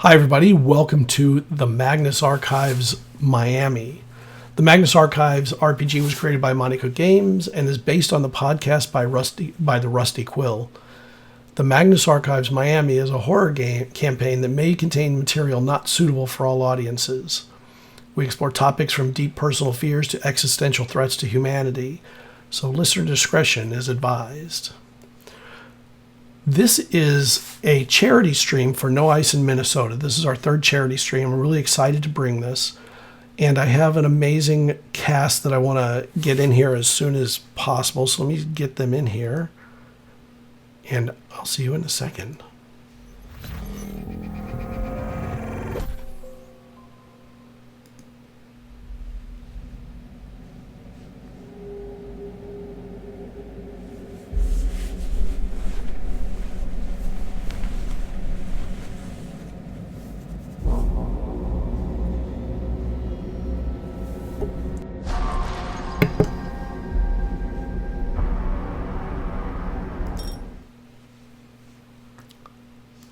Hi, everybody. Welcome to the Magnus Archives Miami. The Magnus Archives RPG was created by Monte Games and is based on the podcast by the Rusty Quill. The Magnus Archives Miami is a horror game campaign that may contain material not suitable for all audiences. We explore topics from deep personal fears to existential threats to humanity, so listener discretion is advised. This is a charity stream for No Ice in Minnesota. This is our third charity stream. I'm really excited to bring this. And I have an amazing cast that I want to get in here as soon as possible. So let me get them in here. And I'll see you in a second.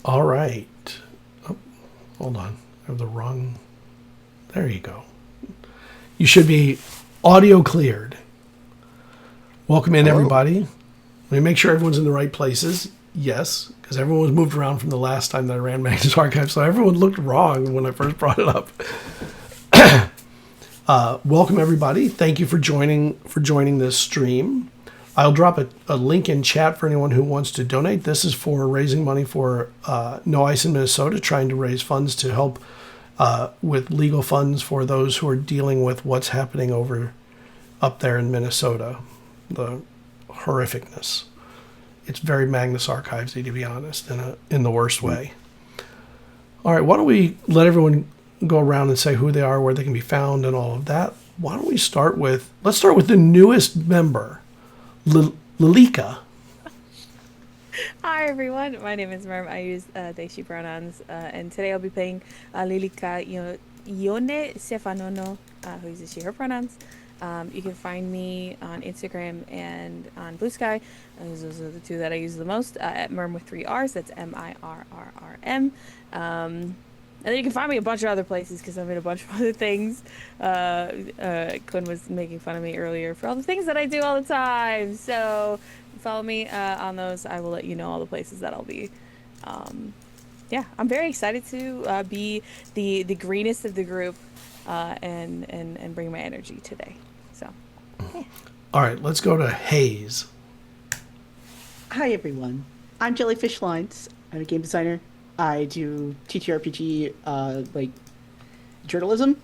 All right. Oh, hold on. I have the wrong. There you go. You should be audio cleared. Welcome in, everybody. Let me make sure everyone's in the right places. Yes, because everyone was moved around from the last time that I ran Magnus Archives, so everyone looked wrong when I first brought it up. Welcome, everybody. Thank you for joining this stream. I'll drop a link in chat for anyone who wants to donate. This is for raising money for No Ice in Minnesota, trying to raise funds to help with legal funds for those who are dealing with what's happening up there in Minnesota, the horrificness. It's very Magnus Archives-y, to be honest, in the worst way. All right, why don't we let everyone go around and say who they are, where they can be found, and all of that. Why don't we let's start with the newest member. Lilika. Hi everyone, my name is Merm. I use they she pronouns, and today I'll be playing Lilika Ione Stefanono, who uses she her pronouns. You can find me on Instagram and on Blue Sky. Those are the two that I use the most, at Merm with 3 R's. That's MIRRRM. And then you can find me a bunch of other places because I'm in a bunch of other things. Quinn was making fun of me earlier for all the things that I do all the time. So follow me on those. I will let you know all the places that I'll be. Yeah, I'm very excited to be the greenest of the group and bring my energy today. So, yeah. All right, let's go to Hayes. Hi, everyone. I'm Jellyfishlines. I'm a game designer. I do TTRPG, journalism.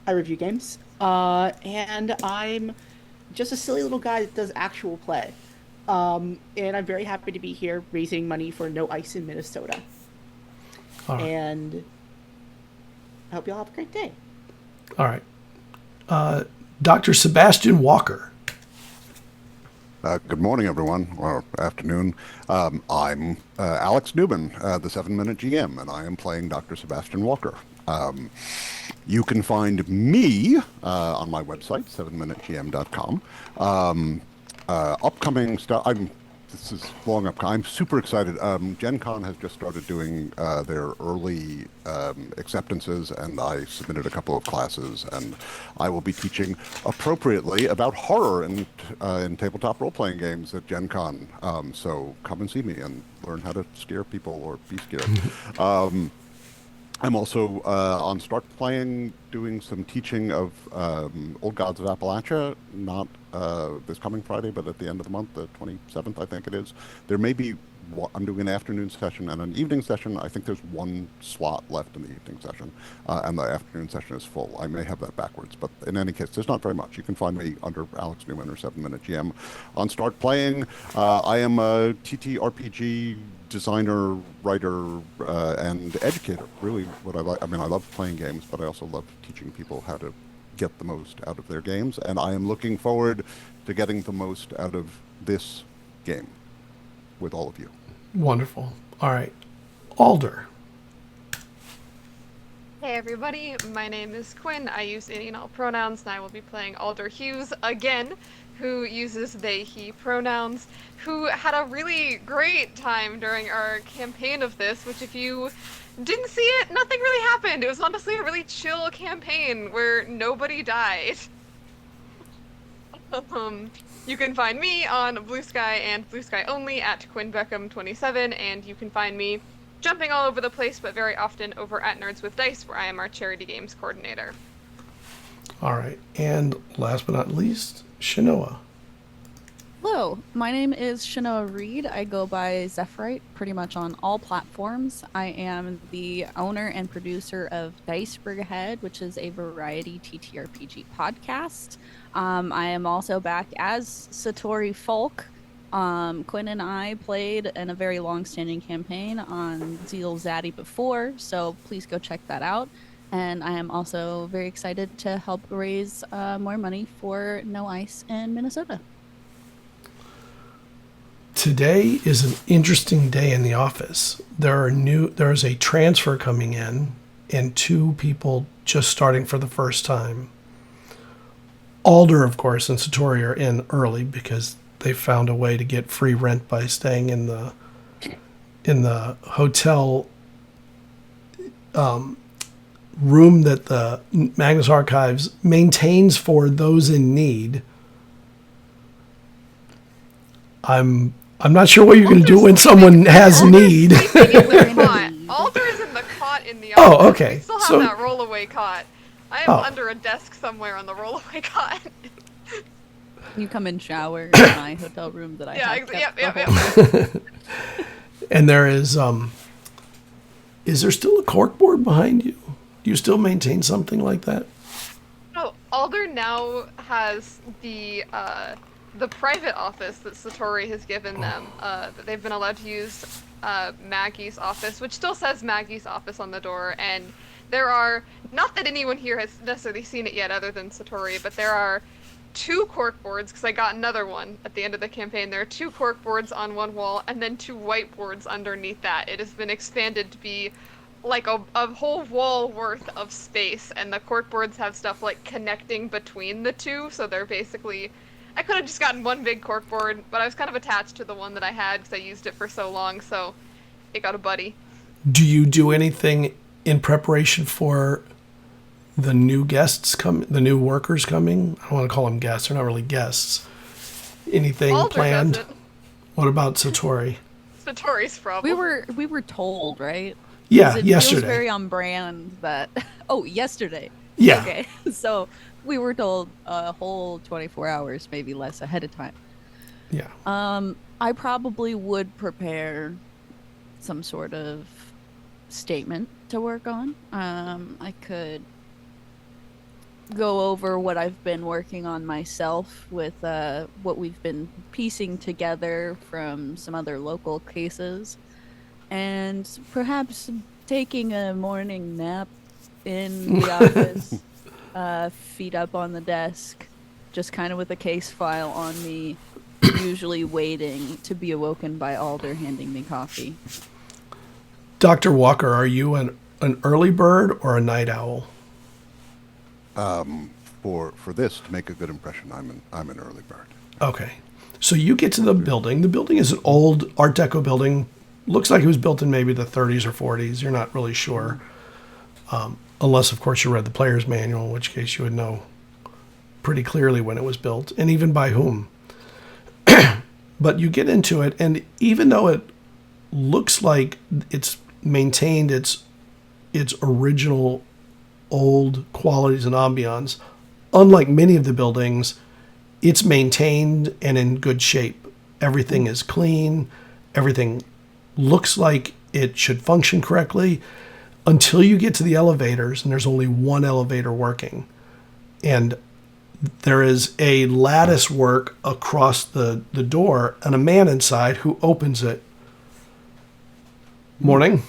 I review games. And I'm just a silly little guy that does actual play. And I'm very happy to be here raising money for No Ice in Minnesota. All right. And I hope you all have a great day. All right. Dr. Sebastian Walker. Good morning, everyone, or afternoon. I'm Alex Newman, the 7-Minute GM, and I am playing Dr. Sebastian Walker. You can find me on my website, 7minutegm.com. Upcoming stuff. This is long up. I'm super excited. Gen Con has just started doing their early acceptances, and I submitted a couple of classes, and I will be teaching appropriately about horror in tabletop role-playing games at Gen Con. So come and see me and learn how to scare people or be scared. I'm also on Start Playing, doing some teaching of old Gods of Appalachia, not this coming Friday, but at the end of the month, the 27th, I think it is. There may be, I'm doing an afternoon session and an evening session. I think there's one slot left in the evening session, and the afternoon session is full. I may have that backwards, but in any case, there's not very much. You can find me under Alex Newman or 7-Minute GM on Start Playing. I am a TTRPG designer, writer, and educator. Really what I like. I mean, I love playing games, but I also love teaching people how to get the most out of their games, and I am looking forward to getting the most out of this game with all of you. Wonderful. All right. Alder. Hey everybody, my name is Quinn. I use any and all pronouns, and I will be playing Alder Hughes again, who uses they, he pronouns, who had a really great time during our campaign of this, which if you Didn't see it. Nothing really happened. It was honestly a really chill campaign where nobody died. You can find me on Blue Sky and Blue Sky only at Quinn Beckham 27, and you can find me jumping all over the place, but very often over at Nerds with Dice, where I am our charity games coordinator. All right. And last but not least, Chenoa. Hello, my name is Chenoa Reid. I go by Zephyrite pretty much on all platforms. I am the owner and producer of Dice Brigade, which is a variety TTRPG podcast. I am also back as Satori Folk. Quinn and I played in a very long-standing campaign on ZealZaddy before, so please go check that out. And I am also very excited to help raise more money for No Ice in Minnesota. Today is an interesting day in the office. There's a transfer coming in and 2 people just starting for the first time. Alder, of course, and Satori are in early because they found a way to get free rent by staying in the hotel room that the Magnus Archives maintains for those in need. I'm not sure what you're going to do when someone has need. Alder is in the cot in the office. Oh, okay. We still have that rollaway cot. I am under a desk somewhere on the rollaway cot. You come and shower in my hotel room that I have kept. Yep. And there is there still a corkboard behind you? Do you still maintain something like that? Oh, Alder now has the private office that Satori has given them, that they've been allowed to use Maggie's office, which still says Maggie's office on the door, and there are, not that anyone here has necessarily seen it yet other than Satori, but there are 2 corkboards, because I got another one at the end of the campaign. There are 2 corkboards on one wall, and then 2 whiteboards underneath that. It has been expanded to be like a whole wall worth of space, and the corkboards have stuff like connecting between the 2, so they're basically... I could have just gotten one big corkboard, but I was kind of attached to the one that I had because I used it for so long, so it got a buddy. Do you do anything in preparation for the new the new workers coming? I don't want to call them guests. They're not really guests. Anything Alder planned? does it. What about Satori? Satori's problem. We were told, right? Yeah, It yesterday. feels very on brand that... Oh, yesterday. Yeah. Okay, so we were told a whole 24 hours, maybe less, ahead of time. Yeah. I probably would prepare some sort of statement to work on. I could go over what I've been working on myself with what we've been piecing together from some other local cases, and perhaps taking a morning nap in the office, feet up on the desk, just kind of with a case file on me, usually waiting to be awoken by Alder handing me coffee. Dr. Walker, are you an early bird or a night owl? For this to make a good impression, I'm an early bird. Okay. So you get to the building. The building is an old Art Deco building. Looks like it was built in maybe the 30s or 40s. You're not really sure. Unless, of course, you read the player's manual, in which case you would know pretty clearly when it was built and even by whom. But you get into it, and even though it looks like it's maintained its original old qualities and ambiance, unlike many of the buildings, it's maintained and in good shape. Everything is clean. Everything looks like it should function correctly until you get to the elevators, and there's only one elevator working. And there is a lattice work across the door and a man inside who opens it. Morning.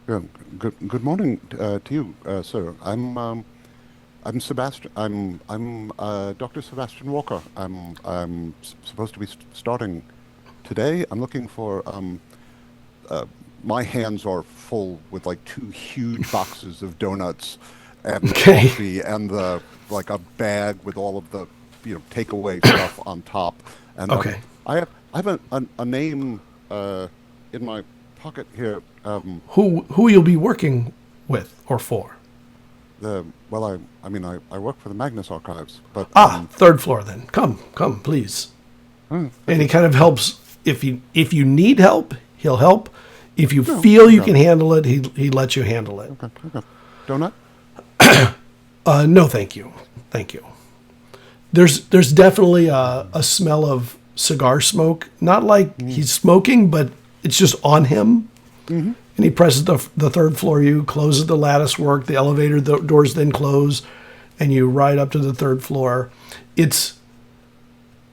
Good morning to you, sir. I'm Sebastian. I'm Dr. Sebastian Walker. I'm supposed to be starting today. I'm looking for my hands are full with like 2 huge boxes of donuts and coffee and like a bag with all of the takeaway stuff on top. And okay. I have a name in my pocket here. Who you'll be working with or for? Well, I work for the Magnus Archives, but Third floor then. Come, please. And he kind of helps. If you need help, he'll help. If you feel you can handle it, he lets you handle it. Okay. Donut? No, thank you. There's definitely a smell of cigar smoke. Not like he's smoking, but it's just on him. Mm-hmm. And he presses the third floor. You closes the lattice work. The elevator doors then close, and you ride up to the third floor. It's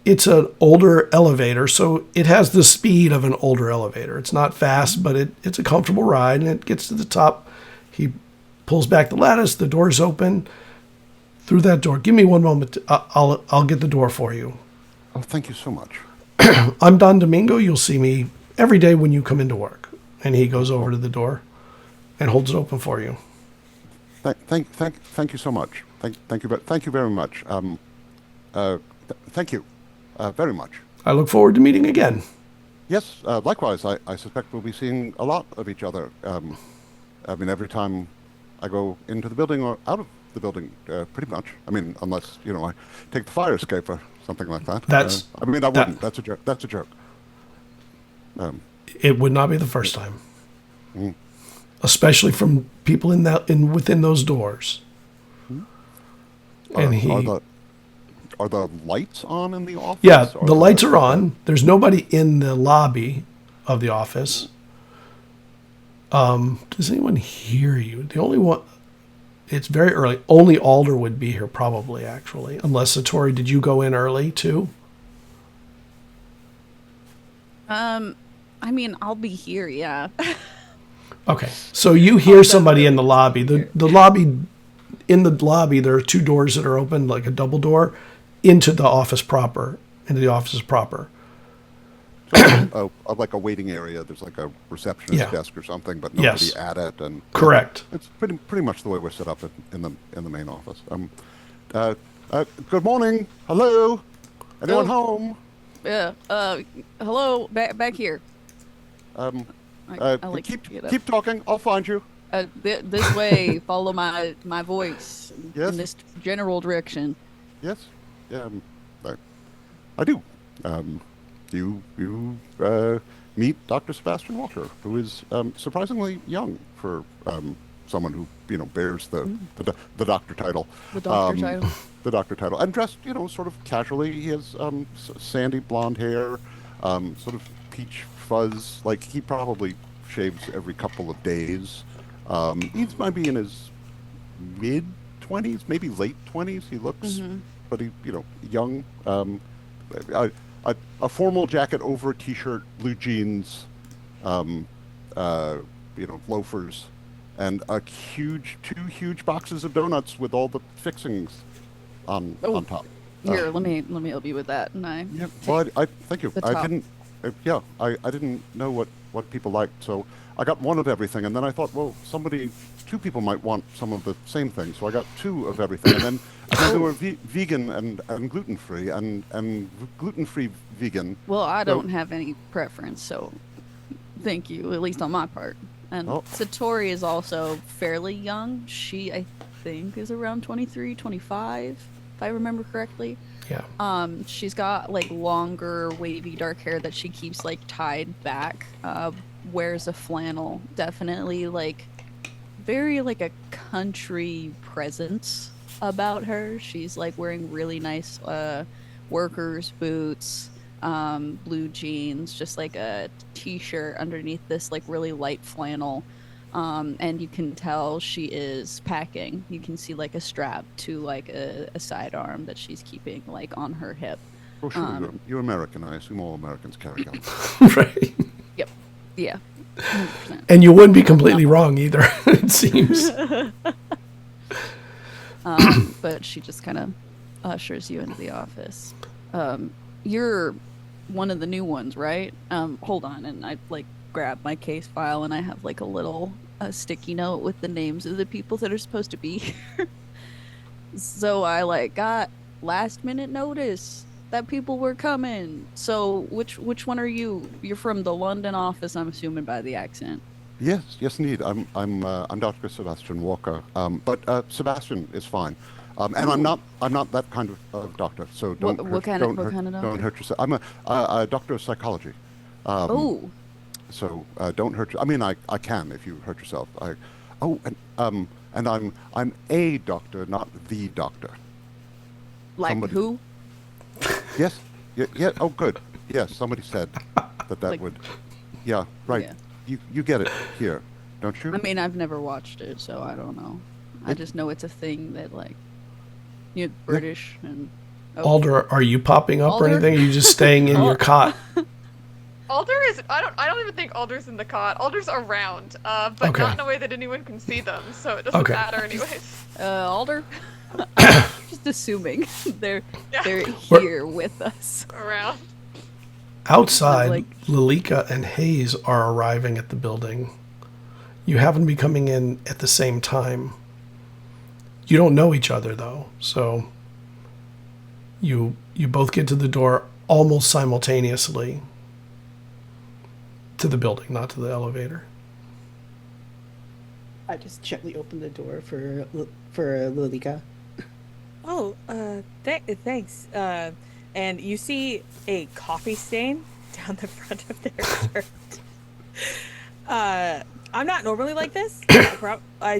an older elevator, so it has the speed of an older elevator. It's not fast, but it's a comfortable ride, and it gets to the top. He pulls back the lattice. The door's open. Through that door. Give me one moment. I'll get the door for you. Oh, thank you so much. I'm Don Domingo. You'll see me every day when you come into work. And he goes over to the door and holds it open for you. Thank you so much. Thank you very much. Thank you very much. I look forward to meeting again. Yes, likewise. I suspect we'll be seeing a lot of each other. Every time I go into the building or out of the building, pretty much. Unless, I take the fire escape or something like that. I wouldn't. That's a joke. It would not be the first time. Especially from people within those doors. Are the lights on in the office? Yeah, the lights are on. There's nobody in the lobby of the office. Does anyone hear you? The only one... It's very early. Only Alder would be here probably, actually. Unless, Satori, did you go in early, too? I'll be here, yeah. Okay. So you hear somebody in the lobby. In the lobby, there are two doors that are open, like a double door, into the offices proper. Like a waiting area. There's like a receptionist desk or something, but nobody at it. And correct. It's pretty much the way we're set up in the main office. Good morning. Hello. Anyone home? Yeah. Hello. Back here. Keep talking. I'll find you. This way. Follow my voice in this general direction. Yes. Yeah. I do. You meet Dr. Sebastian Walker, who is surprisingly young for someone who bears the doctor title. The doctor title. The doctor title, and dressed sort of casually. He has sandy blonde hair, sort of peach fuzz. Like he probably shaves every couple of days. He's might be in his mid-20s, maybe late 20s. He looks, but he young. A formal jacket over a t-shirt, blue jeans, loafers, and two huge boxes of donuts with all the fixings on top. Here, let me help you with that. And I thank you. I didn't know what people liked, so I got one of everything, and then I thought, well, two people might want some of the same thing, so I got two of everything, and then they were vegan and gluten-free, and gluten-free vegan. Well, I don't have any preference, so thank you, at least on my part. And Satori is also fairly young. She, I think, is around 23, 25, if I remember correctly. Yeah. She's got like longer, wavy, dark hair that she keeps like tied back. Wears a flannel, definitely like very like a country presence about her. She's like wearing really nice workers boots, blue jeans, just like a t-shirt underneath this like really light flannel, and you can tell she is packing. You can see like a strap to like a sidearm that she's keeping like on her hip. Oh, sure. You're American. I assume all Americans carry guns. Right. Yep. Yeah. 100%. And you wouldn't be completely wrong either, it seems. But she just kind of ushers you into the office. You're one of the new ones, right? Hold on, and I like grab my case file, and I have like a little sticky note with the names of the people that are supposed to be here. So I like got last minute notice that people were coming. So which one are you? You're from the London office, I'm assuming by the accent. Yes, indeed. I'm Dr. Sebastian Walker. But Sebastian is fine. And I'm not that kind of doctor. So What kind of doctor? don't hurt yourself. I'm a doctor of psychology. Oh, So don't hurt. I mean, I can if you hurt yourself. And I'm a doctor, not the doctor. like somebody- who? Yes. Yeah. Oh, good. Yes. Somebody said that Like- would. Yeah. Right. Yeah. You get it here, don't you? I mean, I've never watched it, so I don't know. I just know it's a thing that, like, you know, British and. Oh, Alder, are you popping up or Alder? anything? Or are you just staying in your cot? Alder is. I don't even think Alder's in the cot. Alder's around, but Okay. not in a way that anyone can see them, so it doesn't Okay. matter anyways. Alder. Just assuming they're Yeah. here with us. Around. Outside, Like- Lilika and Hayes are arriving at the building. You happen to be coming in at the same time. You don't know each other though, so you both get to the door almost simultaneously. To the building, not to the elevator. I just gently open the door for Lilika. Oh, thanks. And you see a coffee stain down the front of their shirt. I'm not normally like this. I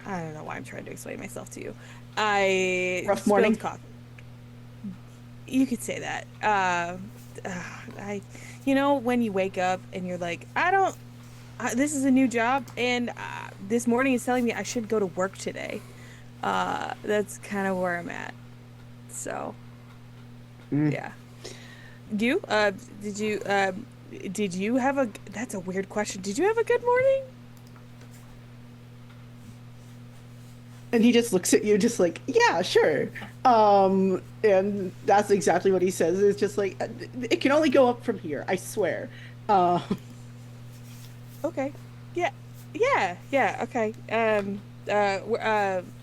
don't know why I'm trying to explain myself to you. I Rough spilled morning? coffee. You could say that. When you wake up and you're like, this is a new job, and this morning is telling me I should go to work today. That's kind of where I'm at. So, yeah. You? Did you have a? That's a weird question. Did you have a good morning? And he just looks at you just like, yeah, sure. And that's exactly what he says. It's just like, it can only go up from here, I swear. Okay. Yeah. Okay.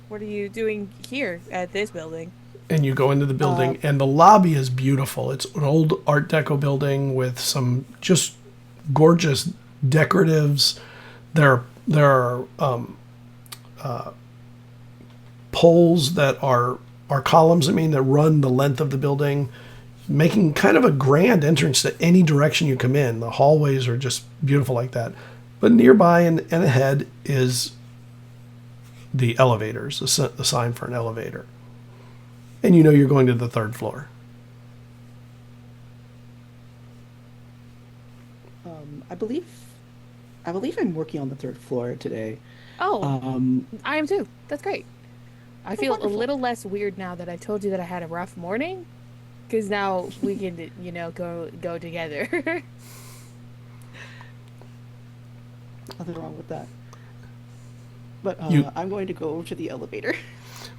What are you doing here at this building? And you go into the building, and the lobby is beautiful. It's an old Art Deco building with some just gorgeous decoratives. There are poles that are columns, that run the length of the building, making kind of a grand entrance to any direction you come in. The hallways are just beautiful like that. But nearby and ahead is the elevators, the sign for an elevator. And you know you're going to the third floor. I believe I'm working on the third floor today. Oh, I am too. That's great. I feel wonderful. a little less weird now that I told you that I had a rough morning, because now we can, go together. Nothing wrong with that. But I'm going to go over to the elevator.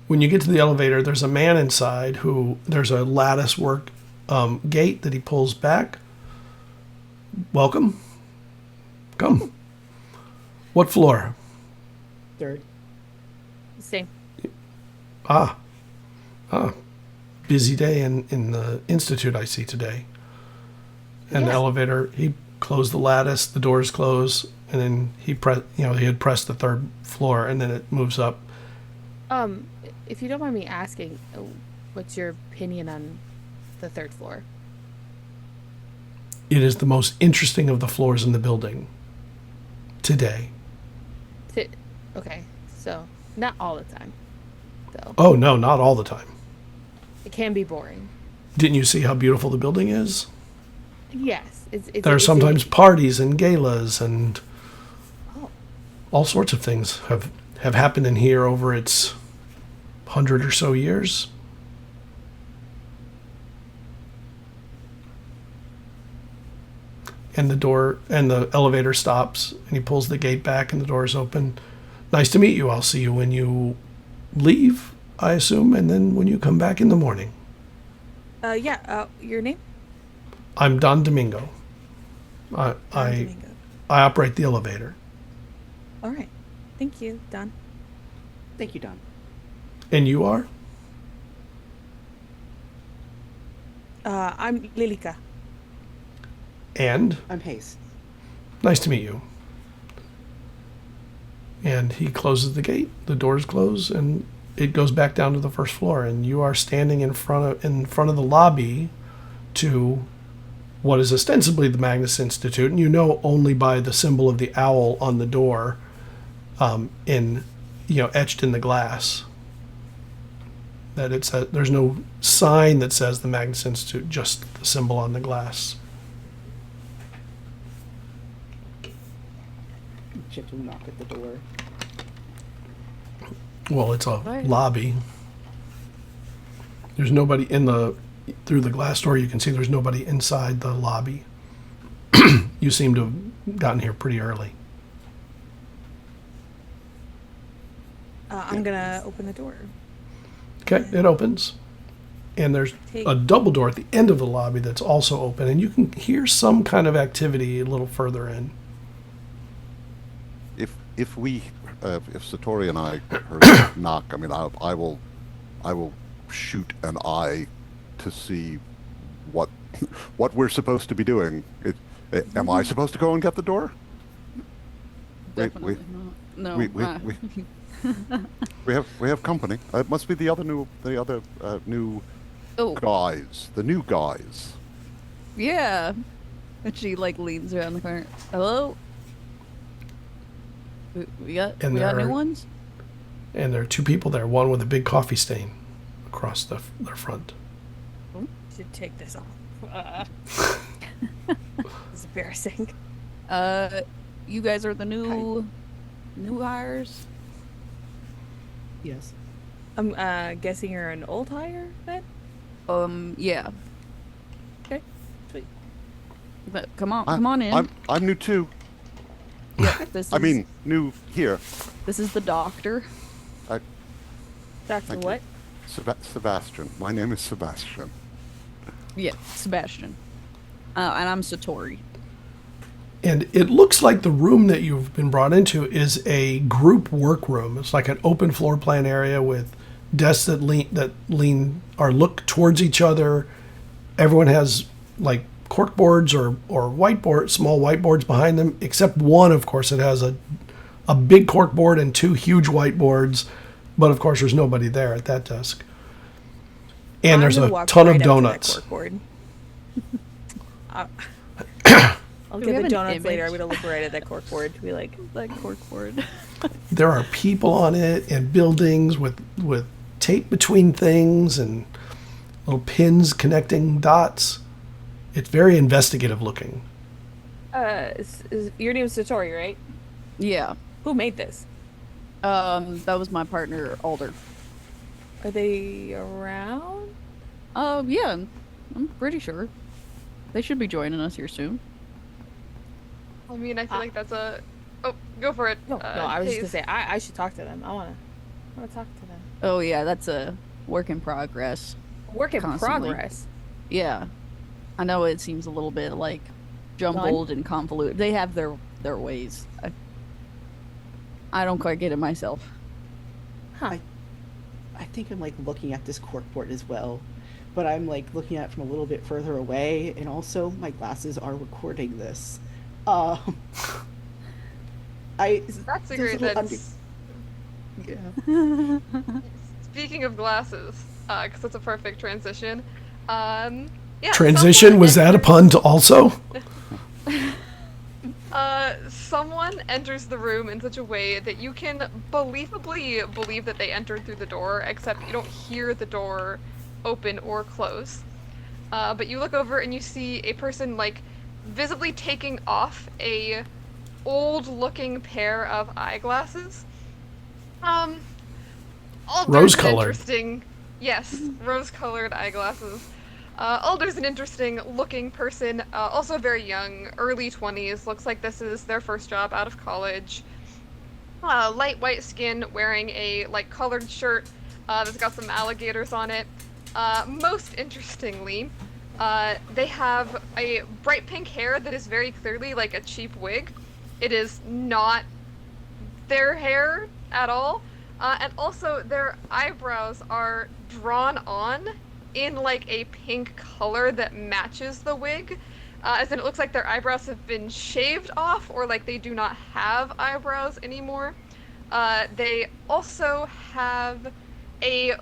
When you get to the elevator, there's a man inside there's a lattice work gate that he pulls back. Welcome. Come. What floor? Third. Same. Ah. Busy day in the institute I see today. And the Yes. elevator, he closed the lattice, the doors close, and then he had pressed the third floor, and then it moves up. If you don't mind me asking, what's your opinion on the third floor? It is the most interesting of the floors in the building today. Okay, so not all the time, though. Oh no, not all the time. It can be boring. Didn't you see how beautiful the building is? Yes, it's There are sometimes parties and galas and Oh. all sorts of things have happened in here over its 100 or so years. And the elevator stops, and he pulls the gate back, and the doors open. Nice to meet you. I'll see you when you leave, I assume, and then when you come back in the morning. Your name? I'm Don Domingo. I Domingo. I operate the elevator. All right. Thank you, Don. Thank you, Don. And you are? I'm Lilika. And I'm Hayes. Nice to meet you. And he closes the gate. The doors close, and it goes back down to the first floor. And you are standing in front of the lobby to what is ostensibly the Magnus Institute, and you know only by the symbol of the owl on the door, etched in the glass. That it's there's no sign that says the Magnus Institute, just the symbol on the glass. Chip will knock at the door. Well, it's a Right. lobby. There's nobody through the glass door. You can see there's nobody inside the lobby. You seem to have gotten here pretty early. I'm gonna open the door. Okay, it opens. And there's a double door at the end of the lobby that's also open, and you can hear some kind of activity a little further in. If Satori and I heard a knock, I mean, I will shoot an eye to see what we're supposed to be doing. Am I supposed to go and get the door? Definitely not. No. We have company. It must be the other new Oh, guys. The new guys. yeah. And she leans around the corner. Hello. We got new ones. And there are two people there, one with a big coffee stain across their front. Should take this off. It's embarrassing. You guys are the new hires. Yes. I'm guessing you're an old hire then? Yeah. Okay. Sweet. But come on in. I'm new too. Yeah, this I is, mean, new here. this is the doctor. Doctor Thank you. what? Sebastian. My name is Sebastian. Yeah, Sebastian. And I'm Satori. And it looks like the room that you've been brought into is a group workroom. It's like an open floor plan area with desks that lean or look towards each other. Everyone has like corkboards or small whiteboards behind them, except one, of course, that has a big corkboard and two huge whiteboards. But of course, there's nobody there at that desk. And there's a ton of donuts. I'll Do we get have the an donuts later. I'm image? gonna look right at that corkboard to be like, That corkboard. There are people on it and buildings with tape between things and little pins connecting dots. It's very investigative looking. your name is Satori, right? Yeah. Who made this? That was my partner, Alder. Are they around? Yeah. I'm pretty sure. They should be joining us here soon. I mean, I feel like that's a. Oh, go for it. No, I was just Hayes. gonna say I should talk to them. I wanna talk to them. Oh yeah, that's a work in progress. Work in Constantly. progress. Yeah. I know it seems a little bit like jumbled and convoluted. They have their ways. I don't quite get it myself. Huh. I think I'm looking at this corkboard as well, but I'm looking at it from a little bit further away, and also my glasses are recording this. That's a there's great. little That's yeah. speaking of glasses, because that's a perfect transition. Yeah. Transition, was that a pun to also? Someone enters the room in such a way that you can believably believe that they entered through the door, except you don't hear the door open or close. But you look over and you see a person visibly taking off a old-looking pair of eyeglasses. Rose-colored. Interesting. Yes, rose-colored eyeglasses. Alder's an interesting looking person, also very young, early 20s. Looks like this is their first job out of college. Light white skin, wearing a colored shirt that's got some alligators on it. Most interestingly, they have a bright pink hair that is very clearly a cheap wig. It is not their hair at all. And also their eyebrows are drawn on in a pink color that matches the wig. as in it looks like their eyebrows have been shaved off, or like they do not have eyebrows anymore. They also have a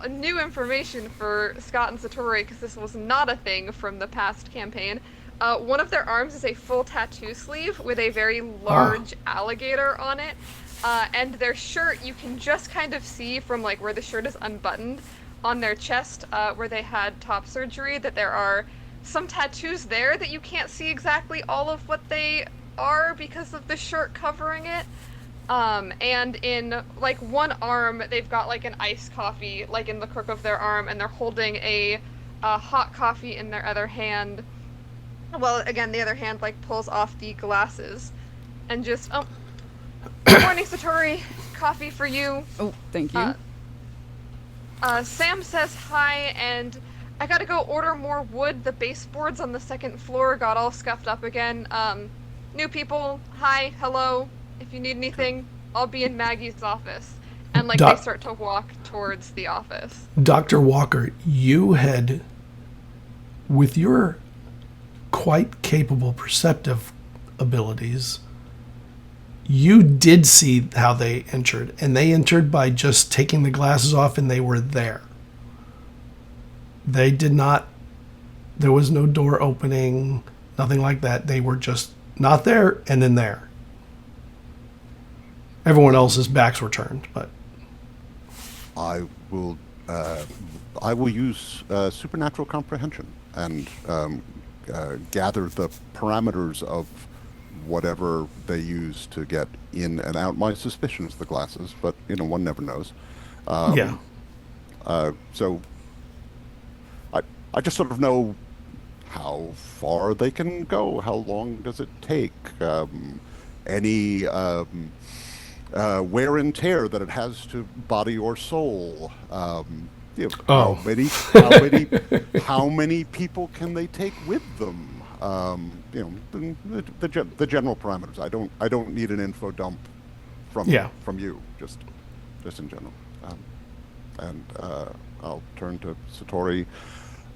new information for Scott and Satori, because this was not a thing from the past campaign. One of their arms is a full tattoo sleeve with a very large alligator on it. And their shirt, you can just kind of see from like where the shirt is unbuttoned on their chest, where they had top surgery, that there are some tattoos there that you can't see exactly all of what they are because of the shirt covering it. And in like one arm, they've got like an iced coffee like in the crook of their arm, and they're holding a hot coffee in their other hand. Well, again, the other hand like pulls off the glasses and just good morning, Satori. Coffee for you. Oh, thank you. Sam says hi, and I gotta go order more wood. The baseboards on the second floor got all scuffed up again. New people, hi, hello. If you need anything, I'll be in Maggie's office. And like they start to walk towards the office. Dr. Walker, you had, with your quite capable perceptive abilities, you did see how they entered, and they entered by just taking the glasses off, and they were there. They did not, there was no door opening, nothing like that. They were just not there and then there. Everyone else's backs were turned, but I will use supernatural comprehension and gather the parameters of whatever they use to get in and out. My suspicion is the glasses, but one never knows. yeah. So I just sort of know how far they can go. How long does it take? Any wear and tear that it has to body or soul. How many people can they take with them? The general parameters. I don't need an info dump from you. Just in general. And I'll turn to Satori,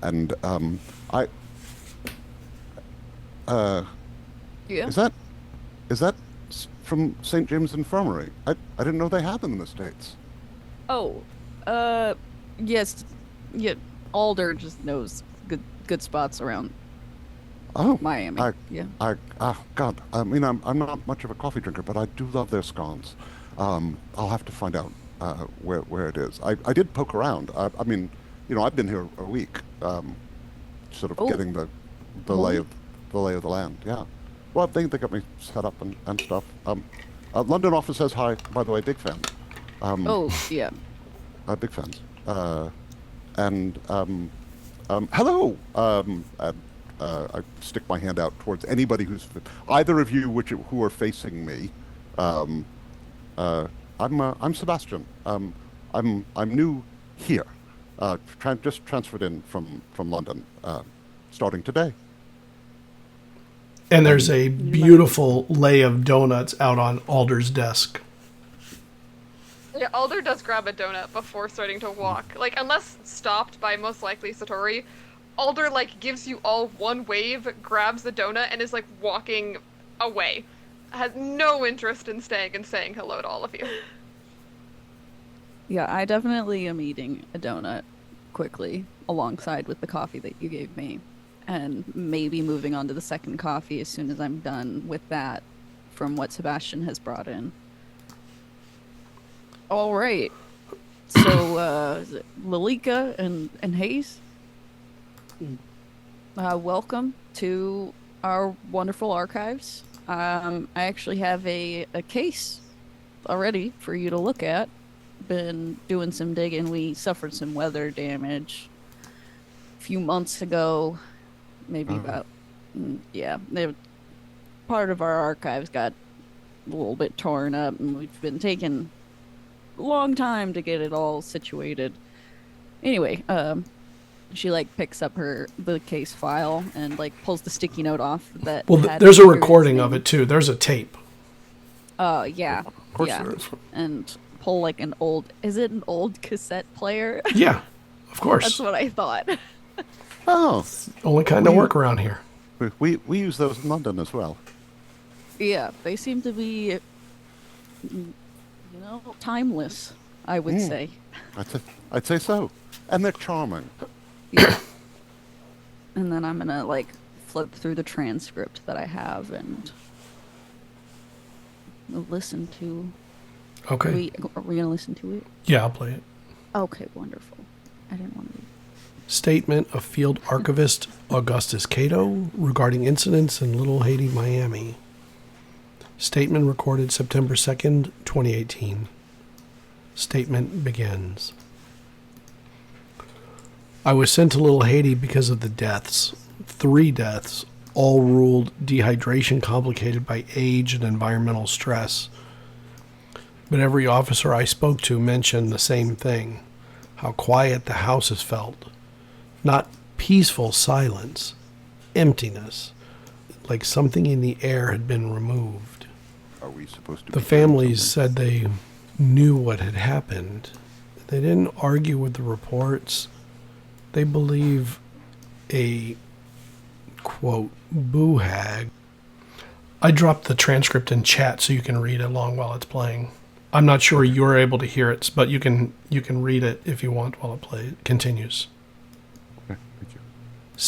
and is that from St. James Infirmary? I didn't know they had them in the States. Oh, yes, yeah. Alder just knows good spots around. Miami. God. I mean, I'm not much of a coffee drinker, but I do love their scones. I'll have to find out where it is. I did poke around. I mean, I've been here a week, sort of getting the lay of the land. Yeah. Well, they got me set up and stuff. London office says hi. By the way, big fan. Yeah. Big fans. Hello. I stick my hand out towards anybody who's either of you who are facing me. I'm Sebastian. I'm new here. Just transferred in from London, starting today. And there's a beautiful lay of donuts out on Alder's desk. Yeah, Alder does grab a donut before starting to walk. Like, unless stopped by most likely Satori, Alder, like, gives you all one wave, grabs the donut, and is, like, walking away. Has no interest in staying and saying hello to all of you. Yeah, I definitely am eating a donut quickly, alongside with the coffee that you gave me. And maybe moving on to the second coffee as soon as I'm done with that from what Sebastian has brought in. All right. So, is it Lalika and Hayes? Welcome to our wonderful archives. I actually have a case already for you to look at. Been doing some digging. We suffered some weather damage a few months ago. Maybe about, part of our archives got a little bit torn up, and we've been taking a long time to get it all situated. Anyway, she picks up the case file and pulls the sticky note off that. Well, there's a recording of it too. There's a tape. Yeah. Of course there is. And pull an old. Is it an old cassette player? Yeah, of course. That's what I thought. Oh, Only kind of work around here. We use those in London as well. Yeah, they seem to be, timeless, I would say. I'd say so. And they're charming. Yeah. And then I'm gonna, flip through the transcript that I have and listen to... Okay. Are we gonna listen to it? Yeah, I'll play it. Okay, wonderful. I didn't want to... Statement of Field Archivist Augustus Cato regarding incidents in Little Haiti, Miami. Statement recorded September 2nd, 2018. Statement begins. I was sent to Little Haiti because of the deaths. 3 deaths, all ruled dehydration complicated by age and environmental stress. But every officer I spoke to mentioned the same thing, how quiet the houses felt. Not peaceful silence, emptiness, like something in the air had been removed. Are we supposed to? The families said they knew what had happened. They didn't argue with the reports. They believe a, quote, boo hag. I dropped the transcript in chat so you can read along while it's playing. I'm not sure you're able to hear it, but you can read it if you want while it continues. Okay, thank you.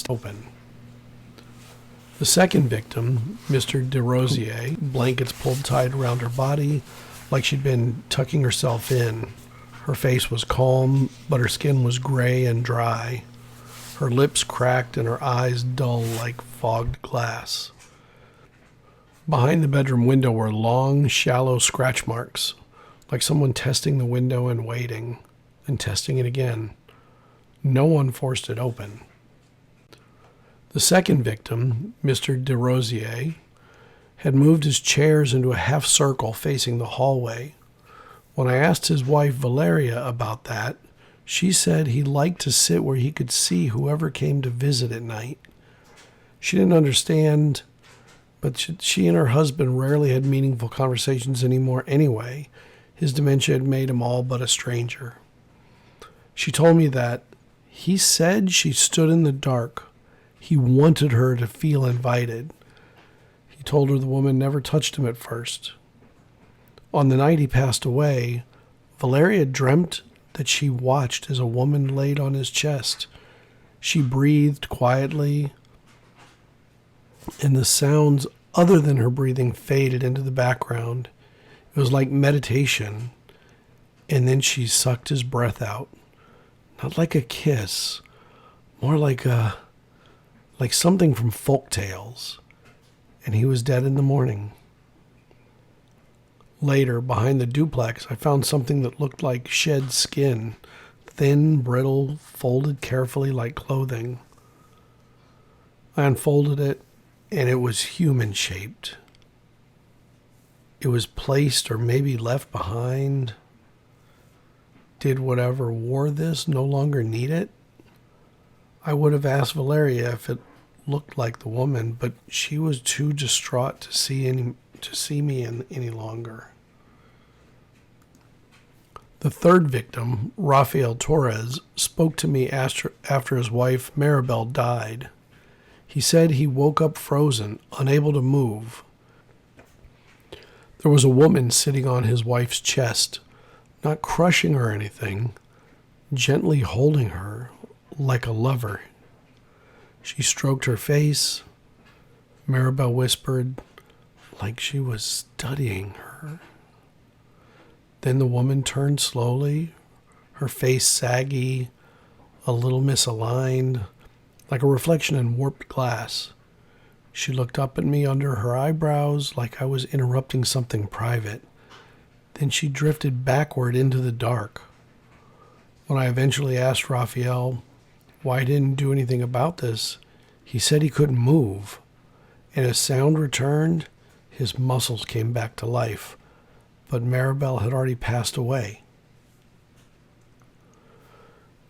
Open. The second victim, Mr. DeRosier, blankets pulled tight around her body like she'd been tucking herself in. Her face was calm, but her skin was gray and dry. Her lips cracked and her eyes dull like fogged glass. Behind the bedroom window were long, shallow scratch marks, like someone testing the window and waiting, and testing it again. No one forced it open. The second victim, Mr. DeRosier, had moved his chairs into a half circle facing the hallway. When I asked his wife Valeria about that, she said he liked to sit where he could see whoever came to visit at night. She didn't understand, but she and her husband rarely had meaningful conversations anymore anyway. His dementia had made him all but a stranger. She told me that he said she stood in the dark. He wanted her to feel invited. He told her the woman never touched him at first. On the night he passed away, Valeria dreamt that she watched as a woman laid on his chest. She breathed quietly, and the sounds other than her breathing faded into the background. It was like meditation, and then she sucked his breath out. Not like a kiss, more like something from folk tales, and he was dead in the morning. Later, behind the duplex, I found something that looked like shed skin, thin, brittle, folded carefully like clothing. I unfolded it, and it was human-shaped. It was placed or maybe left behind. Did whatever wore this no longer need it? I would have asked Valeria if it looked like the woman, but she was too distraught to see me any longer. The third victim, Rafael Torres, spoke to me after his wife Maribel died. He said he woke up frozen, unable to move. There was a woman sitting on his wife's chest, not crushing her or anything, gently holding her like a lover. She stroked her face. Maribel whispered, like she was studying her. Then the woman turned slowly, her face saggy, a little misaligned, like a reflection in warped glass. She looked up at me under her eyebrows like I was interrupting something private. Then she drifted backward into the dark. When I eventually asked Raphael why he didn't do anything about this, he said he couldn't move. And as sound returned, his muscles came back to life. But Maribel had already passed away.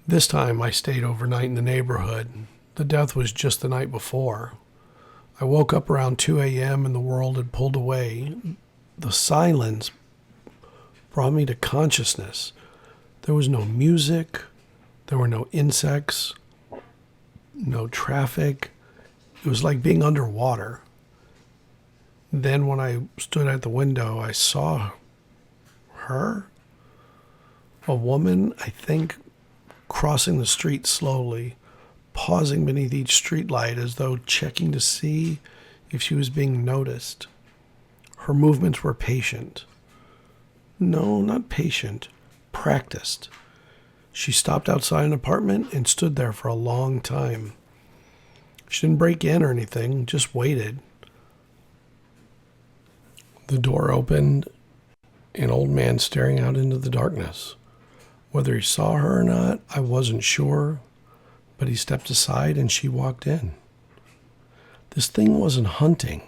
This time I stayed overnight in the neighborhood. The death was just the night before. I woke up around 2 a.m. and the world had pulled away. The silence brought me to consciousness. There was no music. There were no insects. No traffic. it was like being underwater. Then when I stood at the window, I saw her, a woman, I think, crossing the street slowly, pausing beneath each streetlight as though checking to see if she was being noticed. Her movements were patient. No, not patient, practiced. She stopped outside an apartment and stood there for a long time. She didn't break in or anything, just waited. The door opened, an old man staring out into the darkness. Whether he saw her or not, I wasn't sure, but he stepped aside and she walked in. This thing wasn't hunting.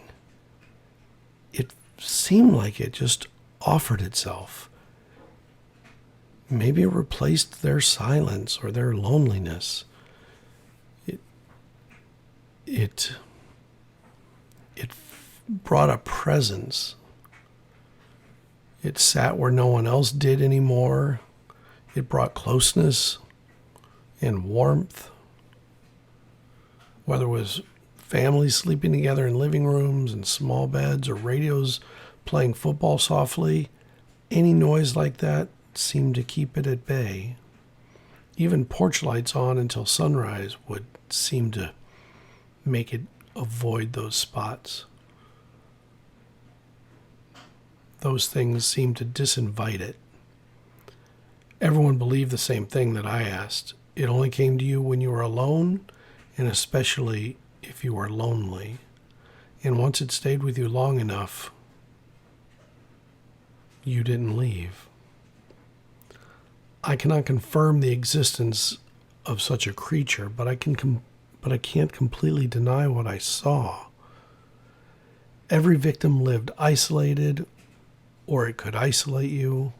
It seemed like it just offered itself. Maybe it replaced their silence or their loneliness. It brought a presence. It sat where no one else did anymore. It brought closeness and warmth. Whether it was families sleeping together in living rooms and small beds or radios playing football softly, any noise like that seemed to keep it at bay. Even porch lights on until sunrise would seem to make it avoid those spots. Those things seemed to disinvite it. Everyone believed the same thing that I asked. It only came to you when you were alone, and especially if you were lonely. And once it stayed with you long enough, you didn't leave. I cannot confirm the existence of such a creature, but I can't completely deny what I saw. Every victim lived isolated, or it could isolate you,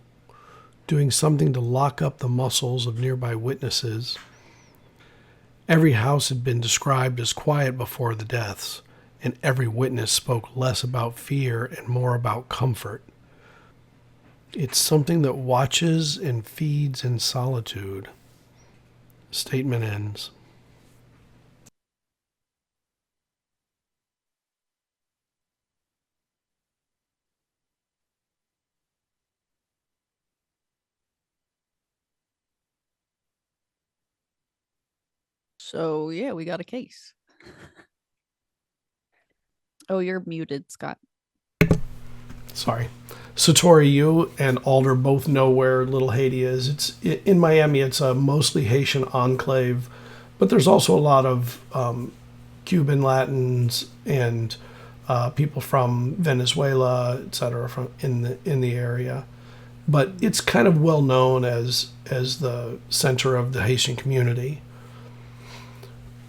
doing something to lock up the muscles of nearby witnesses. Every house had been described as quiet before the deaths, and every witness spoke less about fear and more about comfort. It's something that watches and feeds in solitude. Statement ends. So yeah, we got a case. Oh, you're muted, Scott. Sorry. Satori, you and Alder both know where Little Haiti is. It's in Miami. It's a mostly Haitian enclave, but there's also a lot of Cuban, Latins, and people from Venezuela, etc., from in the area. But it's kind of well known as the center of the Haitian community.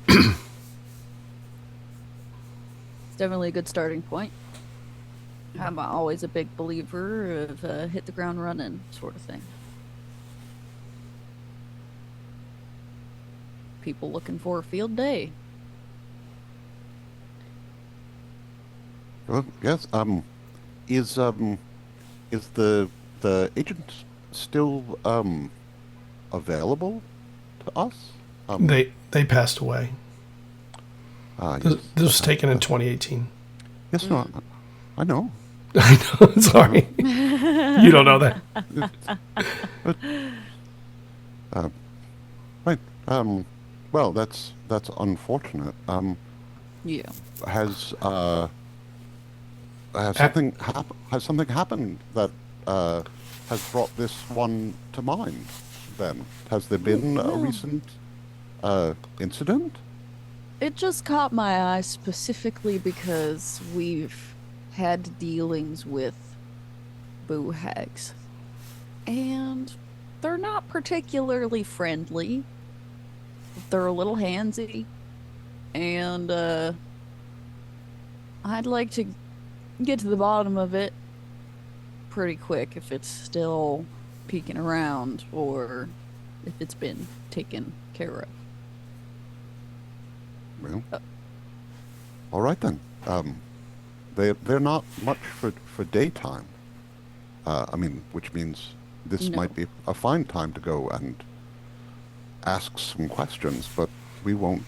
It's definitely a good starting point. I'm always a big believer of hit the ground running sort of thing. People looking for a field day. Well, yes. Is the agent still available to us? They passed away. Yes. This was taken in 2018. Yes, no, I know. I know. Sorry, you don't know that. Right. Well, that's unfortunate. Yeah. Has something happened that has brought this one to mind? Then has there been a recent incident? It just caught my eye specifically because we've had dealings with boo hags. And they're not particularly friendly. They're a little handsy. And I'd like to get to the bottom of it pretty quick if it's still peeking around or if it's been taken care of. Well, all right then. They're not much for daytime. Which means this might be a fine time to go and ask some questions, but we won't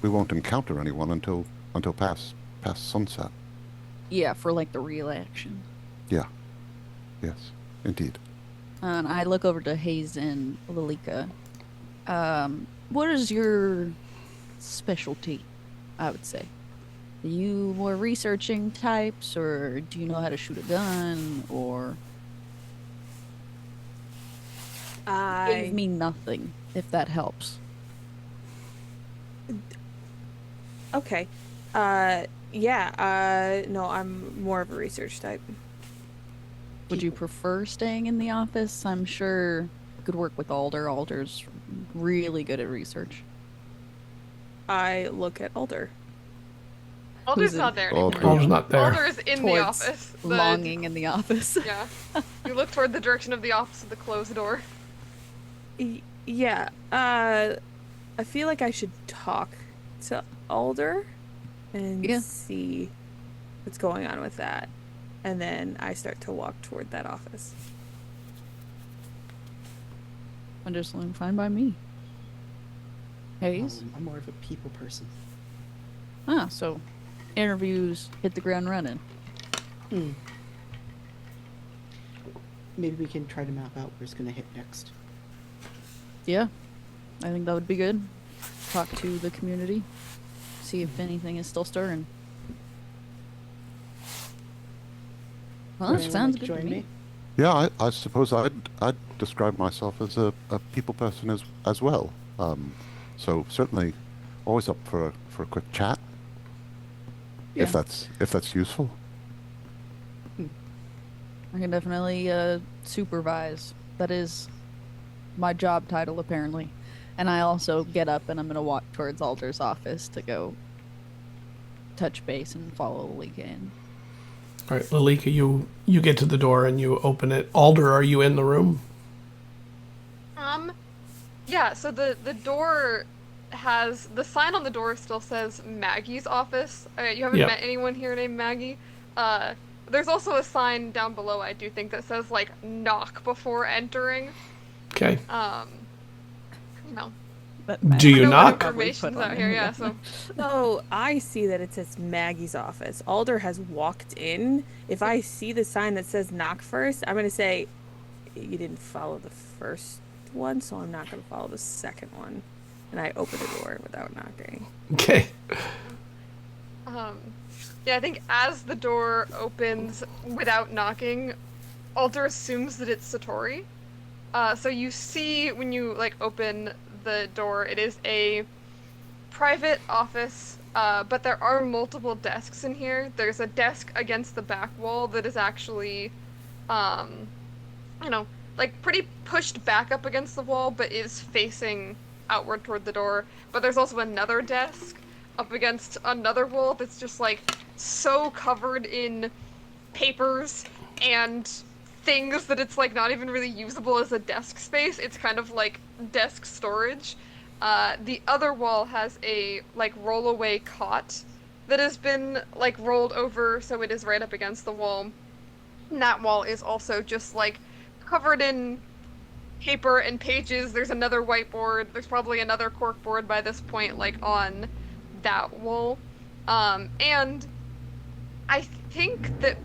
we won't encounter anyone until past sunset. Yeah, for like the real action. Yeah. Yes, indeed. And I look over to Hayes and Lilika. What is your specialty, I would say? Are you more researching types, or do you know how to shoot a gun, or... Give me nothing, if that helps. Okay. No, I'm more of a research type. Would you prefer staying in the office? I'm sure you could work with Alder. Alder's really good at research. I look at Alder. Alder's Who's not in- there Alder. anymore. Alder's not there. Alder is in the Towards office. longing in the office. Yeah. You look toward the direction of the office with the closed door. Yeah. I feel like I should talk to Alder and Yeah. see what's going on with that. And then I start to walk toward that office. Understand, fine by me. Hayes? I'm more of a people person. So interviews, hit the ground running. Maybe we can try to map out where it's going to hit next. Yeah, I think that would be good. Talk to the community, see if anything is still stirring. Well, that Anyone sounds like to good to join me. Yeah, I suppose I'd describe myself as a people person as well. So certainly, always up for a quick chat. Yeah. If that's useful. I can definitely supervise. That is my job title, apparently. And I also get up and I'm going to walk towards Alder's office to go touch base and follow Lilika in. All right, Lilika, you get to the door and you open it. Alder, are you in the room? Yeah, so the door has, the sign on the door still says Maggie's office. You haven't Yep. met anyone here named Maggie. There's also a sign down below, I do think, that says, like, knock before entering. Okay. You know. Do you I know what knock? information's out here, yeah, so. So I see that it says Maggie's office. Alder has walked in. If I see the sign that says knock first, I'm going to say, you didn't follow the first one, so I'm not going to follow the second one. And I open the door without knocking. Okay. Yeah, I think as the door opens without knocking, Alder assumes that it's Satori. So you see when you, like, open the door, it is a private office, but there are multiple desks in here. There's a desk against the back wall that is actually, like, pretty pushed back up against the wall, but is facing outward toward the door. But there's also another desk up against another wall that's just, like, so covered in papers and things that it's, like, not even really usable as a desk space. It's kind of like desk storage. The other wall has a, like, roll-away cot that has been, like, rolled over so it is right up against the wall. And that wall is also just, like, covered in paper and pages. There's another whiteboard. There's probably another corkboard by this point, like, on that wall. And I think that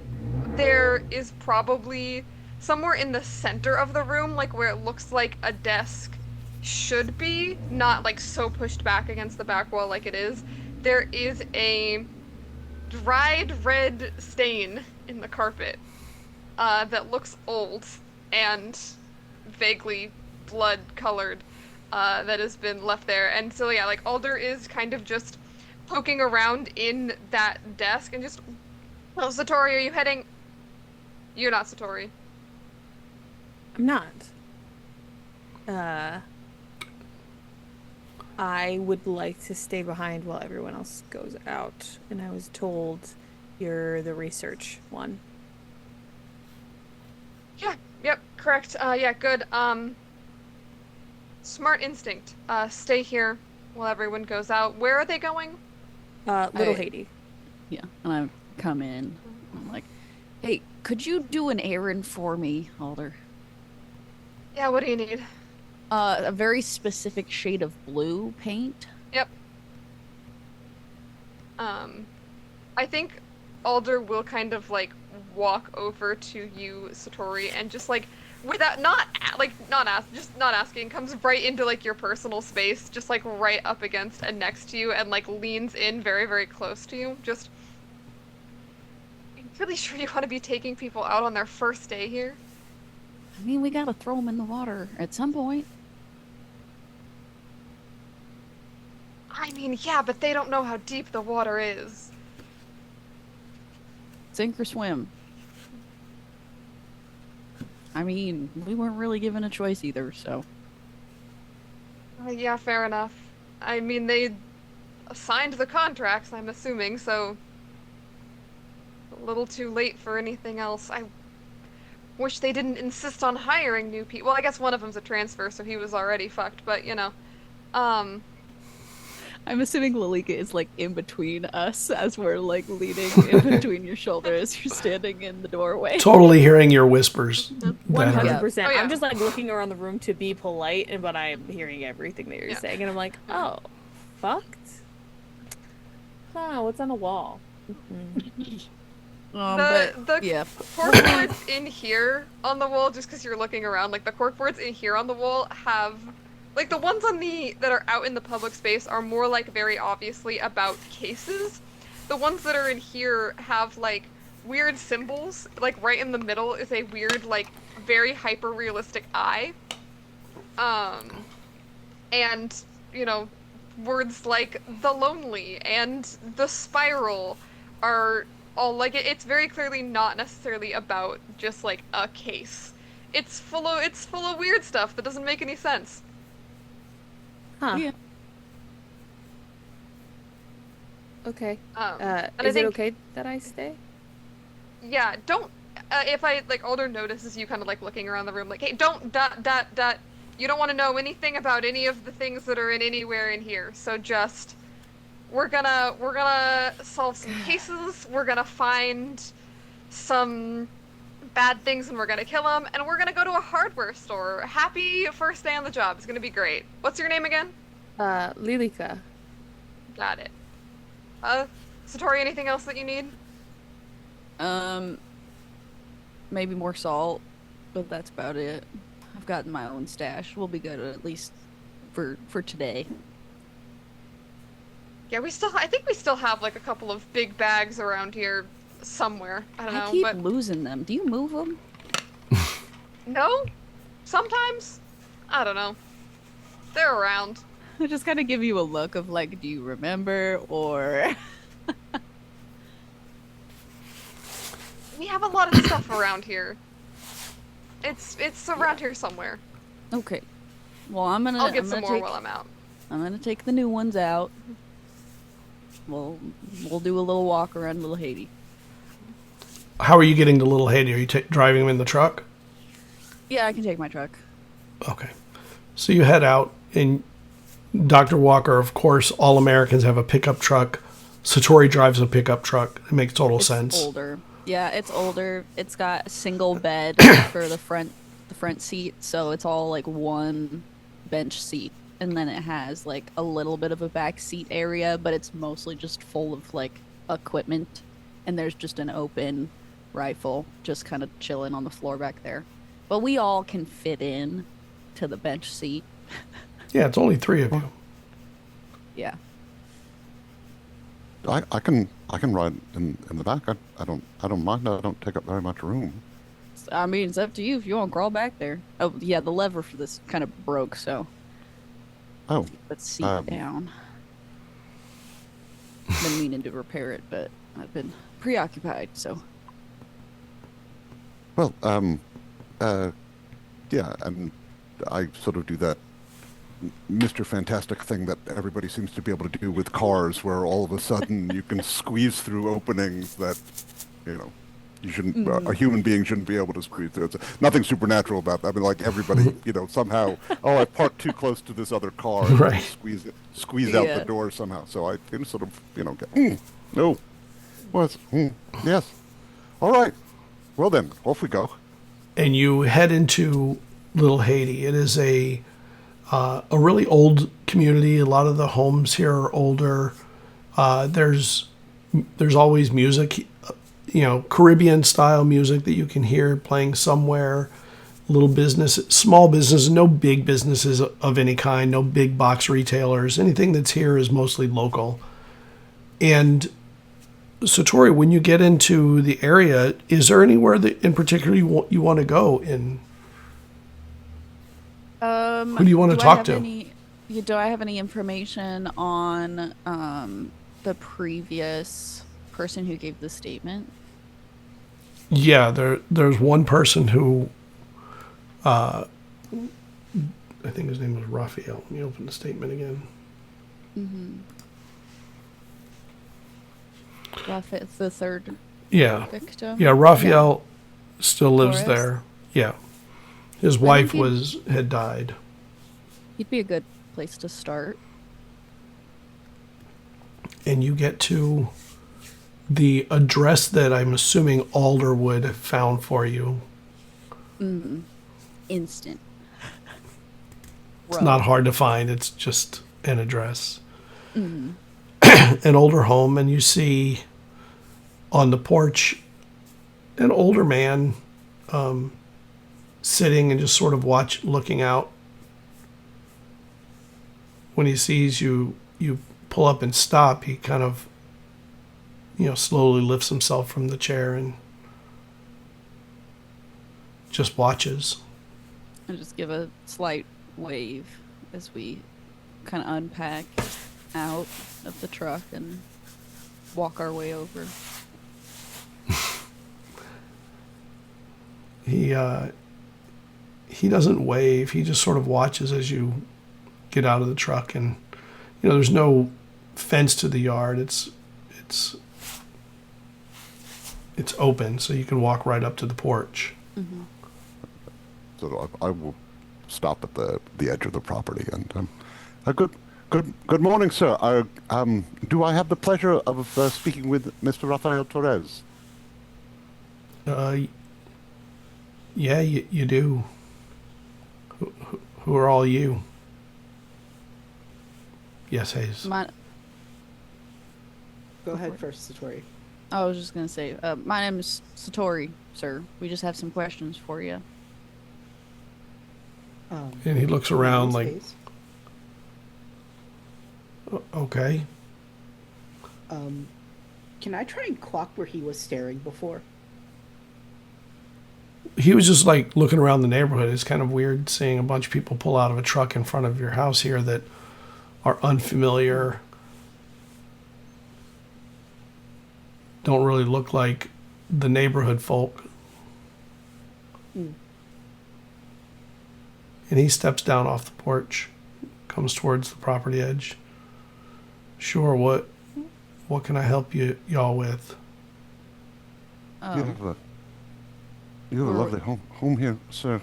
there is probably somewhere in the center of the room, like where it looks like a desk should be, not like so pushed back against the back wall like it is, there is a dried red stain in the carpet that looks old and vaguely blood colored that has been left there. And so yeah, like Alder is kind of just poking around in that desk and just, oh, Satori, are you heading? You're not Satori. I'm not. I would like to stay behind while everyone else goes out. And I was told you're the research one. Yeah, yep, correct. Yeah, good. Smart instinct. Stay here while everyone goes out. Where are they going? Little Haiti. Yeah, and I come in. I'm like, hey, could you do an errand for me, Alder? Yeah, what do you need? A very specific shade of blue paint. Yep. I think Alder will kind of like walk over to you, Satori, and just like without not asking, comes right into like your personal space, just like right up against and next to you, and like leans in very, very close to you. Just, are you really sure you want to be taking people out on their first day here? I mean, we gotta throw them in the water at some point. I mean, yeah, but they don't know how deep the water is. Sink or swim. I mean, we weren't really given a choice either, so. Yeah, fair enough. I mean, they signed the contracts, I'm assuming, so a little too late for anything else. I wish they didn't insist on hiring new people. Well, I guess one of them's a transfer, so he was already fucked, but, you know. I'm assuming Lalika is like in between us as we're like leaning in between your shoulders. You're standing in the doorway. Totally hearing your whispers. 100%. Oh, yeah. I'm just like looking around the room to be polite, but I'm hearing everything that you're saying, and I'm like, oh, fucked? Huh, what's on the wall? The corkboards in here on the wall, just because you're looking around, like the corkboards in here on the wall have, like the ones on that are out in the public space are more like very obviously about cases. The ones that are in here have like weird symbols, like right in the middle is a weird, like very hyper realistic eye. And, you know, words like the lonely and the spiral are all like it's very clearly not necessarily about just like a case. It's full of weird stuff that doesn't make any sense. Huh. Yeah. Okay. And Is I think, it okay that I stay? Yeah, don't, if I, like, Alder notices you kind of, like, looking around the room, like, hey, don't, you don't want to know anything about any of the things that are in anywhere in here, so just, we're gonna solve some cases, we're gonna find some bad things and we're gonna kill them, and we're gonna go to a hardware store. Happy first day on the job, it's gonna be great. What's your name again? Lilika. Got it. Satori, anything else that you need? Maybe more salt, but that's about it. I've gotten my own stash. We'll be good at least for today. Yeah, I think we still have like a couple of big bags around here somewhere. I don't know, I keep but losing them. Do you move them? no? Sometimes? I don't know. They're around. I just kind of give you a look of like, do you remember, or... We have a lot of stuff around here. It's around here somewhere. Okay. Well, I'll get some more while I'm out. I'm gonna take the new ones out. We'll do a little walk around Little Haiti. How are you getting to Little Haiti? Are you driving him in the truck? Yeah, I can take my truck. Okay. So you head out, and Dr. Walker, of course, all Americans have a pickup truck. Satori drives a pickup truck. It makes total sense. Older. Yeah, it's older. It's got a single bed for the front seat, so it's all like one bench seat. And then it has like a little bit of a back seat area, but it's mostly just full of like equipment. And there's just an open rifle just kind of chilling on the floor back there. But we all can fit in to the bench seat. Yeah, it's only 3 of you. Yeah. I can ride in the back. I don't mind. I don't take up very much room. I mean, it's up to you if you want to crawl back there. Oh, yeah, the lever for this kind of broke, so. Oh. Let's seat down. Been meaning to repair it, but I've been preoccupied, so. Well, yeah, and I sort of do that Mr. Fantastic thing that everybody seems to be able to do with cars, where all of a sudden you can squeeze through openings that, you know, you shouldn't, a human being shouldn't be able to squeeze through. It's nothing supernatural about that. I mean, like everybody, you know, somehow, oh, I parked too close to this other car, and right. squeeze out the door somehow. So I can sort of, you know, get, no, what? Yes, all right. Well then, off we go. And you head into Little Haiti. It is a really old community. A lot of the homes here are older. There's always music, Caribbean style music that you can hear playing somewhere. Little business, small business, no big businesses of any kind, no big box retailers. Anything that's here is mostly local. And so, Tori, when you get into the area, is there anywhere that in particular you want to go in? Who do you want to talk to? Do I have any information on the previous person who gave the statement? Yeah, there's one person who, I think his name was Raphael. Let me open the statement again. Mm-hmm. Raphael, the third victim? Yeah, Raphael still lives Flores? there. Yeah. His wife had died. He'd be a good place to start. And you get to the address that I'm assuming Alderwood found for you. Mm-hmm. Instant. It's not hard to find. It's just an address. Mm-hmm. An older home, and you see on the porch an older man sitting and just sort of looking out. When he sees you pull up and stop, he kind of, slowly lifts himself from the chair and just watches. I just give a slight wave as we kind of unpack out of the truck and walk our way over. He doesn't wave. He just sort of watches as you get out of the truck, and there's no fence to the yard. It's open, so you can walk right up to the porch. Mm-hmm. So I will stop at the edge of the property and good morning, sir. Do I have the pleasure of speaking with Mr. Rafael Torres? Yeah, you do. Who are all you? Yes, Hayes. Go ahead first, Satori. I was just going to say, my name is Satori, sir. We just have some questions for you. And he looks around like, okay. Can I try and clock where he was staring before? He was just like looking around the neighborhood. It's kind of weird seeing a bunch of people pull out of a truck in front of your house here that are unfamiliar, don't really look like the neighborhood folk. Mm. And he steps down off the porch, comes towards the property edge. Sure, what can I help y'all with? You have a lovely home here, sir.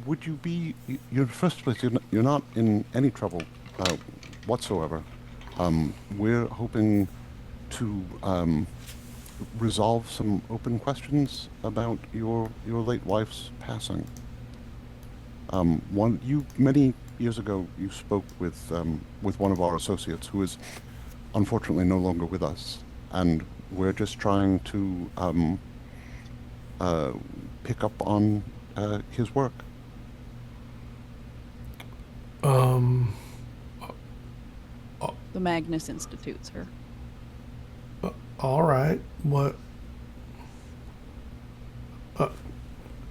Would you be? You're first place. You're not in any trouble whatsoever. We're hoping to resolve some open questions about your late wife's passing. Many years ago, you spoke with one of our associates who is unfortunately no longer with us, and we're just trying to pick up on his work. The Magnus Institute, sir. All right. What?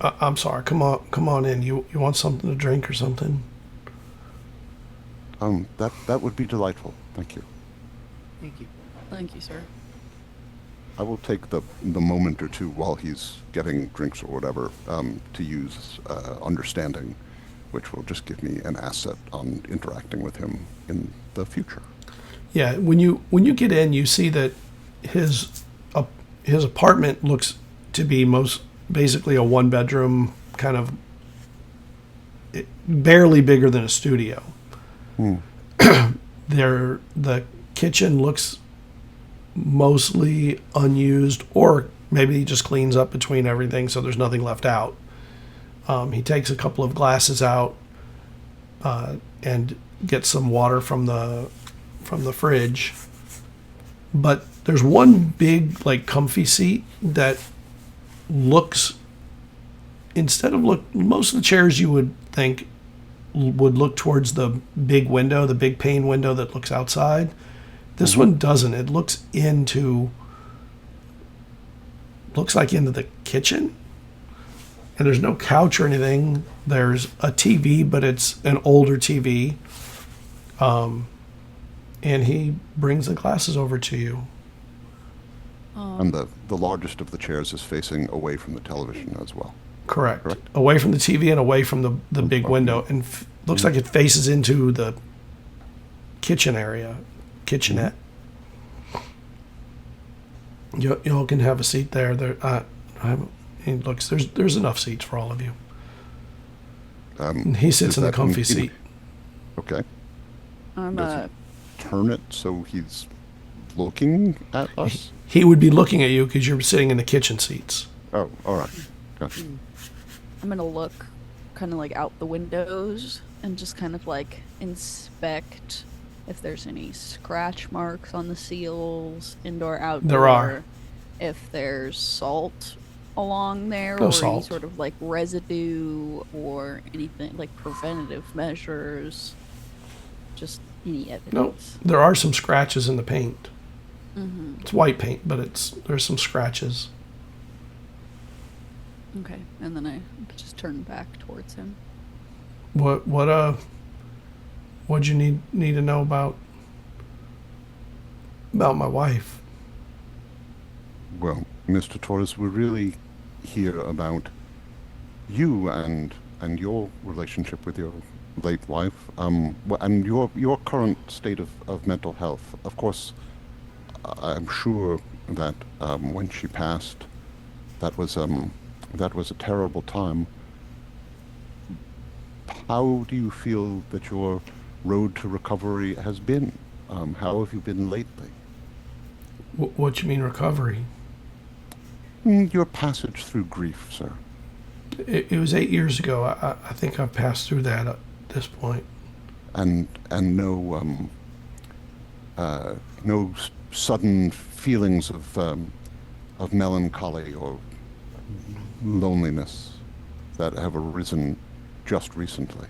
I'm sorry. Come on in. You want something to drink or something? That would be delightful. Thank you. Thank you. Thank you, sir. I will take the moment or two while he's getting drinks or whatever to use understanding, which will just give me an asset on interacting with him in the future. Yeah, when you get in, you see that his apartment looks to be basically a 1-bedroom, kind of barely bigger than a studio. The kitchen looks mostly unused, or maybe he just cleans up between everything so there's nothing left out. He takes a couple of glasses out, and get some water from the fridge. But there's one big, like, comfy seat that looks, most of the chairs you would think would look towards the big window, the big pane window that looks outside. This one doesn't. It looks like into the kitchen. And there's no couch or anything. There's a TV, but it's an older TV. And he brings the glasses over to you. And the largest of the chairs is facing away from the television as well. Correct. Away from the TV and away from the big window. And looks like it faces into the kitchen area, kitchenette. Y'all can have a seat there. There's enough seats for all of you. And he sits in the comfy seat. Okay. I'm Does he turn it so he's looking at us? He would be looking at you because you're sitting in the kitchen seats. Oh, all right. Gotcha. I'm gonna look kind of like out the windows and just kind of like inspect if there's any scratch marks on the seals, indoor, outdoor. There are. If there's salt along there, No or salt. any sort of like residue or anything like preventative measures. Just any evidence. No, there are some scratches in the paint. Mm-hmm. It's white paint, but there's some scratches. Okay, and then I just turn back towards him. What'd you need to know about my wife? Well, Mr. Torres, we're really here about you and your relationship with your late wife, and your current state of mental health. Of course, I'm sure that when she passed, that was a terrible time. How do you feel that your road to recovery has been? How have you been lately? What you mean recovery? Your passage through grief, sir. It was 8 years ago. I think I've passed through that at this point. And no sudden feelings of melancholy or loneliness that have arisen just recently.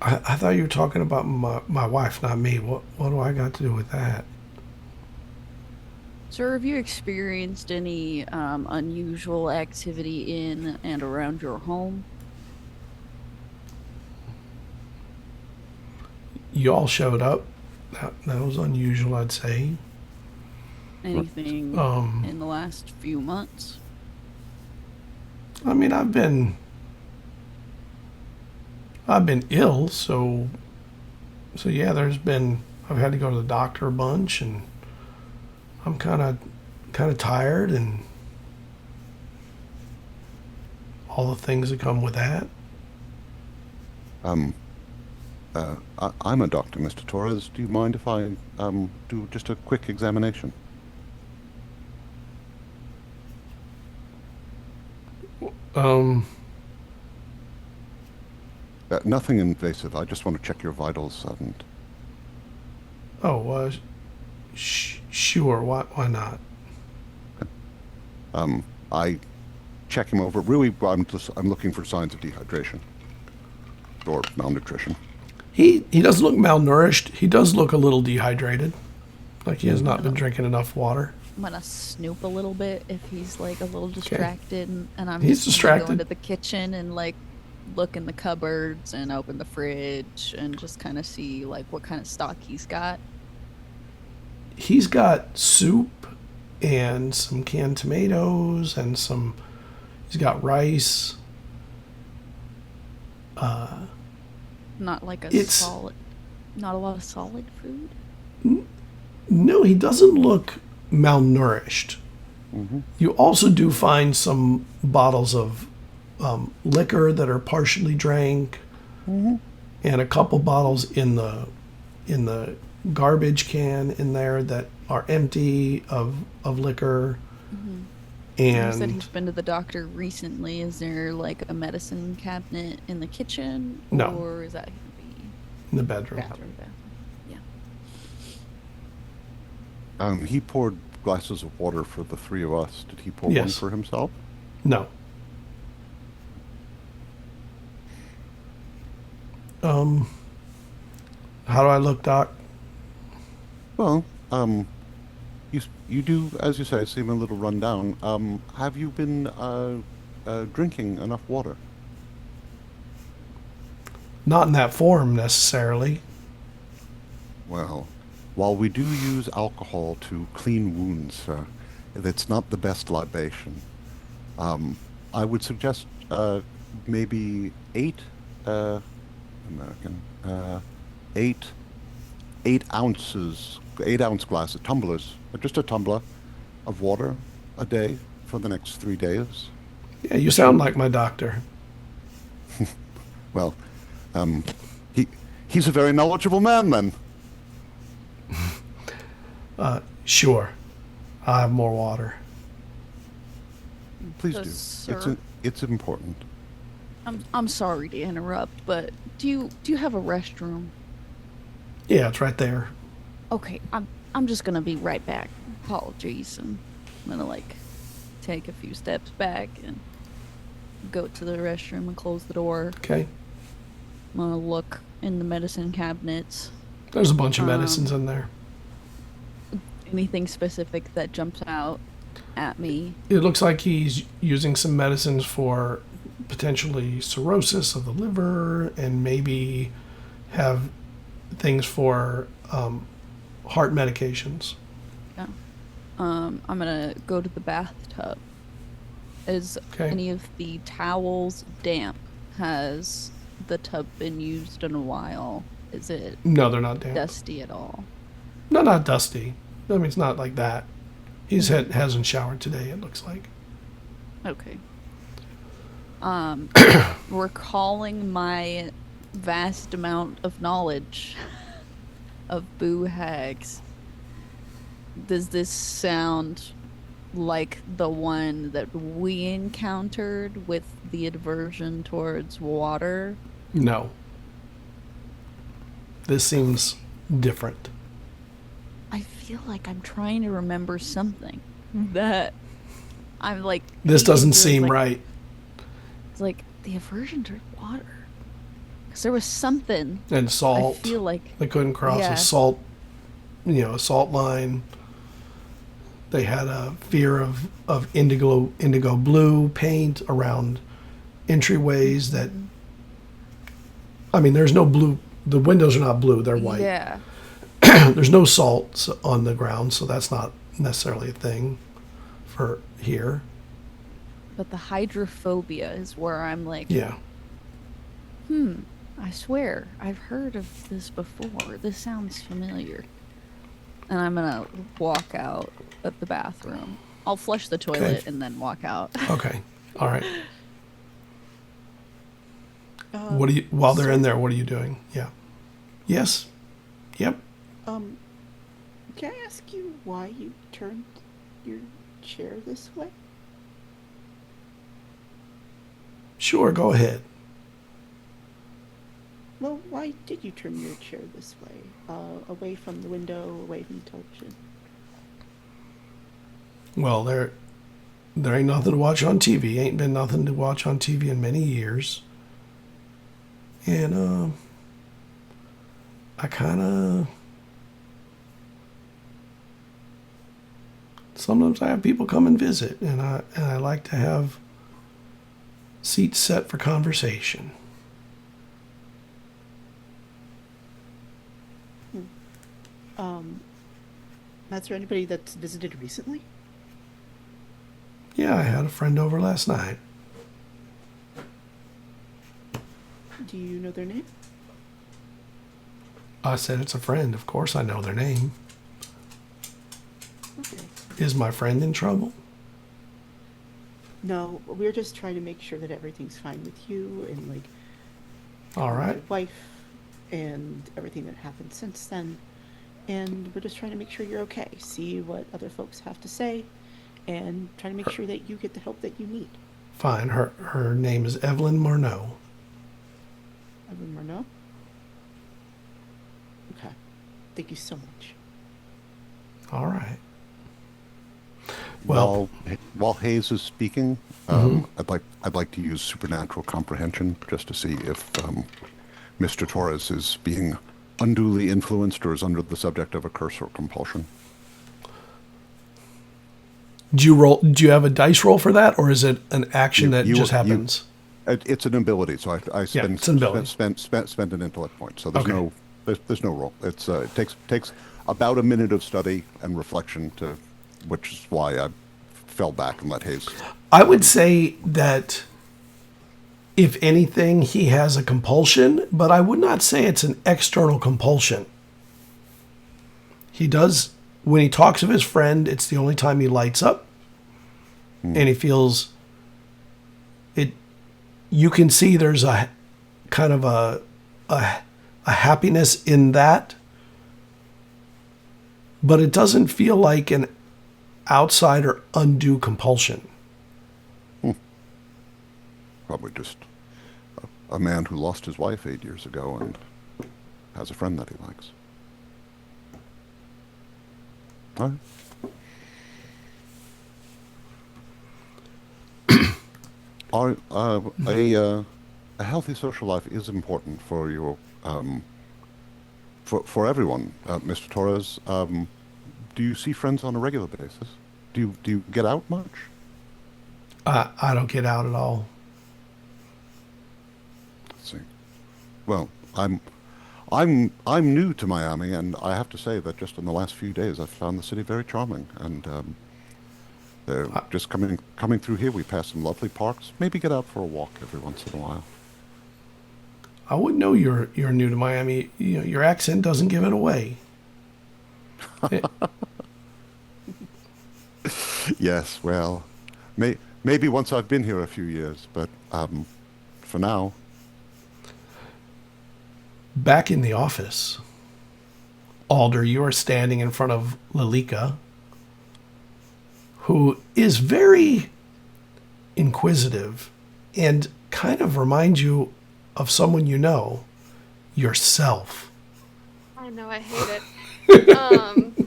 I thought you were talking about my wife, not me. What do I got to do with that? Sir, have you experienced any unusual activity in and around your home? Y'all showed up. That was unusual, I'd say. Anything in the last few months? I mean, I've been ill, so yeah, I've had to go to the doctor a bunch, and I'm kind of tired, and all the things that come with that. I'm a doctor, Mr. Torres. Do you mind if I do just a quick examination? Nothing invasive. I just want to check your vitals and... Sure. Why not? I check him over. Really, I'm looking for signs of dehydration or malnutrition. He doesn't look malnourished. He does look a little dehydrated, like he has not been drinking enough water. I'm gonna snoop a little bit if he's like a little distracted, and I'm He's just gonna go distracted. into the kitchen and like look in the cupboards and open the fridge and just kind of see like what kind of stock he's got. He's got soup and some canned tomatoes and he's got rice. Not like not a lot of solid food. No, he doesn't look malnourished. Mm-hmm. You also do find some bottles of liquor that are partially drank, and a couple bottles in the garbage can in there that are empty of liquor. You said And he's been to the doctor recently. Is there like a medicine cabinet in the kitchen? No. Or is that going to be in the bedroom. Bathroom. Yeah. He poured glasses of water for the three of us. Did he pour one Yes. for himself? No. How do I look, Doc? Well, you do, as you say, seem a little run down. Have you been drinking enough water? Not in that form necessarily. Well, while we do use alcohol to clean wounds, it's not the best libation. I would suggest maybe 8 American 8 ounces, 8-ounce glasses, tumblers, just a tumbler of water a day for the next 3 days. Yeah, you sound like my doctor. Well, he's a very knowledgeable man then. Sure. I have more water. Please Sir. do. It's important. I'm sorry to interrupt, but do you have a restroom? Yeah, it's right there. Okay, I'm just gonna be right back. Apologies. I'm gonna like take a few steps back and go to the restroom and close the door. Okay. I'm gonna look in the medicine cabinets. There's a bunch of medicines in there. Anything specific that jumps out at me? It looks like he's using some medicines for potentially cirrhosis of the liver and maybe have things for heart medications. Yeah. I'm gonna go to the bathtub. Is Okay. any of the towels damp? Has the tub been used in a while? Is it No, they're not damp. dusty at all? No, not dusty. I mean, it's not like that. Hasn't showered today, it looks like. Okay. Recalling my vast amount of knowledge of boo hags, does this sound like the one that we encountered with the aversion towards water? No. This seems different. I feel like I'm trying to remember something that I'm like. This doesn't it's seem like- right. It's like the aversion to water. Because there was something. And salt. I feel like. They couldn't cross Yeah. a salt line. They had a fear of indigo blue paint around entryways that, I mean, there's no blue. The windows are not blue, they're white. Yeah. There's no salt on the ground, so that's not necessarily a thing for here. But the hydrophobia is where I'm like, Yeah. I swear, I've heard of this before. This sounds familiar. And I'm gonna walk out of the bathroom. I'll flush the toilet Okay. and then walk out. Okay. All right. While they're in there, what are you doing? Yeah. Yes. Yep. Can I ask you why you turned your chair this way? Sure, go ahead. Well, why did you turn your chair this way? Away from the window, away from the television? Well, there ain't nothing to watch on TV. Ain't been nothing to watch on TV in many years. And I kind of sometimes I have people come and visit, and I like to have seats set for conversation. Is there anybody that's visited recently? Yeah, I had a friend over last night. Do you know their name? I said it's a friend. Of course I know their name. Okay. Is my friend in trouble? No, we're just trying to make sure that everything's fine with you and like All right. your wife and everything that happened since then. And we're just trying to make sure you're okay. See what other folks have to say, and try to make sure that you get the help that you need. Fine. Her name is Evelyn Morneau. Evelyn Morneau? Okay. Thank you so much. All right. Well, while Hayes is speaking, I'd like to use supernatural comprehension just to see if Mr. Torres is being unduly influenced or is under the subject of a curse or compulsion. do you have a dice roll for that, or is it an action that just happens? It's an ability, so I spend it's an ability. spend an intellect point. So there's Okay. there's no roll. It's it takes about a minute of study and reflection which is why I fell back and let Hayes. I would say that if anything, he has a compulsion, but I would not say it's an external compulsion. He does, when he talks of his friend, it's the only time he lights up, and he feels it. You can see there's a kind of a happiness in that, but it doesn't feel like an outside or undue compulsion. Probably just a man who lost his wife 8 years ago and has a friend that he likes. All right. A healthy social life is important for your for everyone, Mr. Torres. Do you see friends on a regular basis? Do you get out much? I don't get out at all. Let's see. Well, I'm new to Miami, and I have to say that just in the last few days, I've found the city very charming. And just coming through here, we pass some lovely parks. Maybe get out for a walk every once in a while. I wouldn't know you're new to Miami. You know, your accent doesn't give it away. Yes, well, maybe once I've been here a few years, but for now. Back in the office, Alder, you are standing in front of Lilika, who is very inquisitive and kind of reminds you of someone you know, yourself. I know, I hate it.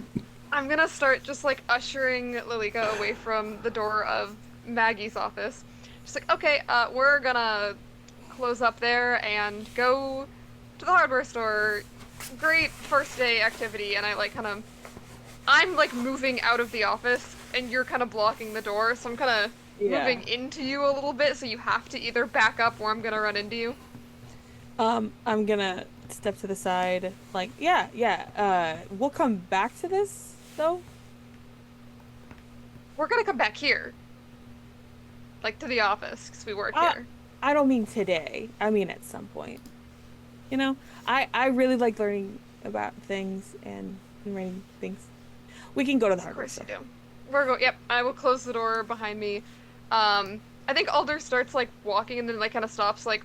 I'm gonna start just like ushering Lilika away from the door of Maggie's office. Just like, okay, we're gonna close up there and go to the hardware store. Great first day activity. And I like I'm like moving out of the office and you're kind of blocking the door, so I'm kind of moving into you a little bit, so you have to either back up or I'm gonna run into you. I'm gonna step to the side, like, we'll come back to this, though? We're gonna come back here. Like, to the office, because we work here. I don't mean today. I mean at some point. You know? I really like learning about things and writing things. We can go to the hardware store. Of course you do. Yep, I will close the door behind me. I think Alder starts, like, walking and then, like, kind of stops, like,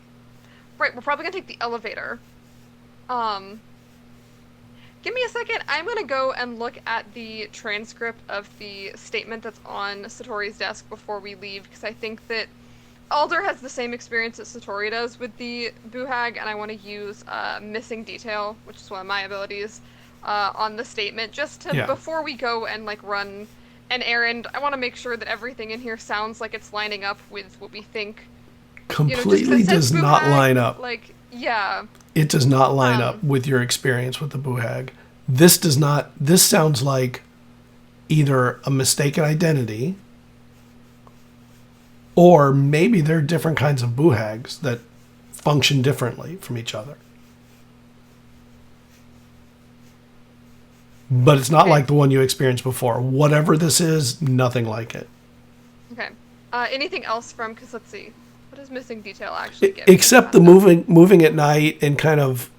right, we're probably gonna take the elevator. Give me a second. I'm gonna go and look at the transcript of the statement that's on Satori's desk before we leave, because I think that Alder has the same experience that Satori does with the Buhag, and I want to use missing detail, which is one of my abilities, on the statement, just to, before we go and, like, run an errand, I want to make sure that everything in here sounds like it's lining up with what we think. Completely does not line up. Like, yeah. It does not line up with your experience with the Buhag. This does not. This sounds like either a mistaken identity, or maybe they're different kinds of Buhags that function differently from each other. But it's not like the one you experienced before. Whatever this is, nothing like it. Okay. Anything else from? Because let's see. What does missing detail actually get? Except the moving at night and kind of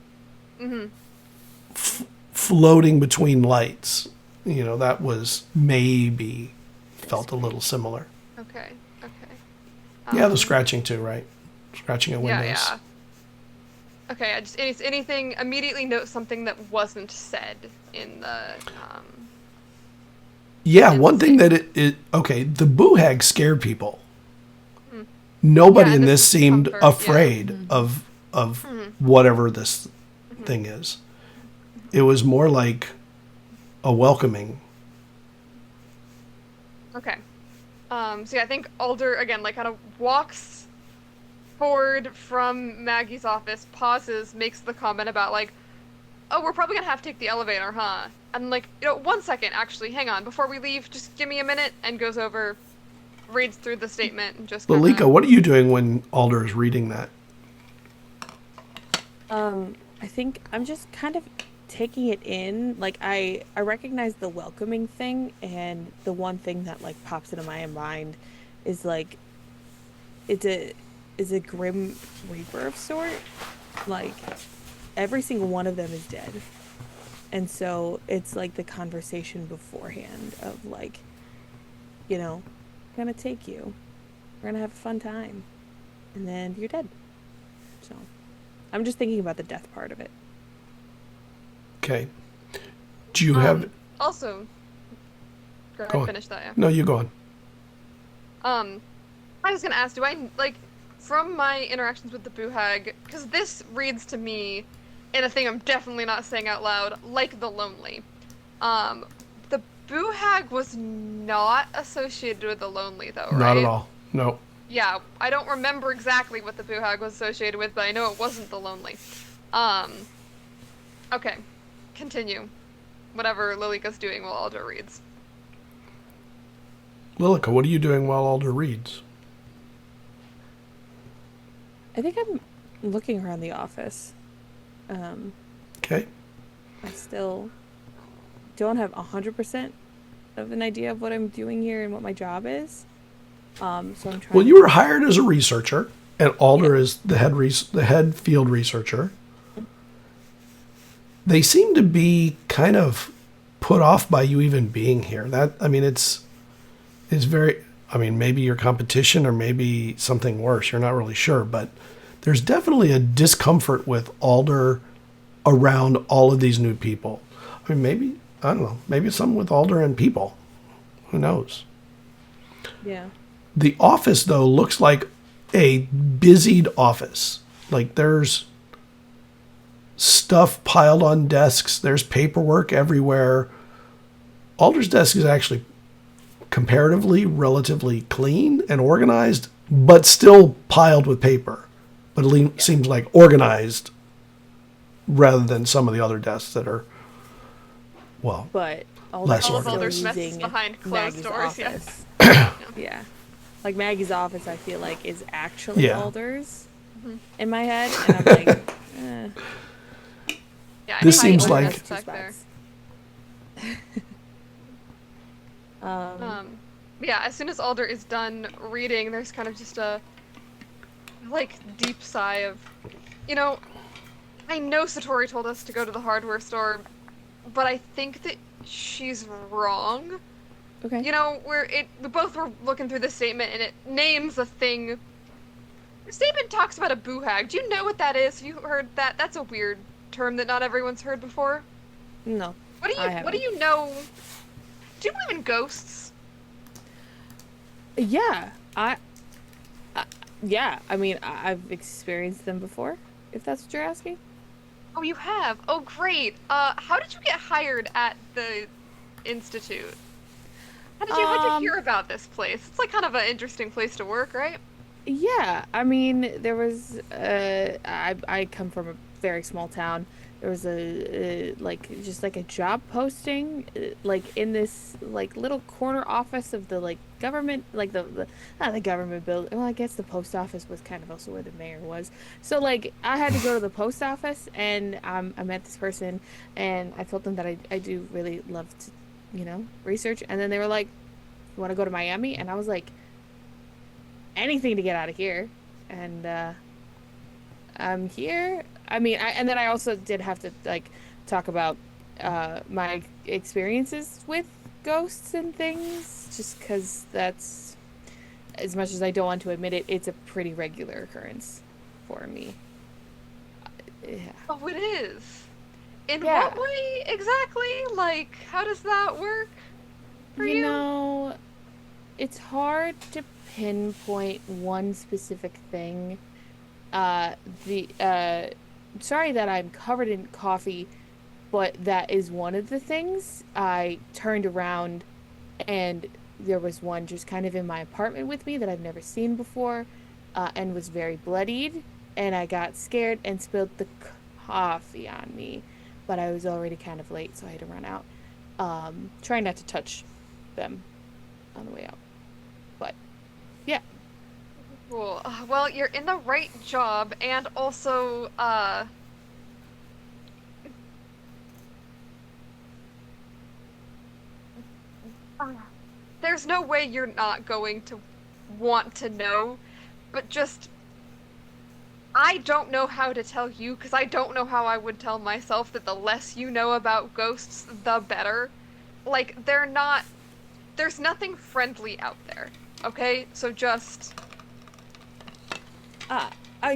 floating between lights. You know, that was maybe felt a little similar. Okay. Yeah, the scratching too, right? Scratching at windows. Yeah. Okay, I just anything immediately note something that wasn't said in the Yeah, in one the thing statement. that okay, the boohag scared people. Nobody Yeah, in and this this seemed discomfort, yeah. afraid of whatever this thing is. It was more like a welcoming. Okay. So yeah, I think Alder again like kind of walks forward from Maggie's office, pauses, makes the comment about like, "Oh, we're probably gonna have to take the elevator, huh?" And like, 1 second, actually, hang on, before we leave, just give me a minute, and goes over, reads through the statement, and just kind Lalika, of. what are you doing when Alder is reading that? I think I'm just kind of taking it in. Like I recognize the welcoming thing, and the one thing that like pops into my mind is like it's a grim reaper of sort. Like every single one of them is dead. And so it's like the conversation beforehand of like, I'm gonna take you. We're gonna have a fun time. And then you're dead. So I'm just thinking about the death part of it. Okay. Do you have... Also, go Go ahead, on. finish that, yeah. No, you go on. I was gonna ask, do I, like, from my interactions with the Boohag, because this reads to me, in a thing I'm definitely not saying out loud, like the Lonely. The Boohag was not associated with the Lonely, though, right? Not at all. No. Yeah, I don't remember exactly what the Boohag was associated with, but I know it wasn't the Lonely. Okay. Continue. Whatever Lilika's doing while Alder reads. Lilika, what are you doing while Alder reads? I think I'm looking around the office. Okay. I still don't have 100% of an idea of what I'm doing here and what my job is. So I'm trying. Well, you were hired as a researcher, and Alder is the head field researcher. They seem to be kind of put off by you even being here. It's very. I mean, maybe your competition or maybe something worse. You're not really sure, but there's definitely a discomfort with Alder around all of these new people. I mean, maybe, I don't know, maybe it's something with Alder and people. Who knows? Yeah. The office, though, looks like a busied office. Like there's stuff piled on desks. There's paperwork everywhere. Alder's desk is actually comparatively relatively clean and organized, but still piled with paper. But it seems like organized rather than some of the other desks that are, well, But less All of organized. Alder's mess is using behind closed Maggie's doors, yeah. office. Yeah. Like Maggie's office, I feel like is actually Yeah. Alder's in my head, and I'm like, Yeah, This I think seems Alder like- has back there. Yeah, as soon as Alder is done reading, there's kind of just a, like, deep sigh of, I know Satori told us to go to the hardware store, but I think that she's wrong. okay. We both were looking through the statement, and it names a thing. The statement talks about a boohag. Do you know what that is? Have you heard that? That's a weird term that not everyone's heard before. No. What do I you haven't. know? Do you believe in ghosts? Yeah. Yeah. I mean, I've experienced them before. If that's what you're asking. Oh, you have? Oh, great. How did you get hired at the Institute? How'd you hear about this place? It's like kind of an interesting place to work, right? Yeah, I mean, there was. I come from a very small town. There was just like a job posting, like in this like little corner office of the like government, like the not the government building. Well, I guess the post office was kind of also where the mayor was. So like I had to go to the post office, and I met this person, and I told them that I do really love to, research. And then they were like, "You want to go to Miami?" And I was like, anything to get out of here. And I'm here. I mean, and then I also did have to like talk about my experiences with ghosts and things, just because that's, as much as I don't want to admit it, it's a pretty regular occurrence for me. Yeah. Oh, it is. In Yeah. what way exactly? Like, how does that work? for You you? know, it's hard to pinpoint one specific thing. The sorry that I'm covered in coffee, but that is one of the things. I turned around and there was one just kind of in my apartment with me that I've never seen before, and was very bloodied, and I got scared and spilled the coffee on me, but I was already kind of late, so I had to run out. Trying not to touch them on the way out. But yeah. Cool. Well, you're in the right job, and also, there's no way you're not going to want to know, but just, I don't know how to tell you, because I don't know how I would tell myself that the less you know about ghosts, the better. Like, there's nothing friendly out there, okay? So just...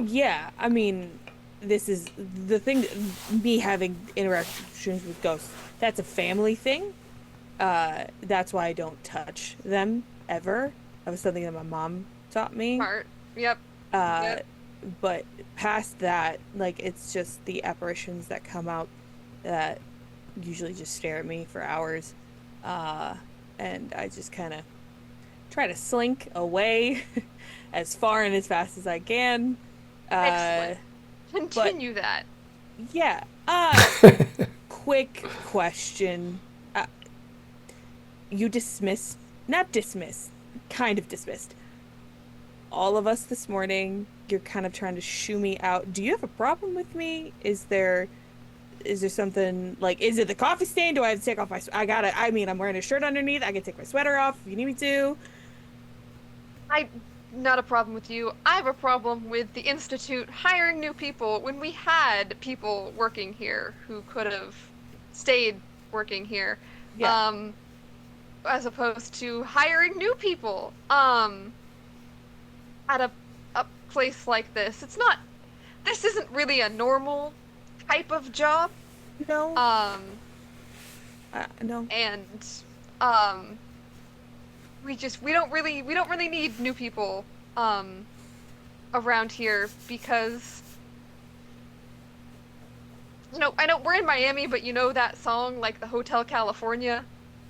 Yeah, I mean, this is the thing, me having interactions with ghosts, that's a family thing. That's why I don't touch them, ever. That was something that my mom taught me. Smart. Yep. Yep. But past that, like, it's just the apparitions that come out that usually just stare at me for hours. And I just kind of try to slink away as far and as fast as I can. Excellent. Continue that. Yeah. Quick question. You not dismissed, kind of dismissed all of us this morning. You're kind of trying to shoo me out. Do you have a problem with me? Is there something, like, is it the coffee stain? Do I have to take off my, I'm wearing a shirt underneath. I can take my sweater off if you need me to. Not a problem with you. I have a problem with the Institute hiring new people when we had people working here who could have stayed working here. Yeah. As opposed to hiring new people, at a place like this. This isn't really a normal type of job. No. No. And, we don't really need new people, around here because, I know we're in Miami, but you know that song, like, the Hotel California?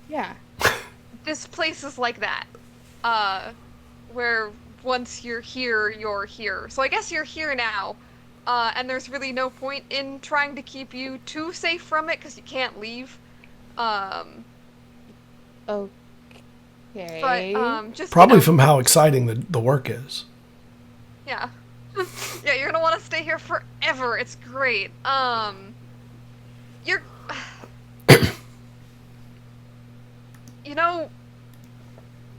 Yeah. This place is like that, where once you're here, you're here. So I guess you're here now, and there's really no point in trying to keep you too safe from it, because you can't leave. Okay. But, just, Probably from how exciting the work is. Yeah. Yeah, you're gonna want to stay here forever. It's great. You're...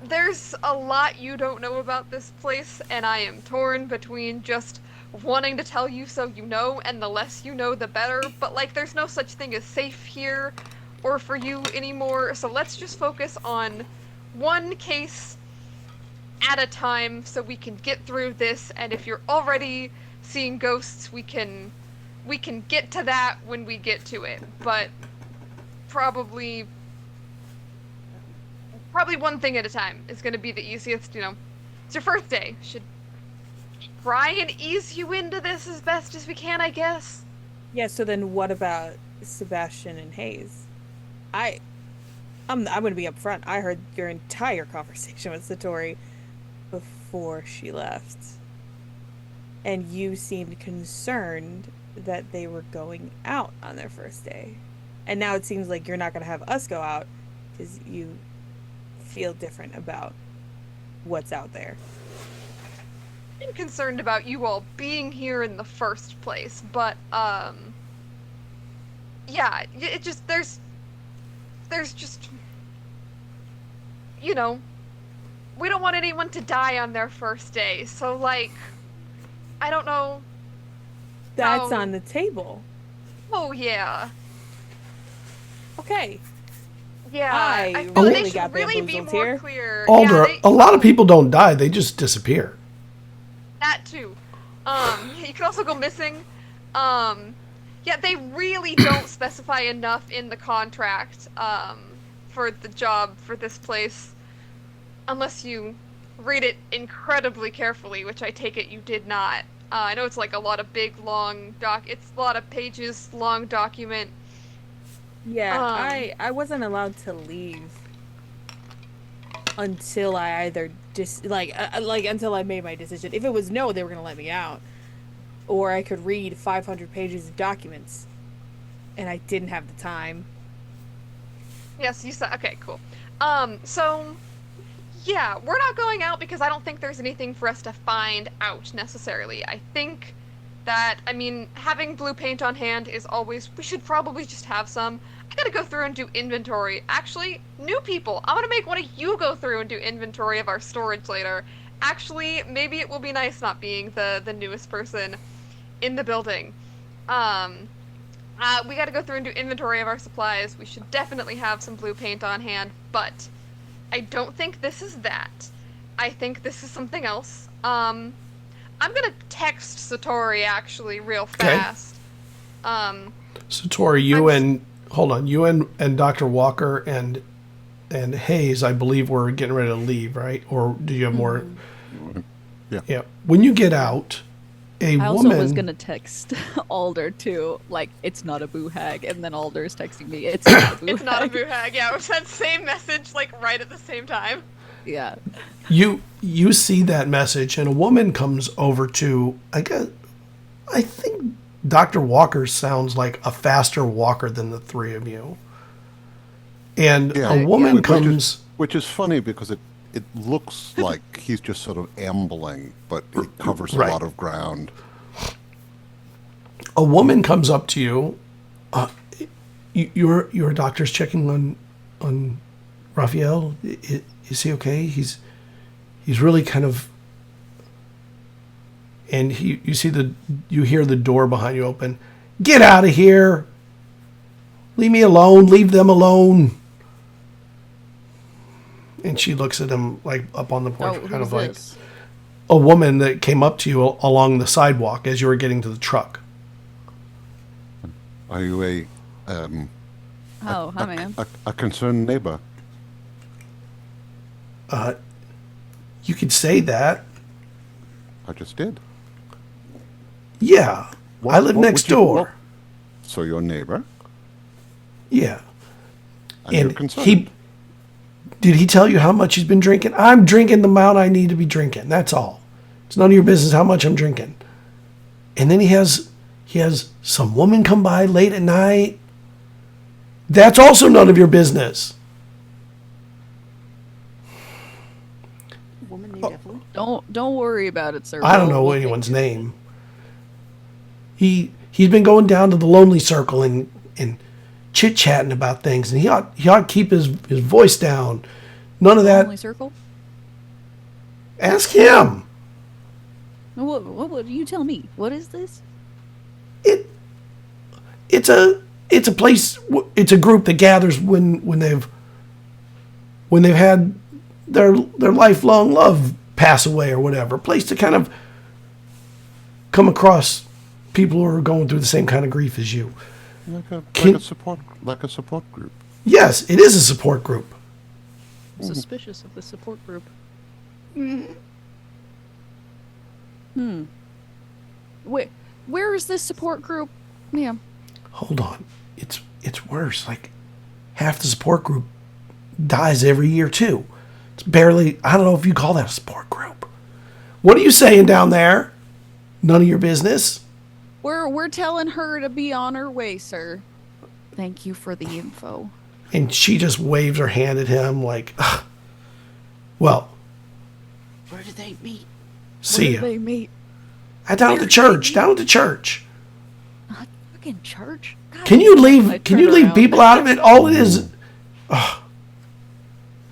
there's a lot you don't know about this place, and I am torn between just wanting to tell you so you know, and the less you know, the better, but, like, there's no such thing as safe here, or for you anymore, so let's just focus on one case at a time so we can get through this, and if you're already seeing ghosts, we can get to that when we get to it, but probably one thing at a time is going to be the easiest. It's your first day. Should try and ease you into this as best as we can, I guess. Yeah, so then what about Sebastian and Hayes? I'm going to be upfront. I heard your entire conversation with Satori before she left. And you seemed concerned that they were going out on their first day. And now it seems like you're not going to have us go out because you feel different about what's out there. I'm concerned about you all being here in the first place, but, yeah, it just, there's just, we don't want anyone to die on their first day, so, like, I don't know. That's on the table. Oh, yeah. Okay. Yeah, I feel really they got should really be bamboozled more here. clear. Alder, Yeah, a lot of people don't die; they just disappear. that too. You can also go missing. Yeah, they really don't specify enough in the contract, for the job for this place, unless you read it incredibly carefully, which I take it you did not. I know it's like a lot of big, long it's a lot of pages long document. Yeah, I wasn't allowed to leave until I either until I made my decision. If it was no, they were gonna let me out, or I could read 500 pages of documents, and I didn't have the time. Yes, you said. Okay, cool. So yeah, we're not going out because I don't think there's anything for us to find out necessarily. I think that, I mean, having blue paint on hand is always, we should probably just have some. I gotta go through and do inventory. Actually, new people, I'm gonna make one of you go through and do inventory of our storage later. Actually, maybe it will be nice not being the newest person in the building. We gotta go through and do inventory of our supplies. We should definitely have some blue paint on hand, but I don't think this is that. I think this is something else. I'm gonna text Satori actually real fast. Satori, you and Dr. Walker and Hayes, I believe, were getting ready to leave, right? Or do you have more? Yeah. Yeah. When you get out, I woman. also was gonna text Alder too, like, it's not a boo hag, and then Alder's texting me, it's not a boo It's hag. not a boo hag. Yeah, we sent same message like right at the same time. Yeah. You see that message, and a woman comes over to, I think Dr. Walker sounds like a faster walker than the three of you. And a woman comes... Which is funny because it looks like he's just sort of ambling, but it covers a lot of ground. A woman comes up to you. Your doctor's checking on Raphael. Is he okay? He's really kind of... And you hear the door behind you open. Get out of here! Leave me alone. Leave them alone. And she looks at him like up on the porch, kind of like this? a woman that came up to you along the sidewalk as you were getting to the truck. Are you a Hi, ma'am. a concerned neighbor? You could say that. I just did. Yeah. I live next door. So your neighbor? Yeah. And you're concerned. Did he tell you how much he's been drinking? I'm drinking the amount I need to be drinking. That's all. It's none of your business how much I'm drinking. And then he has some woman come by late at night. That's also none of your business. Woman named Evelyn. Don't worry about it, sir. I don't know anyone's name. He's been going down to the Lonely Circle and chit-chatting about things, and he ought to keep his voice down. None of that. Only circle? Ask him. What you tell me? What is this? It's a place. It's a group that gathers when they've had their lifelong love pass away or whatever. A place to kind of come across people who are going through the same kind of grief as you. Like a support group. Yes, it is a support group. I'm suspicious of the support group. Where is this support group, ma'am? Hold on. It's worse. Like half the support group dies every year too. It's barely, I don't know if you call that a support group. What are you saying down there? None of your business? We're telling her to be on her way, sir. Thank you for the info. And she just waves her hand at him like, ugh. Well, Where did they meet? see Where ya. did they meet? Down at the church. Down at the church. Not fucking church. God, Can you I leave? Can turn you leave around. people out of it? All it is,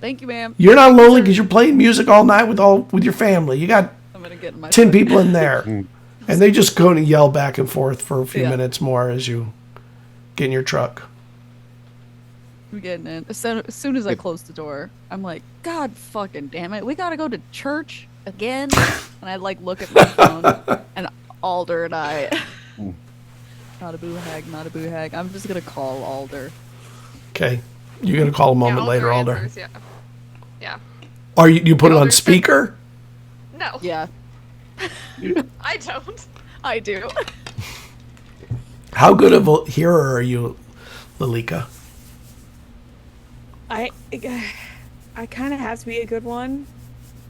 Thank you, ma'am. you're not lonely because you're playing music all night with your family. You got I'm gonna get in my 10 people in there, and they just go and yell back and forth for a few Yeah. minutes more as you get in your truck. I'm getting in. As soon as I close the door, I'm like, God fucking damn it, we gotta go to church again. And I like look at my phone, and Alder and I. Not a boo hag, not a boo hag. I'm just gonna call Alder. Okay. You're gonna call a moment Alder later, Alder. answers, yeah. Yeah. Or you put it on Alder said- speaker? No, Yeah, I don't. I do. How good of a hearer are you, Lilika? I kind of have to be a good one,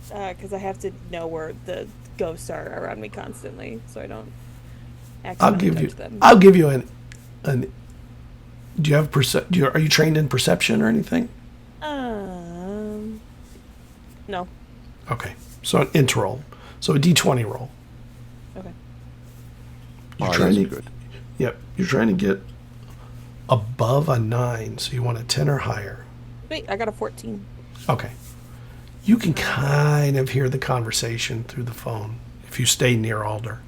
because I have to know where the ghosts are around me constantly, so I don't accidentally touch them. I'll give you an. Do you have are you trained in perception or anything? No. Okay, so an int roll, so a d20 roll. Okay. You're Oh, trying that's to good. Yep, you're trying to get above a 9, so you want a 10 or higher. Wait, I got a 14. Okay. You can kind of hear the conversation through the phone if you stay near Alder.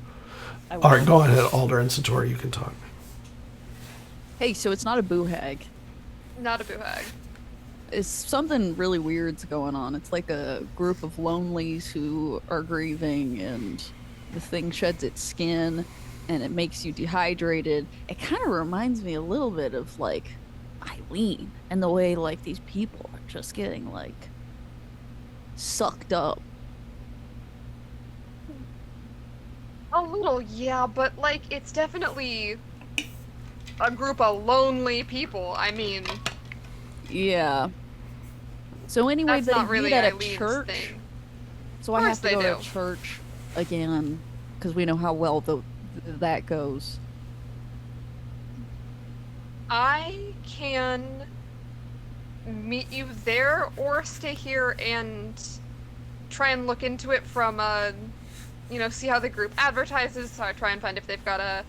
I will. All right, go ahead, Alder and Satori, you can talk. Hey, so it's not a boo hag. Not a boo hag. It's something really weird's going on. It's like a group of lonelies who are grieving, and the thing sheds its skin, and it makes you dehydrated. It kind of reminds me a little bit of like Eileen, and the way like these people are just getting like sucked up. A little, yeah, but like it's definitely a group of lonely people. I mean, Yeah. So anyway, that's they not really meet at a Eileen's church. thing. So I Of have to course go they to do. church again because we know how well that goes. I can meet you there or stay here and try and look into it from see how the group advertises. So I try and find if they've got a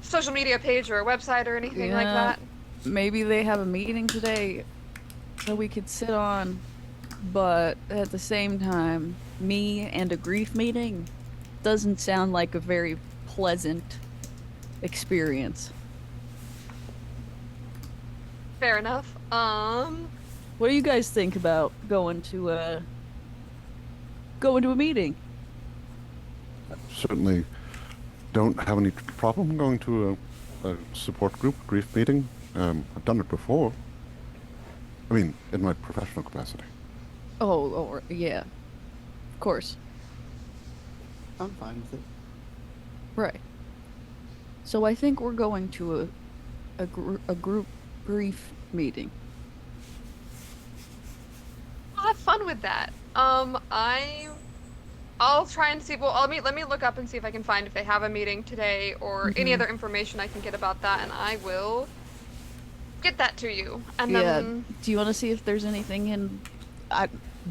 social media page or a website or anything like Yeah. that. Maybe they have a meeting today that we could sit on, but at the same time, me and a grief meeting doesn't sound like a very pleasant experience. Fair enough. What do you guys think about going to a meeting? Certainly don't have any problem going to a support group grief meeting. I've done it before. I mean, in my professional capacity. Oh, yeah. Of course. I'm fine with it. Right. So I think we're going to a group grief meeting. I'll have fun with that. I'll try and see. Well, let me look up and see if I can find if they have a meeting today or any other information I can get about that, and I will get that to you. And Yeah. then Do you want to see if there's anything in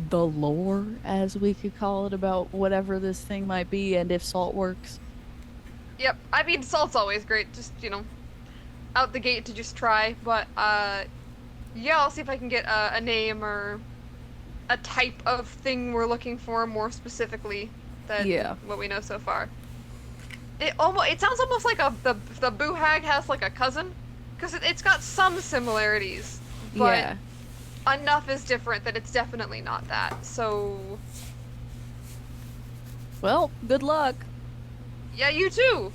the lore, as we could call it, about whatever this thing might be, and if salt works? Yep. I mean, salt's always great. Just out the gate to just try. But yeah, I'll see if I can get a name or a type of thing we're looking for more specifically than Yeah. what we know so far. It sounds almost like the boo hag has like a cousin, because it's got some similarities, but Yeah. enough is different that it's definitely not that. So Well, good luck. yeah, you too.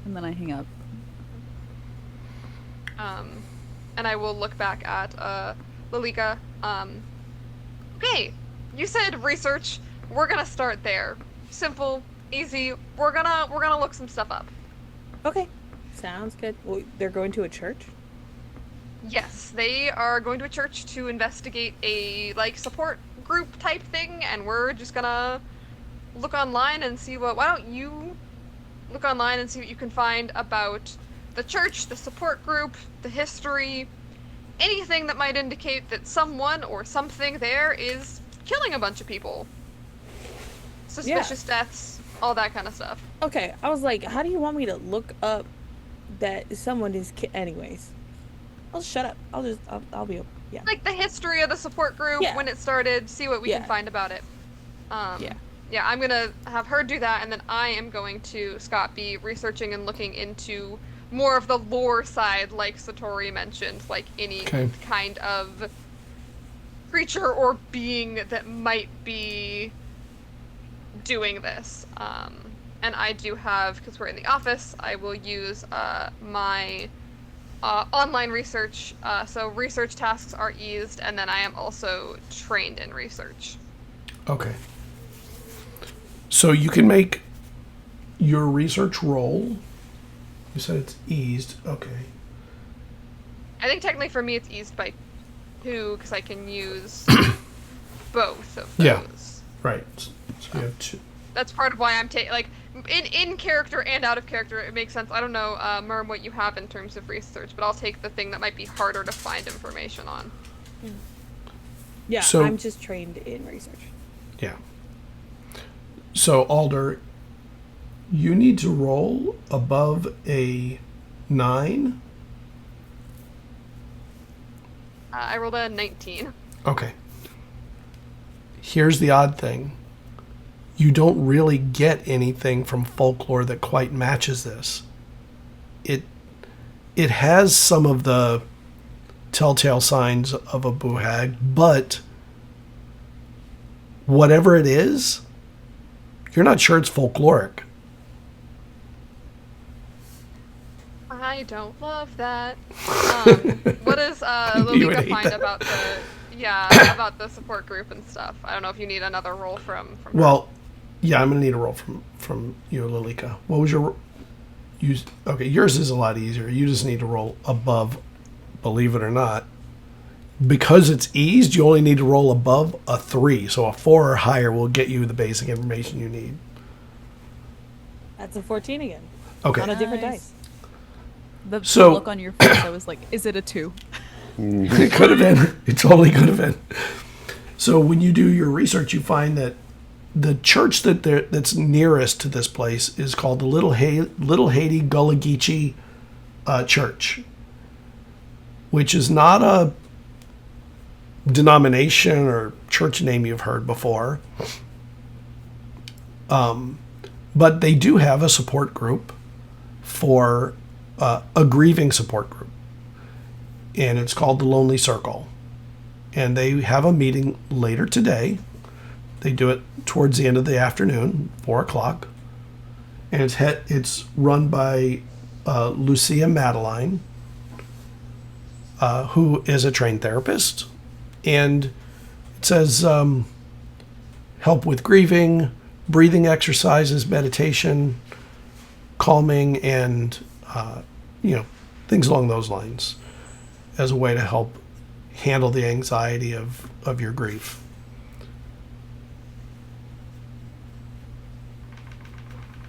And then I hang up. And I will look back at Lilika. Okay, you said research. We're gonna start there. Simple, easy. We're gonna look some stuff up. Okay. Sounds good. Well, they're going to a church? Yes, they are going to a church to investigate a support group type thing, and we're just gonna look online and see why don't you look online and see what you can find about the church, the support group, the history, anything that might indicate that someone or something there is killing a bunch of people. Suspicious deaths, all that kind of stuff. Okay, I was like, how do you want me to look up that someone is anyways? I'll shut up. I'll be, yeah. Like the history of the support group, Yeah. when it started, see what we can Yeah. find about it. Yeah. Yeah, I'm gonna have her do that, and then I am going to, Scott, be researching and looking into more of the lore side, like Satori mentioned, like any Okay. kind of creature or being that might be doing this. And I do have, because we're in the office, I will use my online research. So research tasks are eased, and then I am also trained in research. Okay. So you can make your research roll. You said it's eased. Okay. I think technically for me it's eased by 2 because I can use both of those. Yeah. Right. So you have 2. That's part of why I'm taking, like, in character and out of character, it makes sense. I don't know, Merm, what you have in terms of research, but I'll take the thing that might be harder to find information on. Yeah, So- I'm just trained in research. Yeah. So Alder, you need to roll above a 9. I rolled a 19. Okay. Here's the odd thing. You don't really get anything from folklore that quite matches this. It has some of the telltale signs of a buhag, but whatever it is, you're not sure it's folkloric. I don't love that. What does You would Lolita hate find that. about the support group and stuff? I don't know if you need another roll from her. Well, yeah, I'm gonna need a roll from you, Lilika. What was your okay, yours is a lot easier. You just need to roll above, believe it or not. Because it's eased, you only need to roll above a 3. So a 4 or higher will get you the basic information you need. That's a 14 again. Okay. On a different Nice. dice. The So- look on your face, I was like, is it a 2? It could have been. It totally could have been. So when you do your research, you find that the church that's nearest to this place is called the Little Haiti Gullah Geechee Church, which is not a denomination or church name you've heard before. But they do have a support group for a grieving support group. And it's called the Lonely Circle. And they have a meeting later today. They do it towards the end of the afternoon, 4 o'clock. And it's run by Lucia Madeline, who is a trained therapist. And it says help with grieving, breathing exercises, meditation, calming, and things along those lines, as a way to help handle the anxiety of your grief.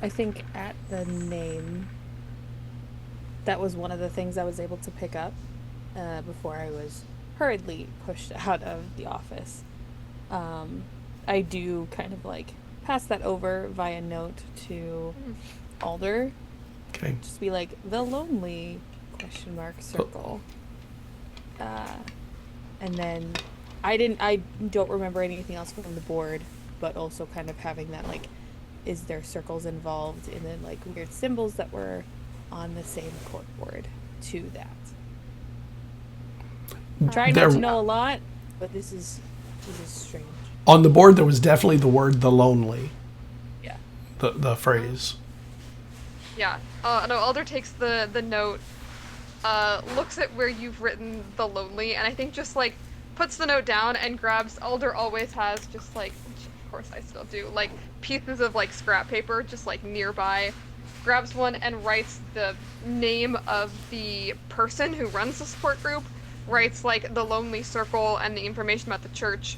I think at the name, that was one of the things I was able to pick up before I was hurriedly pushed out of the office. I do kind of like pass that over via note to Alder. Okay. Just be like, the lonely ? Circle. And then I don't remember anything else from the board, but also kind of having that, like, is there circles involved, and then like weird symbols that were on the same corkboard to that. Trying not to know a lot, but this is strange. On the board, there was definitely the word "the lonely." Yeah. The phrase. Yeah. No, Alder takes the note, looks at where you've written the lonely, and I think just like puts the note down and grabs. Alder always has just like, which of course I still do, like pieces of like scrap paper just like nearby. Grabs one and writes the name of the person who runs the support group. Writes like the Lonely Circle and the information about the church,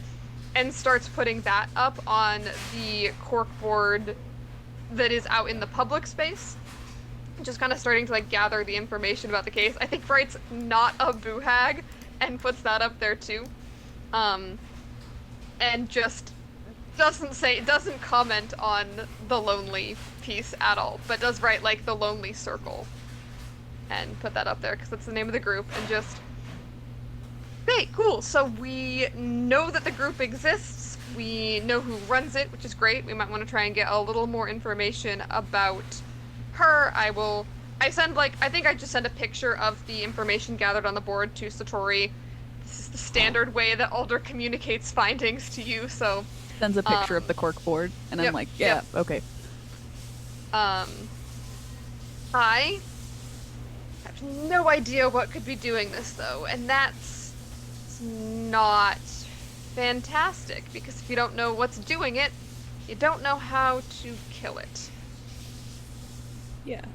and starts putting that up on the corkboard that is out in the public space. Just kind of starting to like gather the information about the case. I think writes not a buhag and puts that up there too. And just doesn't comment on the lonely piece at all, but does write like the Lonely Circle and put that up there because that's the name of the group. And just, hey, cool, so we know that the group exists, we know who runs it, which is great. We might want to try and get a little more information about her. I think I just send a picture of the information gathered on the board to Satori. This is the standard way that Alder communicates findings to you, so... Sends a picture of the corkboard, and yep, I'm like, yeah, okay. I have have no idea what could be doing this, though, and that's not fantastic, because if you don't know what's doing it, you don't know how to kill it. Yeah.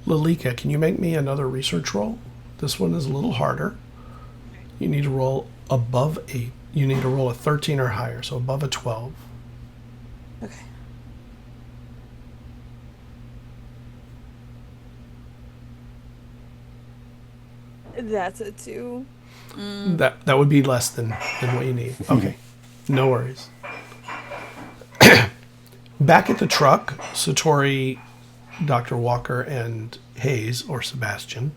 Lalika, can you make me another research roll? This one is a little harder. You need to roll above 8. You need to roll a 13 or higher, so above a 12. Okay. That's a 2. That would be less than what you need. Okay, no worries. Back at the truck, Satori, Dr. Walker, and Hayes, or Sebastian.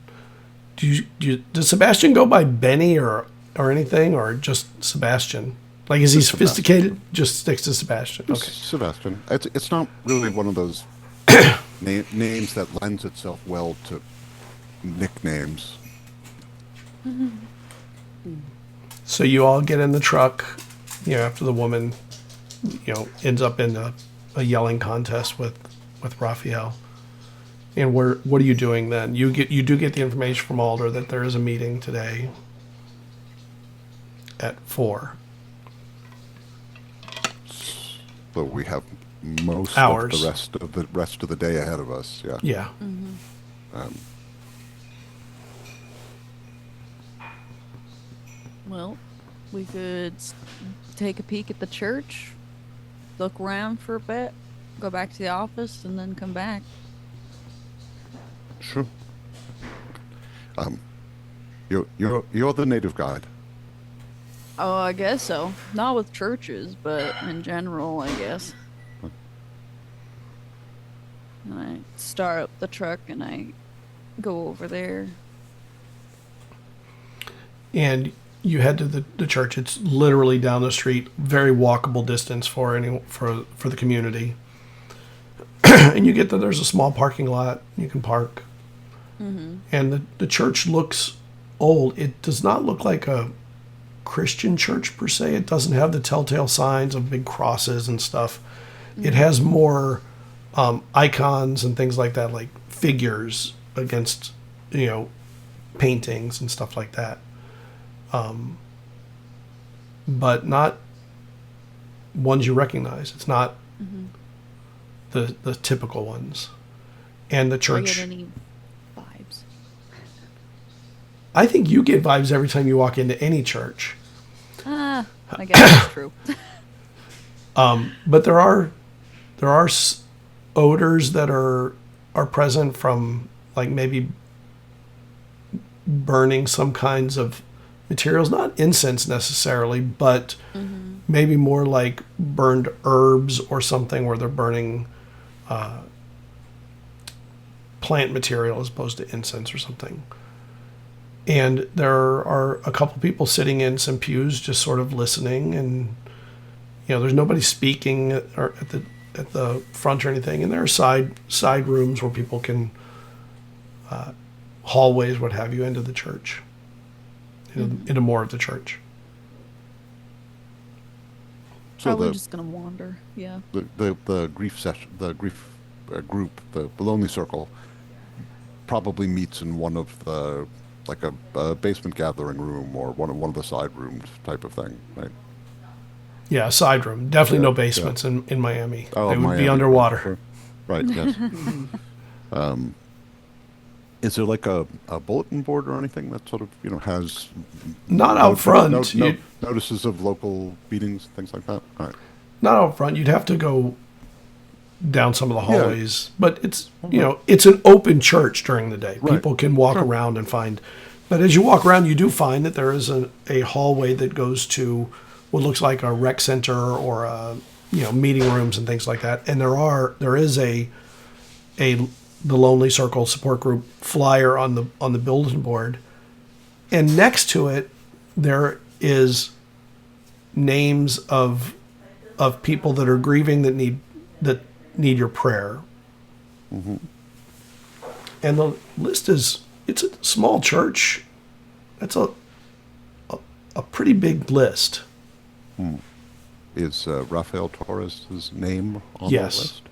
Does Sebastian go by Benny or anything, or just Sebastian? Like, is he sophisticated? Just sticks to Sebastian. Okay. Sebastian. It's not really one of those names that lends itself well to nicknames. So you all get in the truck, after the woman, ends up in a yelling contest with Raphael. And what are you doing then? You do get the information from Alder that there is a meeting today at 4. So we have most Hours. of the rest of the day ahead of us. Yeah. Yeah. Well, we could take a peek at the church, look around for a bit, go back to the office, and then come back. Sure. You're the native guide. Oh, I guess so. Not with churches, but in general, I guess. And I start up the truck and I go over there. And you head to the church. It's literally down the street, very walkable distance for the community. And you get that there's a small parking lot you can park. Mm-hmm. And the church looks old. It does not look like a Christian church per se. It doesn't have the telltale signs of big crosses and stuff. Mm-hmm. It has more icons and things like that, like figures against, paintings and stuff like that. But not ones you recognize. It's not the typical ones. And the church. Do I get any vibes? I think you get vibes every time you walk into any church. I guess that's true. But there are odors that are present from, like, maybe burning some kinds of materials, not incense necessarily, but maybe more like burned herbs or something, where they're burning plant material as opposed to incense or something. And there are a couple people sitting in some pews just sort of listening, and there's nobody speaking or at the front or anything. And there are side rooms where people can hallways, what have you, into the church, into more of the church. So Probably just gonna wander. Yeah. The grief session, the grief group, the Lonely Circle, probably meets in one of the, like a basement gathering room or one of the side rooms type of thing, right? Yeah, a side room. Definitely no basements in Miami. Oh, they would Miami, be underwater. sure. Right. Yes. Is there like a bulletin board or anything that sort of has not out front? Notices of local meetings, things like that. All right. Not out front. You'd have to go down some of the hallways, but it's it's an open church during the day. Right. People can walk around and find. But as you walk around, you do find that there is a hallway that goes to what looks like a rec center or meeting rooms and things like that. And there is the Lonely Circle support group flyer on the bulletin board, and next to it there is names of people that are grieving that need your prayer. Mm-hmm. And the list it's a small church. That's a pretty big list. Is Rafael Torres' name on Yes. the list?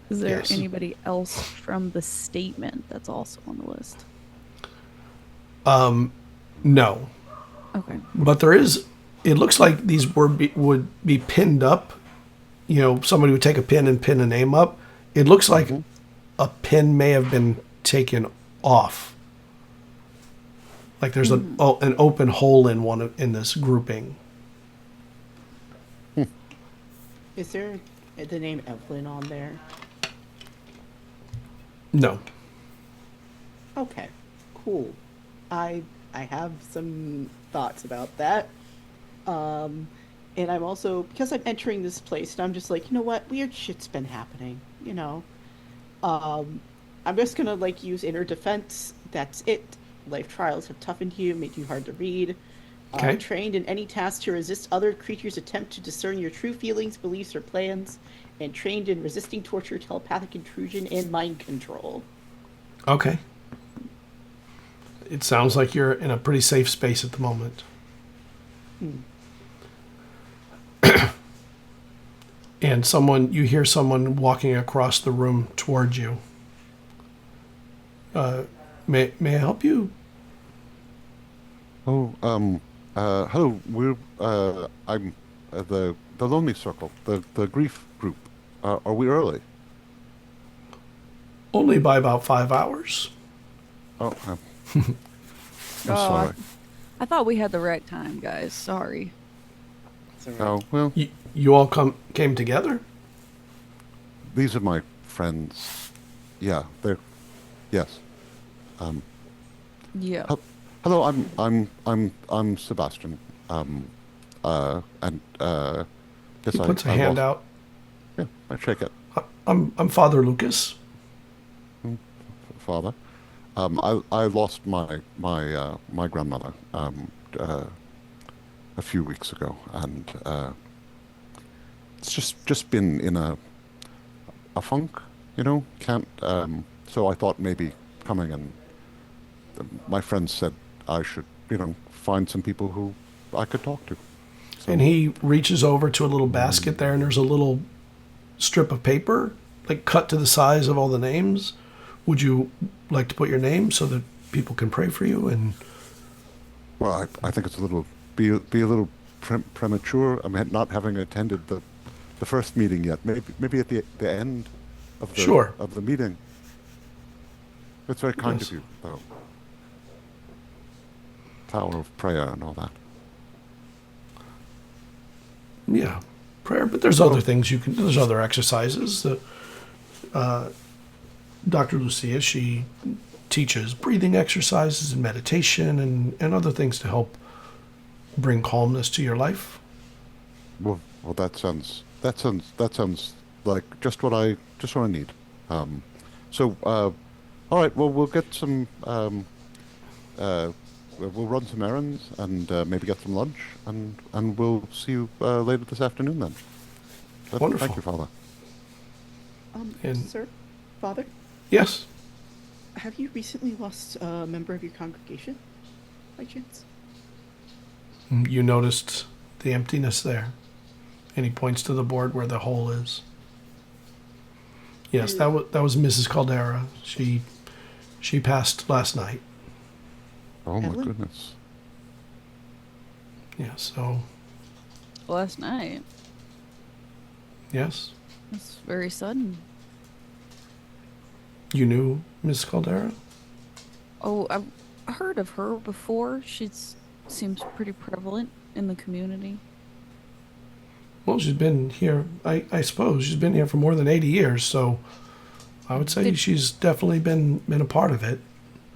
Is there Yes. anybody else from the statement that's also on the list? No. Okay. But there is, it looks like these would be pinned up. You know, somebody would take a pin and pin a name up. It looks like a pin may have been taken off. Like there's an open hole in this grouping. Is there the name Evelyn on there? No. Okay, cool. I have some thoughts about that. And I'm also, because I'm entering this place, and I'm just like, you know what, weird shit's been happening, you know. I'm just gonna like use inner defense. That's it. Life trials have toughened you, made you hard to read. Okay. Trained in any task to resist other creatures' attempt to discern your true feelings, beliefs, or plans, and trained in resisting torture, telepathic intrusion, and mind control. Okay. It sounds like you're in a pretty safe space at the moment. And you hear someone walking across the room towards you. May I help you? Oh, hello. I'm the Lonely Circle, the grief group. Are we early? Only by about 5 hours. Oh, I'm sorry. I thought we had the right time, guys. Sorry. Oh, well, You all came together? these are my friends. Yeah, yes. Yeah. Hello, I'm Sebastian. And guess He puts a hand out. Yeah, I shake it, I'm Father Lucas. Father. I lost my grandmother a few weeks ago, and it's just been in a funk, you know. Can't. So I thought maybe coming, and my friends said I should, you know, find some people who I could talk to. So, And he reaches over to a little basket there, and there's a little strip of paper, like cut to the size of all the names. Would you like to put your name so that people can pray for you? And well, I think it's a little be a little premature. I mean, not having attended the first meeting yet. Maybe at the end of the Sure. of the meeting. It's very kind Yes. of you, though. Tower of prayer and all that. yeah, prayer. But there's other things you can. There's other exercises. Dr. Lucia, she teaches breathing exercises and meditation and other things to help bring calmness to your life. Well, that sounds like just what I need. All right. Well, we'll get some. We'll run some errands and maybe get some lunch, and we'll see you later this afternoon then. Wonderful. Thank you, Father. And- Sir, Father, Yes. have you recently lost a member of your congregation, by chance? You noticed the emptiness there. And he points to the board where the hole is. Yes, that was Mrs. Caldera. She passed last night. Oh my Evelyn? goodness. Yeah, so Last night. yes. That's very sudden. You knew Mrs. Caldera? Oh, I've heard of her before. She seems pretty prevalent in the community. Well, she's been here, I suppose. She's been here for more than 80 years, so I would say she's definitely been a part of it.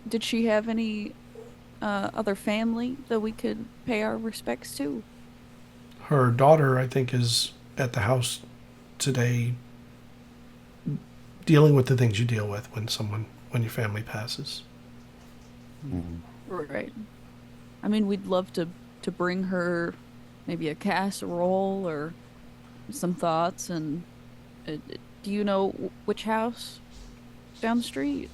Did she have any other family that we could pay our respects to? Her daughter, I think, is at the house today dealing with the things you deal with when your family passes. Right. I mean, we'd love to bring her maybe a casserole or some thoughts. And do you know which house down the street?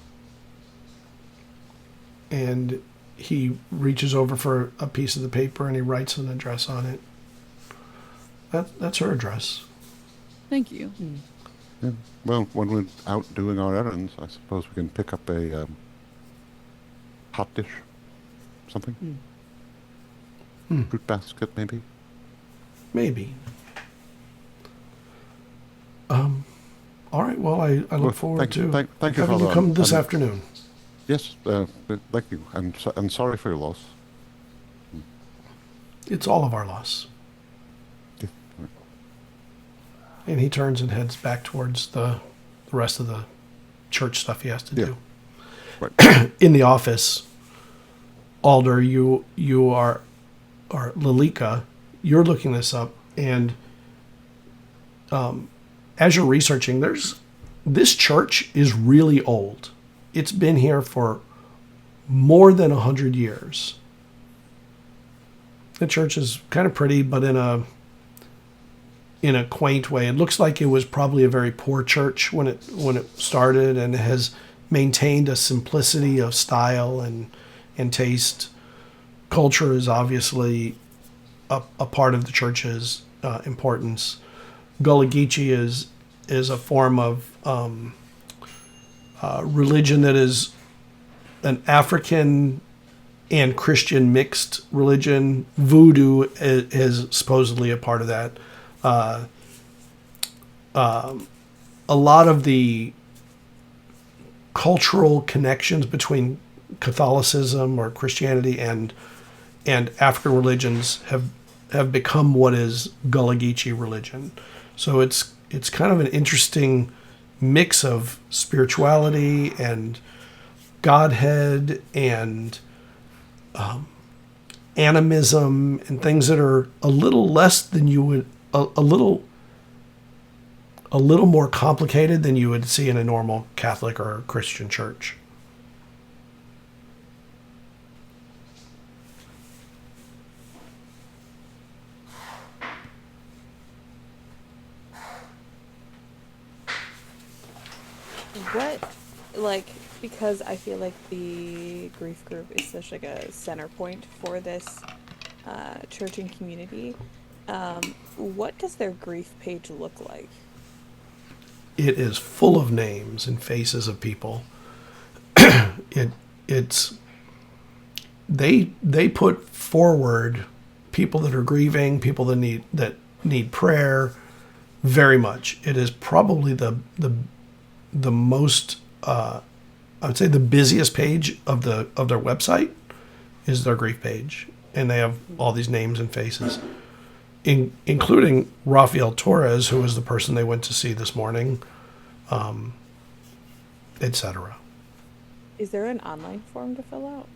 And he reaches over for a piece of the paper and he writes an address on it. That's her address. Thank you. Yeah. Well, when we're out doing our errands, I suppose we can pick up a hot dish, something. Fruit basket, maybe. Maybe. All right. Well, I look Well, forward thank you, to thank you, having you Father. come this And afternoon. yes, thank you. And sorry for your loss. It's all of our loss. Yeah. And he turns and heads back towards the rest of the church stuff he has to do. Right. In the office, Alder, you are Lilika, you're looking this up, and as you're researching, this church is really old. It's been here for more than 100 years. The church is kind of pretty, but in a quaint way. It looks like it was probably a very poor church when it started, and it has maintained a simplicity of style and taste. Culture is obviously a part of the church's importance. Gullah Geechee is a form of religion that is an African and Christian mixed religion. Voodoo is supposedly a part of that. A lot of the cultural connections between Catholicism or Christianity and African religions have become what is Gullah Geechee religion. So it's kind of an interesting mix of spirituality and Godhead and animism and things that are a little less than you would a little more complicated than you would see in a normal Catholic or Christian church. What, like, because I feel like the grief group is such like a center point for this church and community, what does their grief page look like? It is full of names and faces of people. It's they put forward people that are grieving, people that need prayer very much. It is probably the most I would say the busiest page of their website is their grief page, and they have all these names and faces, including Rafael Torres, who was the person they went to see this morning, etc. Is there an online form to fill out?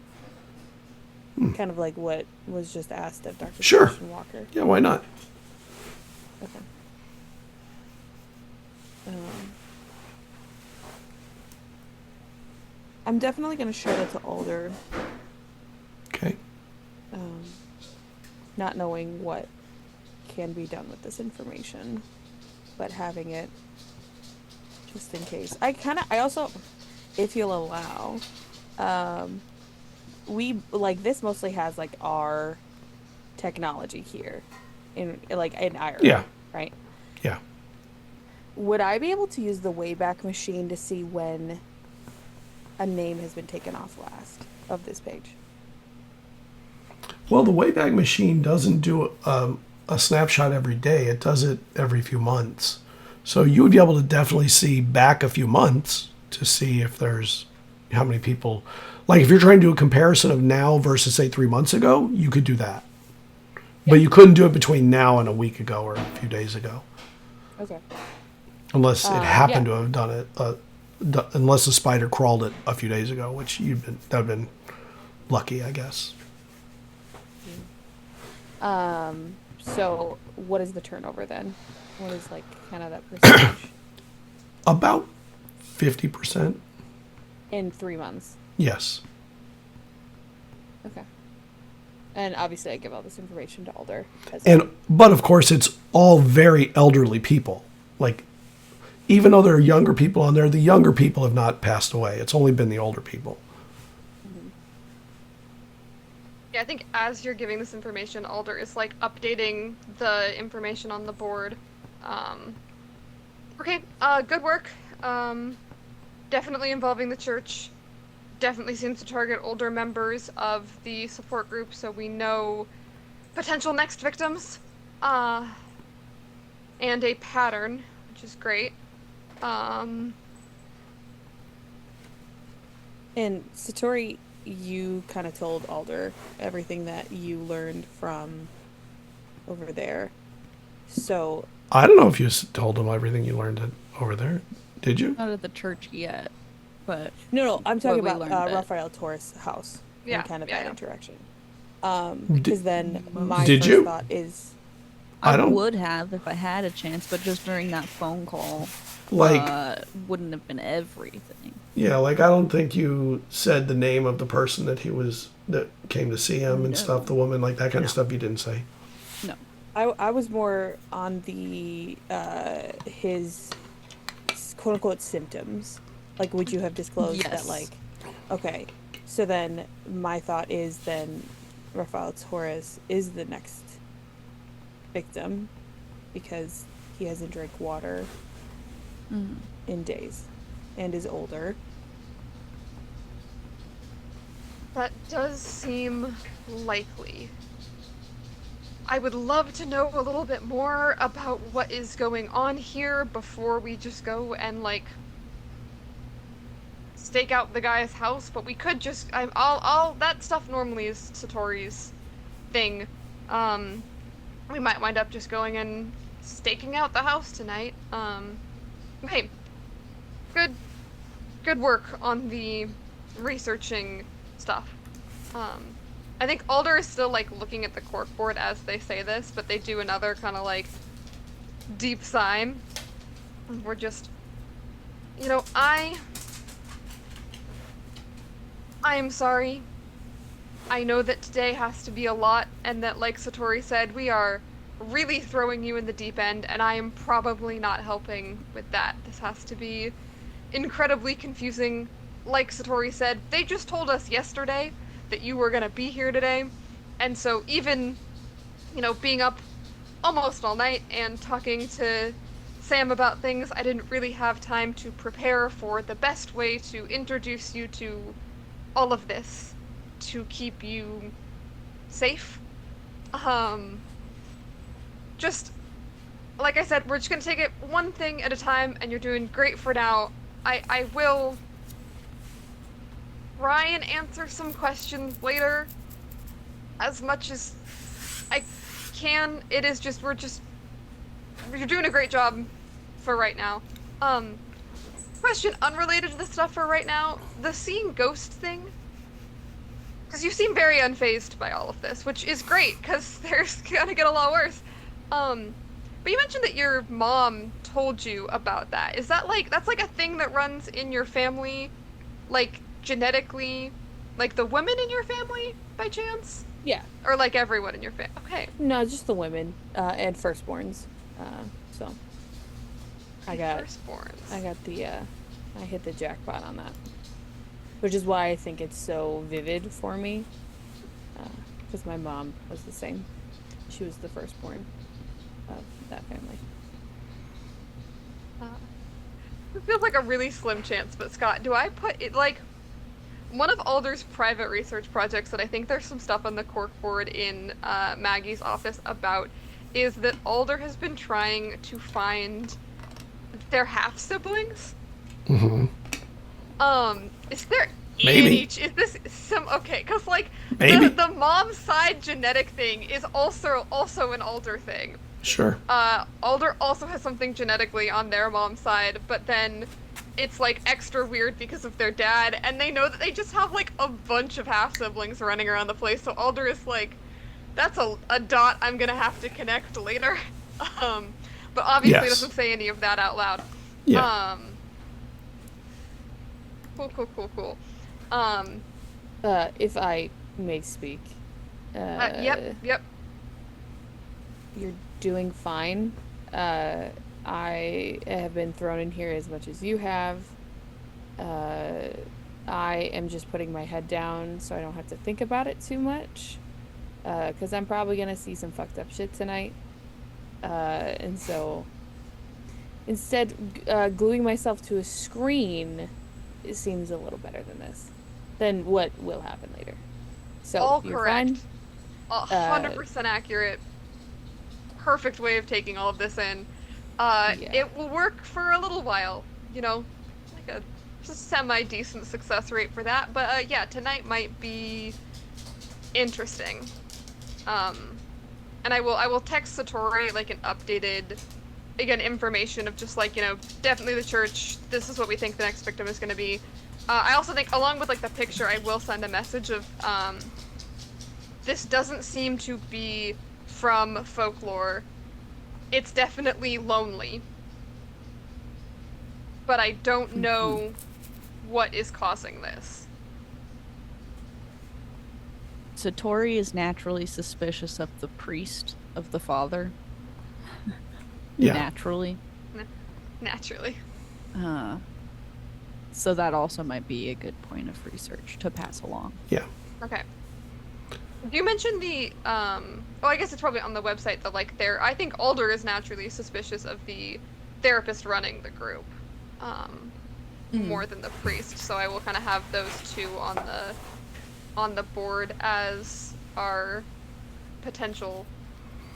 Kind of like what was just asked of Dr. Sure. Christian Walker. Yeah, why not? Okay. I'm definitely going to show that to Alder, Okay. not knowing what can be done with this information, but having it just in case. I also, if you'll allow, this mostly has like our technology here in Ireland. Yeah. Right? Yeah. Would I be able to use the Wayback Machine to see when a name has been taken off last of this page? Well, the Wayback Machine doesn't do a snapshot every day. It does it every few months. So you would be able to definitely see back a few months to see if there's how many people. Like if you're trying to do a comparison of now versus say 3 months ago, you could do that. Yeah. But you couldn't do it between now and a week ago or a few days ago. Okay. Unless it happened to have done it. Unless the spider crawled it a few days ago, which that would have been lucky, I guess. So what is the turnover then? What is like kind of that percentage? About 50%. In 3 months. Yes. Okay. And obviously I give all this information to Alder. But of course it's all very elderly people. Like, even though there are younger people on there, the younger people have not passed away. It's only been the older people. Yeah, I think as you're giving this information, Alder is like updating the information on the board Okay, good work. Definitely involving the church. Definitely seems to target older members of the support group, so we know potential next victims. And a pattern, which is great. And Satori, you kind of told Alder everything that you learned from over there. So I don't know if you told him everything you learned over there. Did you? Not at the church yet, but no, I'm talking What we about learned at- Raphael Torres' house Yeah, and kind of yeah, that yeah. interaction. Because then my Did first you? thought is, I I don't- would have if I had a chance, but just during that phone call, Like, wouldn't have been everything. yeah, like I don't think you said the name of the person that came to see him and No. stuff, the woman, like that kind of No. stuff you didn't say. No. I was more on the his quote unquote symptoms. Like, would you have disclosed that? Yes. Like, okay, so then my thought is then Rafael Torres is the next victim because he hasn't drank water in days and is older. That does seem likely. I would love to know a little bit more about what is going on here before we just go and stake out the guy's house, but we could just I'll that stuff normally is Satori's thing. We might wind up just going and staking out the house tonight. Hey, good work on the researching stuff. I think Alder is still looking at the corkboard as they say this, but they do another kind of deep sigh. We're just, I am sorry. I know that today has to be a lot, and that, like Satori said, we are really throwing you in the deep end, and I am probably not helping with that. This has to be incredibly confusing. Like Satori said, they just told us yesterday that you were going to be here today, and so even, being up almost all night and talking to Sam about things, I didn't really have time to prepare for the best way to introduce you to all of this to keep you safe. Just like I said, we're just gonna take it one thing at a time, and you're doing great for now. I will try and answer some questions later as much as I can. It is just you're doing a great job for right now. Question unrelated to the stuff for right now, the seeing ghost thing, because you seem very unfazed by all of this, which is great, because there's gonna get a lot worse. But you mentioned that your mom told you about that. Is that that's a thing that runs in your family, genetically, the women in your family, by chance? Yeah. Or everyone in your family? Okay. No, just the women and firstborns. So I got Firstborns. I hit the jackpot on that, which is why I think it's so vivid for me. Because my mom was the same. She was the firstborn of that family. It feels like a really slim chance, but Scott, do I put it one of Alder's private research projects that I think there's some stuff on the corkboard in Maggie's office about is that Alder has been trying to find their half siblings. Mm-hmm. Is there Maybe. is this some okay? Because Maybe. the mom's side genetic thing is also an Alder thing. Sure. Alder also has something genetically on their mom's side, but then it's extra weird because of their dad, and they know that they just have a bunch of half siblings running around the place. So Alder is that's a dot I'm gonna have to connect later. But obviously Yes. doesn't say any of that out loud. Yeah. Cool. If I may speak. Yep. You're doing fine. I have been thrown in here as much as you have. I am just putting my head down so I don't have to think about it too much. Because I'm probably going to see some fucked up shit tonight. And so instead gluing myself to a screen, it seems a little better than what will happen later. So All you're correct. fine. 100% accurate. Perfect way of taking all of this in. Yeah. It will work for a little while, you know, like a semi-decent success rate for that. But yeah, tonight might be interesting. And I will text Satori like an updated, again, information of just like, you know, definitely the church. This is what we think the next victim is going to be. I also think, along with like the picture, I will send a message of this doesn't seem to be from folklore. It's definitely lonely. But I don't know what is causing this. Satori is naturally suspicious of the priest of the father. Yeah. Naturally. Naturally. So that also might be a good point of research to pass along. Yeah. Okay. You mentioned the I guess it's probably on the website that like I think Alder is naturally suspicious of the therapist running the group. More than the priest, so I will kind of have those two on the board as our potential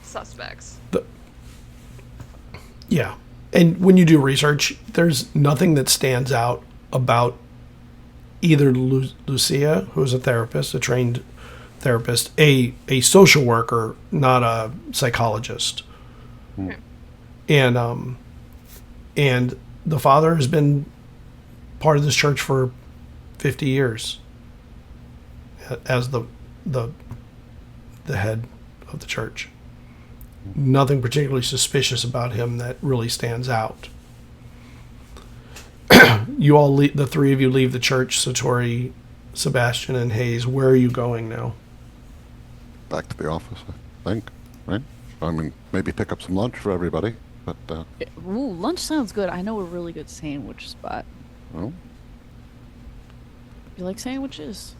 suspects. Yeah. And when you do research, there's nothing that stands out about either Lucia, who's a therapist, a trained therapist, a social worker, not a psychologist. Okay. And the father has been part of this church for 50 years as the head of the church. Nothing particularly suspicious about him that really stands out. You all, the three of you, leave the church. Satori, Sebastian, and Hayes. Where are you going now? Back to the office, I think. Right? I mean, maybe pick up some lunch for everybody. But Ooh, lunch sounds good. I know a really good sandwich spot. well, You like sandwiches?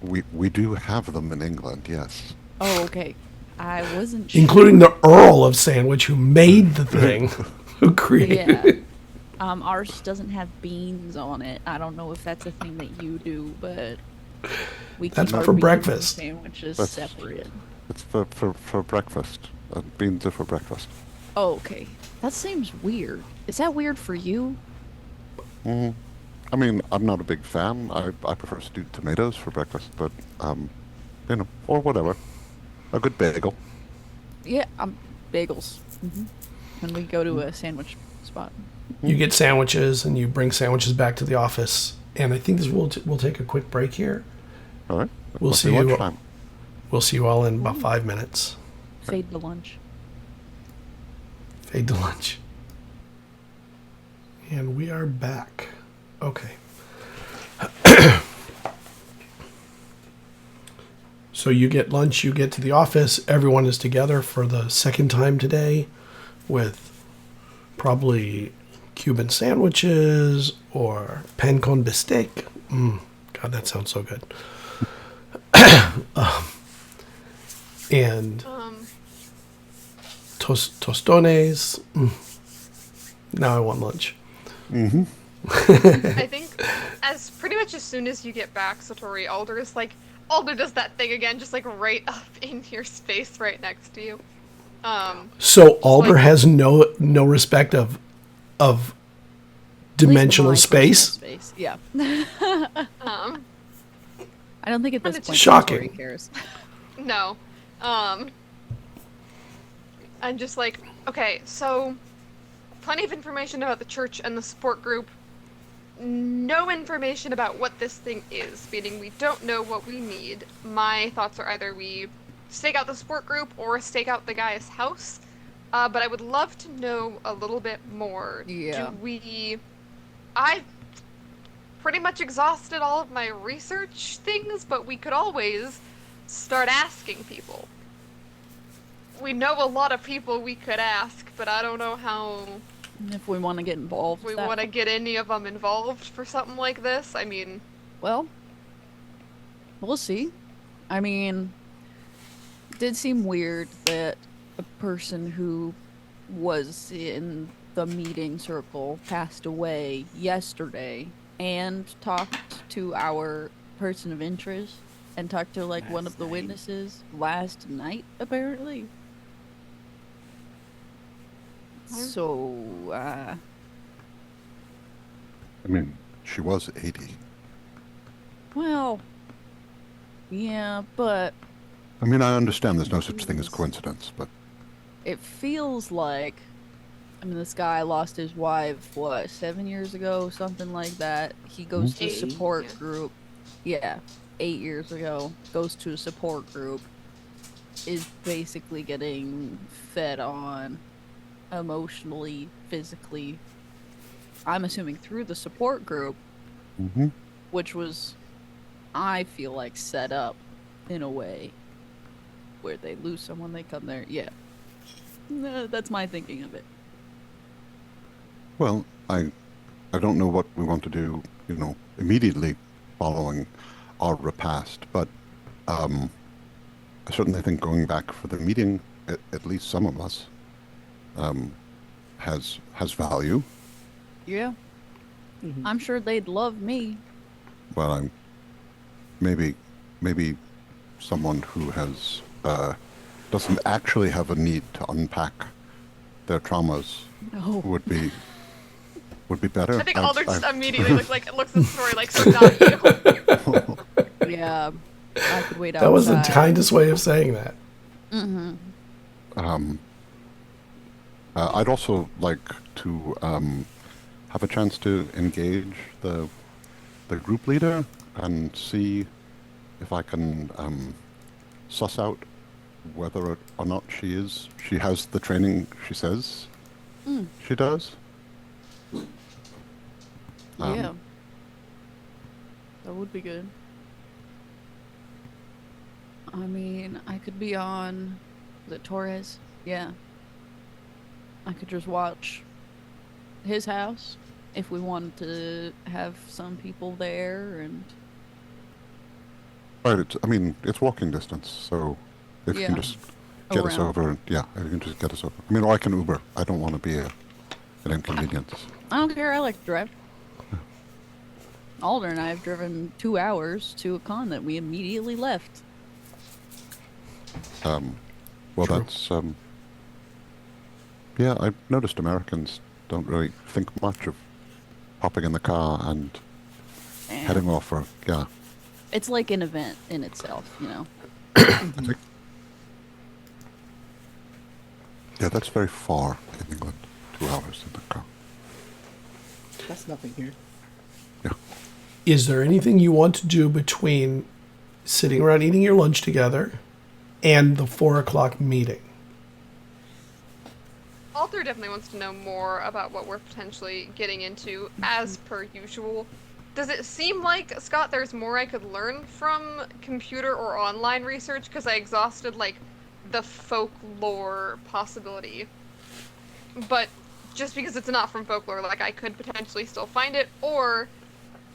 we do have them in England. Yes. Oh, okay. I wasn't sure. Including the Earl of Sandwich, who made the thing, who created Yeah. it. Ours doesn't have beans on it. I don't know if that's a thing that you do, but we That's keep our for beans and breakfast. sandwiches That's- separate. It's for breakfast. Beans are for breakfast. Oh, okay. That seems weird. Is that weird for you? I mean, I'm not a big fan. I prefer stewed tomatoes for breakfast, but you know, or whatever. A good bagel. Yeah, bagels. When we go to a sandwich spot. You get sandwiches, and you bring sandwiches back to the office. And I think we'll take a quick break here. All right. We'll Must see be you. lunchtime. We'll see you all in about 5 minutes. Fade to lunch. Fade to lunch. And we are back. Okay. So you get lunch, you get to the office. Everyone is together for the second time today with probably Cuban sandwiches or pan con bistec. God, that sounds so good. And tostones. Now I want lunch. I think as pretty much as soon as you get back, Satori, Alder does that thing again, just like right up in your space right next to you. So Alder like- has no respect of At least dimensional my space. personal space. Yeah. Um, I don't think at this It's point shocking. Satori cares. No. I'm just like, okay, so plenty of information about the church and the support group. No information about what this thing is, meaning we don't know what we need. My thoughts are either we stake out the support group or stake out the guy's house. But I would love to know a little bit more. Yeah. I've pretty much exhausted all of my research things, but we could always start asking people. We know a lot of people we could ask, but I don't know how If we want to get involved. we that want to get any of them involved for something like this. I mean, Well, we'll see. I mean, it did seem weird that a person who was in the meeting circle passed away yesterday and talked to our person of interest and talked to like one of the witnesses last night, apparently. So, I mean, she was 80. well, yeah, but I mean, I understand there's no such thing as coincidence, but it feels like, I mean, this guy lost his wife, what, 7 years ago, something like that. He goes to a support group. Yeah, 8 years ago. Goes to a support group. Is basically getting fed on emotionally, physically. I'm assuming through the support group, which was, I feel like, set up in a way where they lose someone, they come there. Yeah. That's my thinking of it. well, I don't know what we want to do, immediately following our repast, but I certainly think going back for the meeting, at least some of us, has value. Yeah. I'm sure they'd love me. Well, maybe someone who has doesn't actually have a need to unpack their traumas No. would be better. I think Alder just immediately looks at the story like, so not you. Yeah. I could wait outside. That was the kindest way of saying that. I'd also like to have a chance to engage the group leader and see if I can suss out whether or not she has the training she says she does. Yeah. That would be good. I mean, I could be on the Torres. Yeah. I could just watch his house if we wanted to have some people there and... Right, it's walking distance, so if you can just get us over, if you can just get us over. I mean, or I can Uber. I don't want to be an inconvenience. I don't care, I like to drive. Alder and I have driven 2 hours to a con that we immediately left. Well, True. that's yeah. I've noticed Americans don't really think much of hopping in the car and heading off for It's like an event in itself, you know. Yeah, that's very far in England. 2 hours in the car. That's nothing here. Yeah. Is there anything you want to do between sitting around eating your lunch together and the 4 o'clock meeting? Alter definitely wants to know more about what we're potentially getting into, as per usual. Does it seem like, Scott, there's more I could learn from computer or online research? Because I exhausted, the folklore possibility. But just because it's not from folklore, I could potentially still find it. Or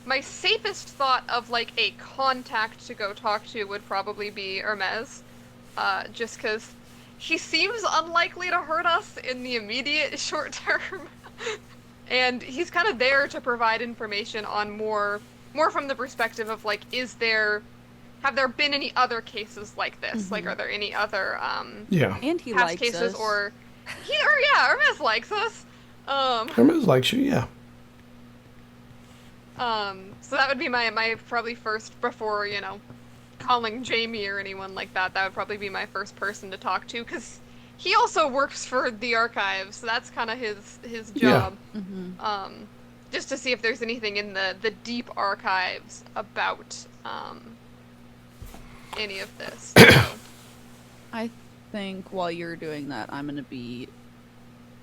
my safest thought of, a contact to go talk to would probably be Hermes. Just because he seems unlikely to hurt us in the immediate short term. And he's kind of there to provide information on more from the perspective of, have there been any other cases like this? Are there any other, Yeah. And he past likes cases us. Hermes likes us. Hermes likes you, yeah. So that would be my probably first, before, calling Jamie or anyone like that, that would probably be my first person to talk to, because he also works for the archives, so that's kind of his job. Mm-hmm. Just to see if there's anything in the deep archives about any of this. So. I think while you're doing that, I'm going to be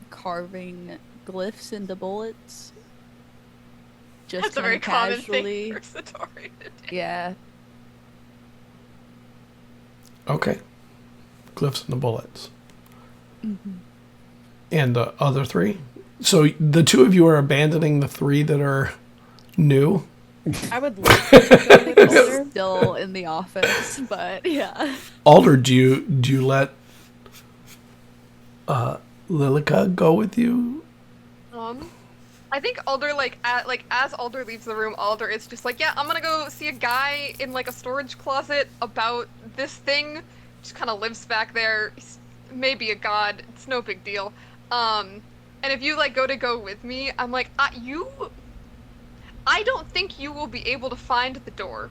carving glyphs into bullets. Just That's a very common casually. thing for Satori to do. Yeah. Okay. Glyphs and the bullets. Mm-hmm. And the other 3? So the 2 of you are abandoning the 3 that are new? I would like to go with Alder still in the office, but yeah. Alder, do you let Lilica go with you? I think Alder, as Alder leaves the room, Alder is just like, yeah, I'm gonna go see a guy in, like, a storage closet about this thing. Just kind of lives back there. He's maybe a god. It's no big deal. And if you, like, go with me, I'm like, I don't think you will be able to find the door.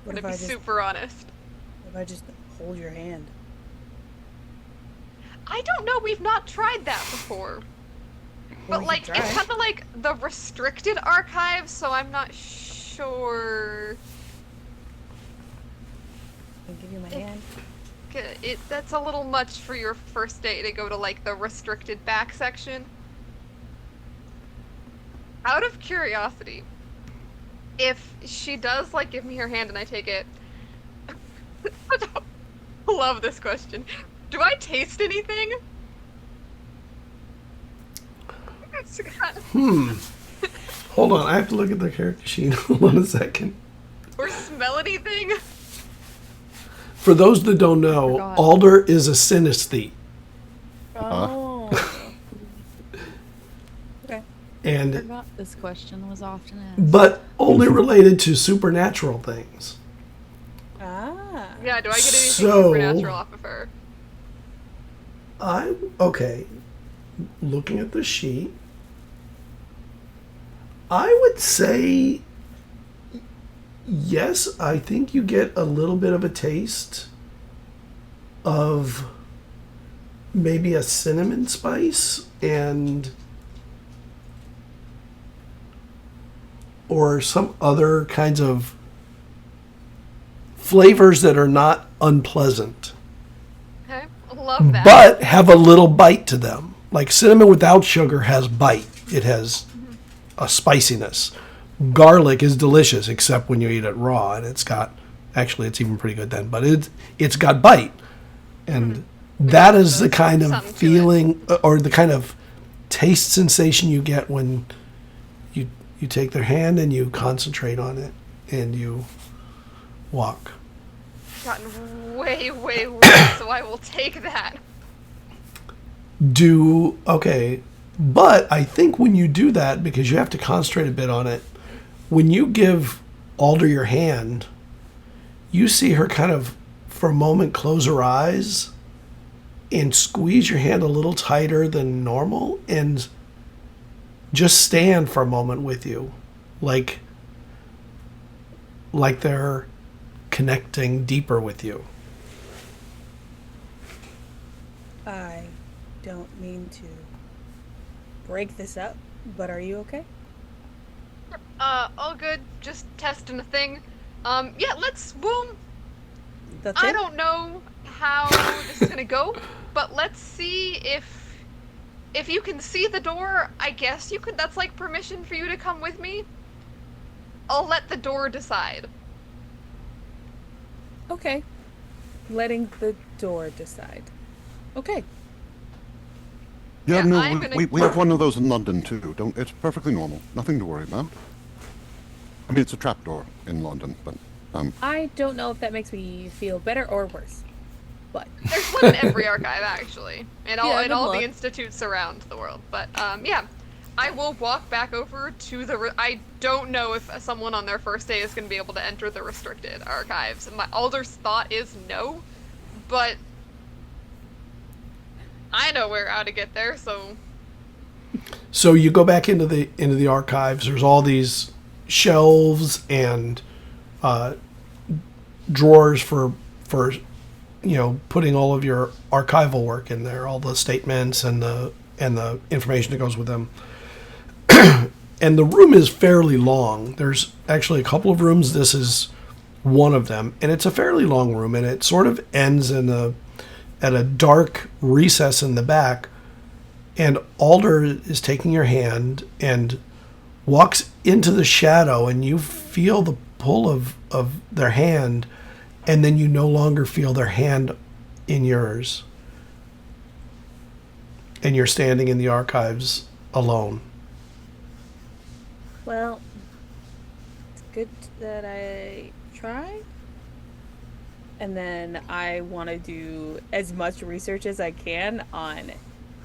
I'm gonna be super honest. What if I just hold your hand? I don't know, we've not tried that before. But, like, it's kind of like the restricted archives, so I'm not sure. I'll give you my hand. That's a little much for your first day to go to, like, the restricted back section. Out of curiosity, if she does, like, give me her hand and I take it... I don't love this question. Do I taste anything? Hold on, I have to look at the character sheet. Hold on a second. Or smell anything? For those that don't know, Alder is a synesthete. Oh. Okay. I And forgot this question was often asked. but only related to supernatural things. Ah. Yeah, do I get anything So- supernatural off of her? Okay. Looking at the sheet, I would say yes. I think you get a little bit of a taste of maybe a cinnamon spice or some other kinds of flavors that are not unpleasant, Okay, love that. but have a little bite to them. Like cinnamon without sugar has bite. It has a spiciness. Garlic is delicious, except when you eat it raw, and it's even pretty good then. But it's got bite, and that is the kind of Something to feeling or the kind of taste sensation you get when you take their hand and you concentrate on it and you walk. Gotten way, way worse, so I will take that. Okay, but I think when you do that, because you have to concentrate a bit on it, when you give Alder your hand, you see her kind of, for a moment, close her eyes and squeeze your hand a little tighter than normal and just stand for a moment with you, like they're connecting deeper with you. I don't mean to break this up, but are you okay? All good, just testing a thing. Yeah, boom. That's I it? don't know how this is gonna go, but let's see if you can see the door. I guess you could, that's like permission for you to come with me. I'll let the door decide. Okay. Letting the door decide. Okay. Yeah, Yeah, no, I'm gonna- we have one of those in London too. It's perfectly normal. Nothing to worry about. I mean, it's a trapdoor in London, but I don't know if that makes me feel better or worse. But There's one in every archive, actually, and all Yeah, in good all luck. the institutes around the world. But yeah, I will walk back over to the. I don't know if someone on their first day is going to be able to enter the restricted archives. My Alder's thought is no, but I know how to get there. So you go back into the archives. There's all these shelves and drawers for putting all of your archival work in there, all the statements and the information that goes with them. And the room is fairly long. There's actually a couple of rooms. This is one of them, and it's a fairly long room, and it sort of ends at a dark recess in the back. And Alder is taking your hand and walks into the shadow, and you feel the pull of their hand, and then you no longer feel their hand in yours. And you're standing in the archives alone. well, it's good that I tried. And then I want to do as much research as I can on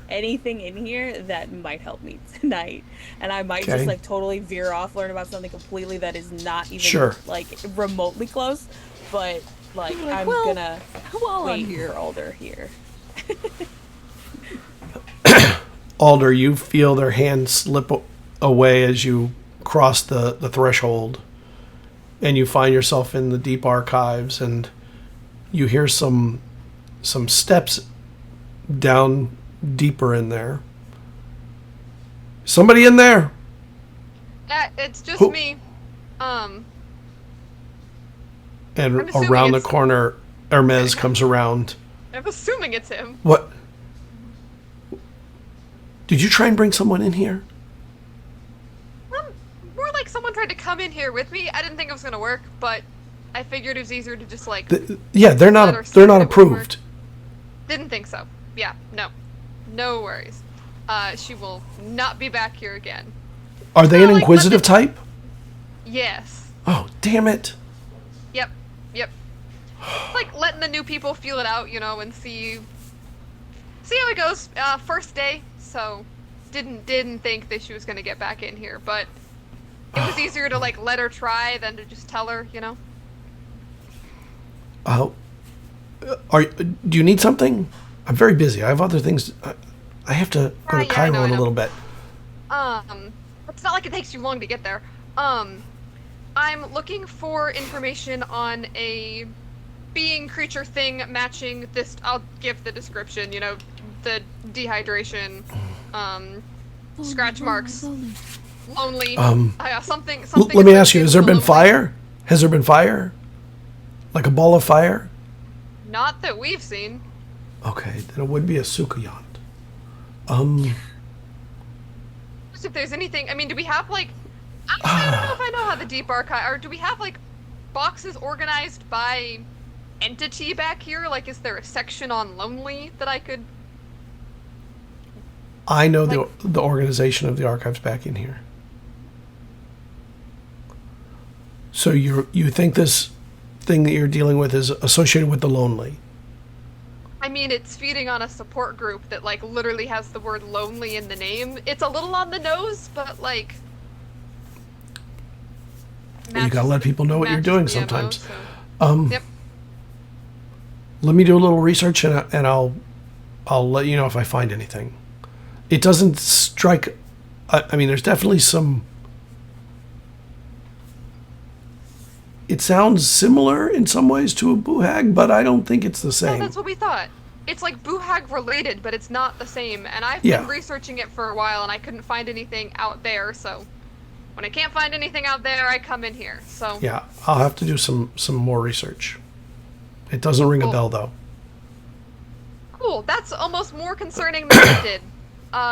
anything in here that might help me tonight. And I might Okay. just like totally veer off, learn about something completely that is not even Sure. like remotely close. But like, You're like, I'm well, gonna while I'm wait here. for Alder here. Alder, you feel their hand slip away as you cross the threshold, and you find yourself in the deep archives, and you hear some steps down deeper in there. Somebody in there. It's just Who- me. And I'm assuming around the it's- corner, Hermes comes around. I'm assuming it's him. What? Did you try and bring someone in here? More like someone tried to come in here with me. I didn't think it was gonna work, but I figured it was easier to just like. Yeah, they're Let her not. see They're if not it would work. approved. Didn't think so. Yeah, no worries. She will not be back here again. Are they an like, inquisitive type? Yes. Oh, damn it! Yep. Like letting the new people feel it out, and see how it goes. First day, so didn't think that she was gonna get back in here, but it was easier to like let her try than to just tell her, Oh, do you need something? I'm very busy. I have other things. I have to go to Yeah, I Cairo know, in I a know. little bit. It's not like it takes you long to get there. I'm looking for information on a being, creature, thing matching this. I'll give the description. The dehydration, scratch marks, lonely. Something. Let me ask you: Has there been lonely. fire? Has there been fire? Like a ball of fire? Not that we've seen. Okay, then it would be a Sukuyant. Just if there's anything. I mean, do we have like? I don't know if I know how the deep archive. Or do we have like boxes organized by entity back here? Like, is there a section on lonely that I could? I know Like- the organization of the archives back in here. So you think this thing that you're dealing with is associated with the lonely? I mean, it's feeding on a support group that like literally has the word lonely in the name. It's a little on the nose, but like. You gotta let people know what you're matches doing the MO, sometimes. so- Yep. Let me do a little research and I'll let you know if I find anything. It doesn't strike. I mean, there's definitely some. It sounds similar in some ways to a buhag, but I don't think it's the Yeah, same. that's what we thought. It's like buhag related, but it's not the same. And I've Yeah. been researching it for a while, and I couldn't find anything out there. So when I can't find anything out there, I come in here. So Yeah, I'll have to do some more research. It doesn't ring a Cool. bell though. cool. That's almost more concerning than I did,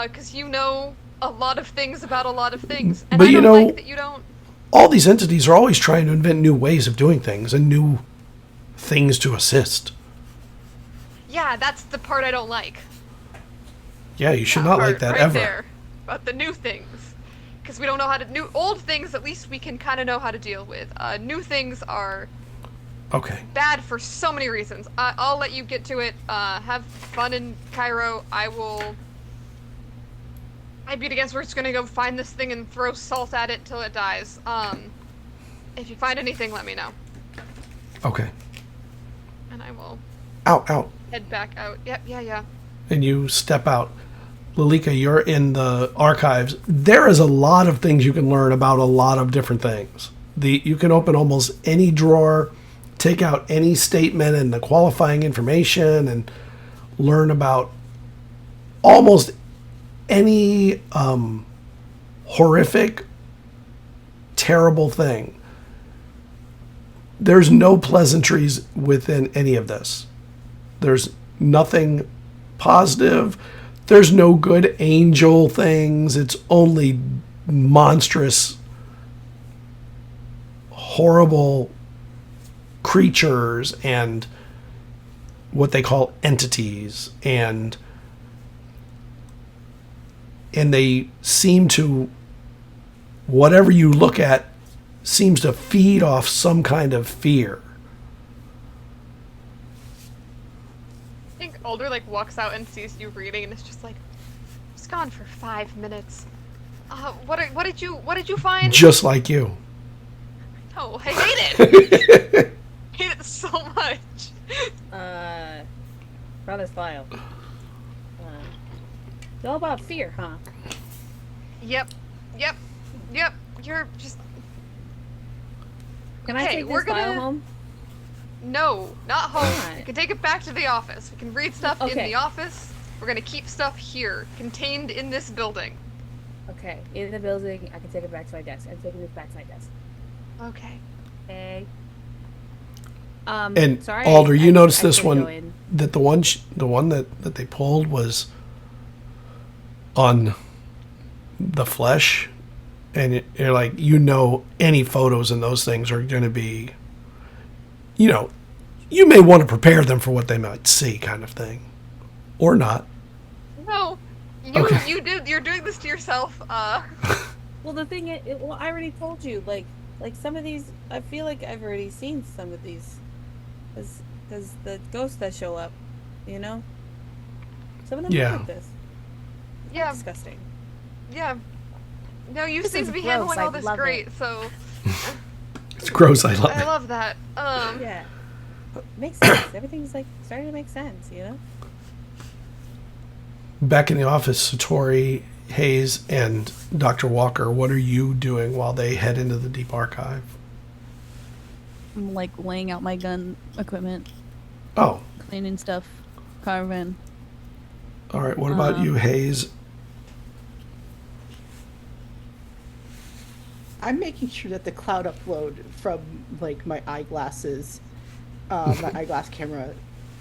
because you know a lot of things about a lot of things, and But I you don't know- like that you don't. All these entities are always trying to invent new ways of doing things and new things to assist. Yeah, that's the part I don't like. Yeah, you should That not like part that right ever. There, about the new things, because we don't know how to old things. At least we can kind of know how to deal with. New things are Okay. bad for so many reasons. I'll let you get to it. Have fun in Cairo. I'd be against. We're just gonna go find this thing and throw salt at it till it dies. If you find anything, let me know, Okay. and I will Out. head back out. Yep. Yeah. And you step out. Lilika, you're in the archives. There is a lot of things you can learn about a lot of different things. You can open almost any drawer, take out any statement and the qualifying information, and learn about almost any horrific, terrible thing. There's no pleasantries within any of this. There's nothing positive. There's no good angel things. It's only monstrous, horrible creatures and what they call entities, and they seem to, whatever you look at seems to feed off some kind of fear. I think Alder like walks out and sees you reading, and it's just like, gone for 5 minutes. What did you find? Just like you. Oh, I hate it. I hate it so much. Found this file. It's all about fear, huh? Yep. You're just. Can I Hey, take we're this file gonna- home? No, not home. Why? You can take it back to the office. We can read stuff in Okay. the office. We're gonna keep stuff here, contained in this building. Okay, in the building, I can take it back to my desk. I'm taking this back to my desk. Okay. Okay. And sorry, Alder, you noticed I this couldn't go one, in. that the one that they pulled was on the flesh, and you're like, any photos in those things are going to be, you may want to prepare them for what they might see, kind of thing, or not. No, Okay. you're doing this to yourself. Well, the thing is, I already told you, like some of these, I feel like I've already seen some of these, because the ghosts that show up, some of them Yeah. look like this. Yeah, Disgusting. yeah. No, you This seem is to be gross, handling I all this love great, it. so It's gross. I love I it. love that. Yeah. Makes sense. Everything's like starting to make sense, Back in the office, Satori, Hayes, and Dr. Walker, what are you doing while they head into the deep archive? I'm like laying out my gun equipment, Oh, cleaning stuff, carving. all right. What about you, Hayes? I'm making sure that the cloud upload from like my eyeglasses, my eyeglass camera,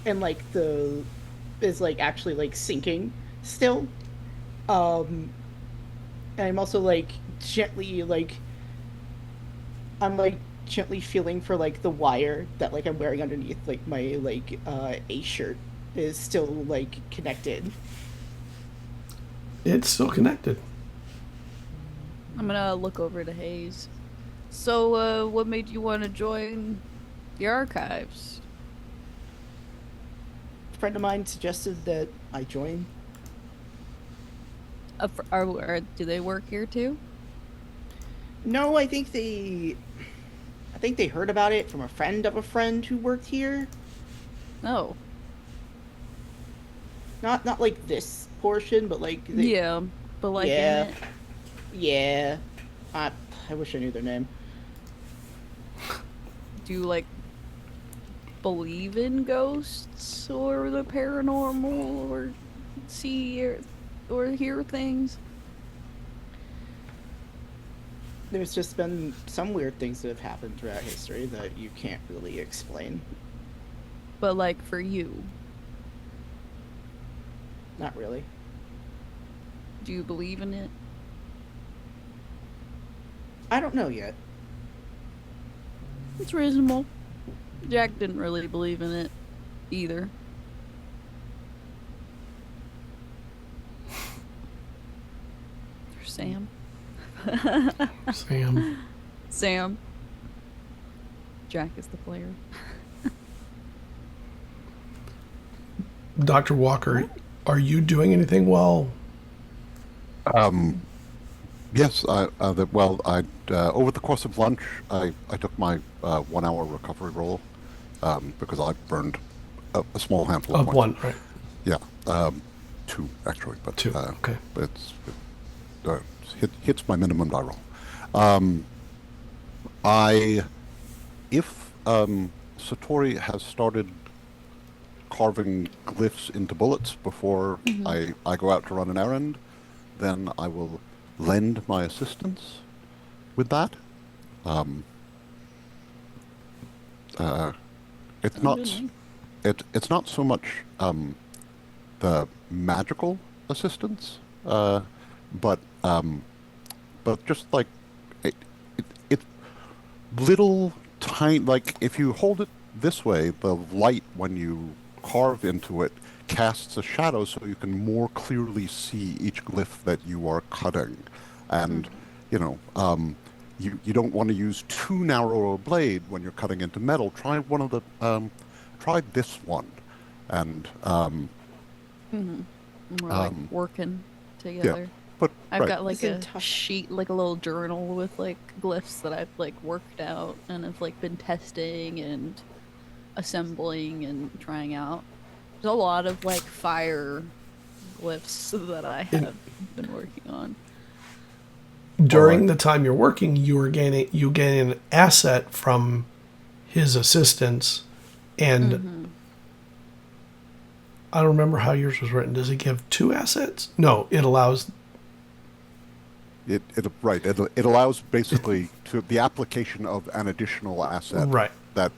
and like is like actually like syncing still. And I'm also like gently gently feeling for like the wire that like I'm wearing underneath like my A shirt is still like connected. It's still connected. I'm gonna look over to Hayes. So, what made you want to join the archives? A friend of mine suggested that I join. Do they work here too? No, I think they heard about it from a friend of a friend who worked here. Oh, Not like this portion, but like yeah, but like Yeah. in it. yeah. I wish I knew their name. Do you like believe in ghosts or the paranormal or see or hear things? There's just been some weird things that have happened throughout history that you can't really explain. But like for you, Not really. do you believe in it? I don't know yet. It's reasonable. Jack didn't really believe in it either. Or Sam. Sam. Sam. Jack is the player. Dr. Walker, are you doing anything well? Yes, over the course of lunch, I took my 1 hour recovery roll because I burned a small handful of Of points. one, right? Yeah, 2 actually, but 2. Okay. but it hits my minimum die roll. If Satori has started carving glyphs into bullets before I go out to run an errand, then I will lend my assistance with that. It's not it's not so much the magical assistance, but just like it's little tiny, like if you hold it this way, the light when you carve into it casts a shadow so you can more clearly see each glyph that you are cutting. And you don't want to use too narrow a blade when you're cutting into metal. Try one of the try this one, and More like working together. But I've right. got like This a entire- sheet, like a little journal with like glyphs that I've like worked out and have like been testing and assembling and trying out. There's a lot of like fire glyphs that I have been working on. During Alright. the time you're working, you gain an asset from his assistance, and I don't remember how yours was written. Does it give 2 assets? No, it allows. It allows basically to the application of an additional asset Right. that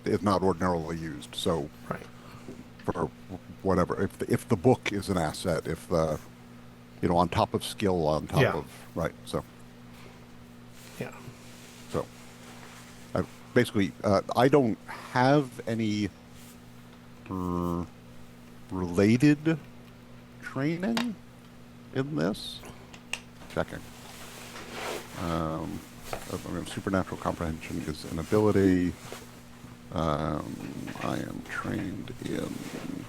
is not ordinarily used. So Right. for whatever, if the book is an asset, if the on top of skill, on top Yeah. of right, so Yeah. basically I don't have any related training in this. Checking. Supernatural comprehension is an ability. I am trained in.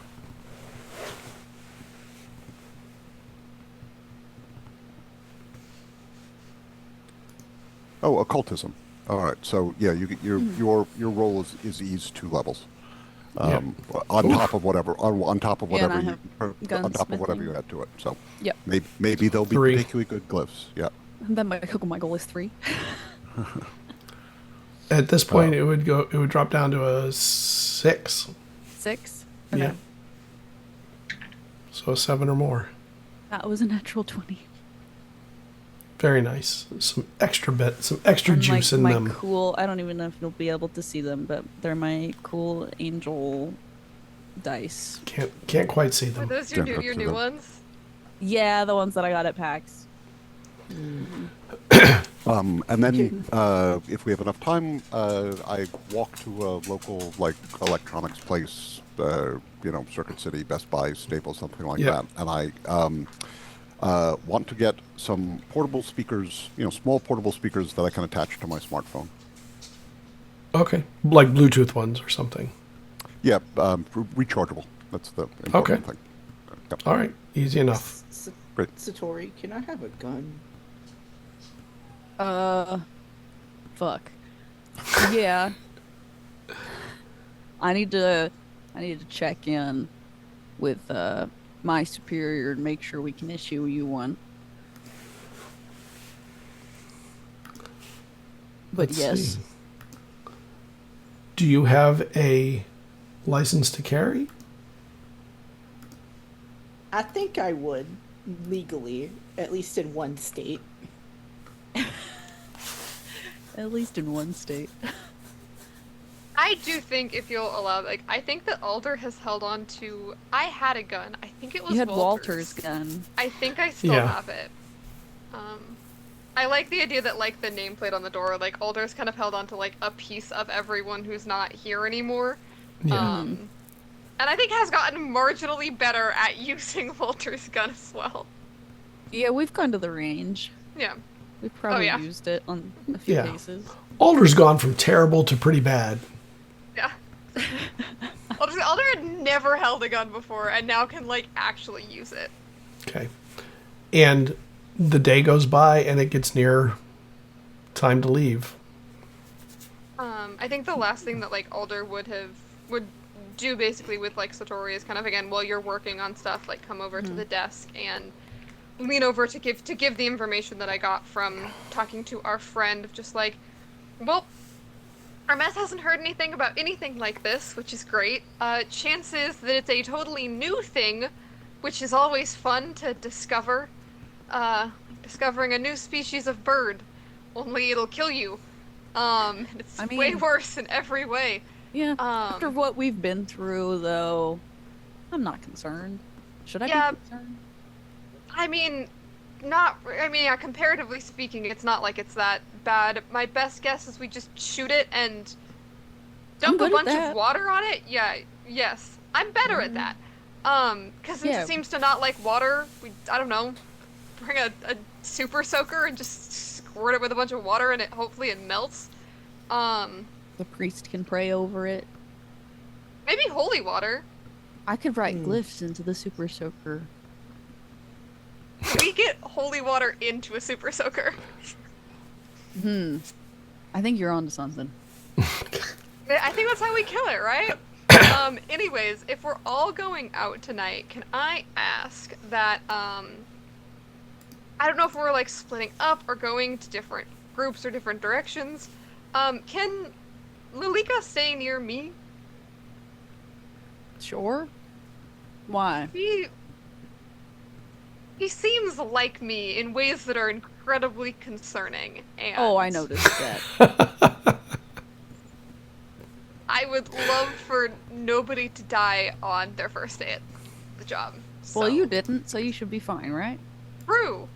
Oh, occultism. All right. So yeah, your role is ease 2 levels. On top of whatever on top of Yeah, and whatever I you have on top of whatever gunsmithing. you add to it. So Yep. maybe they'll be 3. particularly good glyphs. Yeah. And then my goal is 3. At this point, it would drop down to a 6. 6? Yeah. So a 7 or more. That was a natural 20. Very nice. Some extra juice in my them. cool, I don't even know if you'll be able to see them, but they're my cool angel dice. Can't quite see Are them. those your Don't new, your go new to them. ones? Yeah, the ones that I got at PAX. And then if we have enough time, I walk to a local electronics place, Circuit City, Best Buy, Staples, something like Yep. that, and I want to get some portable speakers, small portable speakers that I can attach to my smartphone. Okay. Like Bluetooth ones or something. Yeah, rechargeable. That's the important thing. Yep. All right. Easy enough. Great. Satori, can I have a gun? Fuck. Yeah. I need to check in with my superior and make sure we can issue you one. But Let's yes. see. Do you have a license to carry? I think I would, legally, at least in one state. At least in one state. I do think if you'll allow, I think that Alder has held on to. I had a gun. I think it was You had Walter's gun. I think I still Yeah. have it. I like the idea that the nameplate on the door, Alder's kind of held on to a piece of everyone who's not here anymore. Yeah. And I think has gotten marginally better at using Walter's gun as well. Yeah, we've gone to the range. Yeah. We've probably yeah. used it on a few Yeah. cases. Alder's gone from terrible to pretty bad. Yeah. Alder had never held a gun before and now can actually use it. Okay. And the day goes by and it gets near time to leave. I think the last thing that Alder would do basically with Satori is kind of again while you're working on stuff come over to the desk and lean over to give the information that I got from talking to our friend of just well, our mess hasn't heard anything about anything like this, which is great. Chances that it's a totally new thing, which is always fun to discover. Discovering a new species of bird, only it'll kill you. It's way worse in every way. Yeah. After what we've been through, though, I'm not concerned. Should I be concerned? Comparatively speaking, it's not like it's that bad. My best guess is we just shoot it and dump a bunch of water on it. Yeah, yes. I'm better at that. Because it seems to not like water, I don't know, bring a super soaker and just squirt it with a bunch of water and hopefully it melts. The priest can pray over it. Maybe holy water. I could write glyphs into the super soaker. we get holy water into a super soaker? I think you're onto something. I think that's how we kill it, right? Anyways, if we're all going out tonight, can I ask that, I don't know if we're, like, splitting up or going to different groups or different directions. Can Lilika stay near me? Sure. Why? He seems like me in ways that are incredibly concerning, and... Oh, I noticed that. I would love for nobody to die on their first day at the job. Well, so- you didn't, so you should be fine, right? True.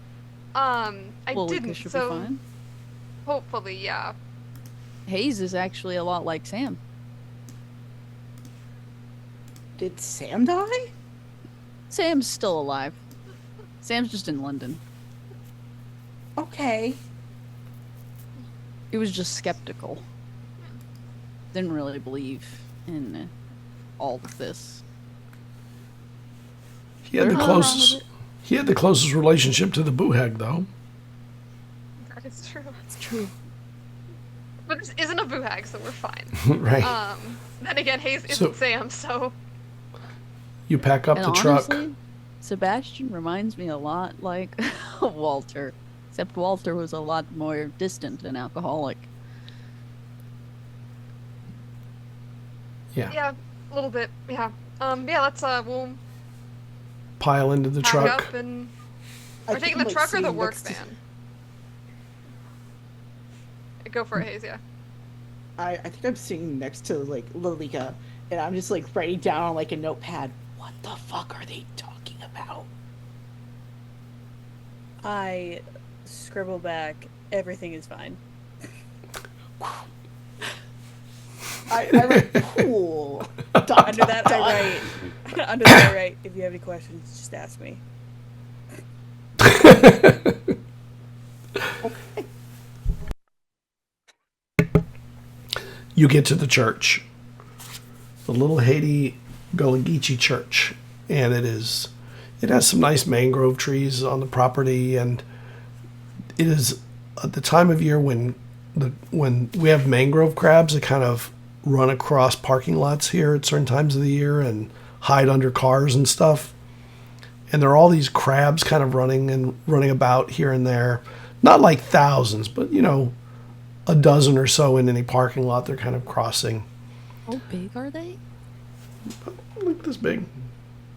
I Well, didn't, should so be fine. hopefully, yeah. Hayes is actually a lot like Sam. Did Sam die? Sam's still alive. Sam's just in London. Okay. He was just skeptical. Didn't really believe in all of this. He had the There's nothing wrong closest. with it. He had the closest relationship to the Boohag, though. That is true. It's true. But this isn't a boohag, so we're fine. Right. Then again, Hayes isn't So- Sam, so... You pack up And the truck. honestly, Sebastian reminds me a lot like Walter. Except Walter was a lot more distant and alcoholic. Yeah. Yeah, a little bit, yeah. Yeah, let's, we'll Pile into the pack truck. up and... I We're think taking I'm, the like, truck or the sitting work next to- van? Go for it, Hayes, yeah. I think I'm sitting next to, like, Lilika, and I'm just, like, writing down on, like, a notepad, what the fuck are they talking about? I scribble back, everything is fine. I write, cool. Dot, Under dot, that dot. I write, under that I write, if you have any questions, just ask me. You get to the church, the little Haiti Gullah-Geechee church, and it has some nice mangrove trees on the property, and it is at the time of year when we have mangrove crabs that kind of run across parking lots here at certain times of the year and hide under cars and stuff. And there are all these crabs kind of running about here and there, not like thousands, but a dozen or so in any parking lot. They're kind of crossing. How big are they? Like this big.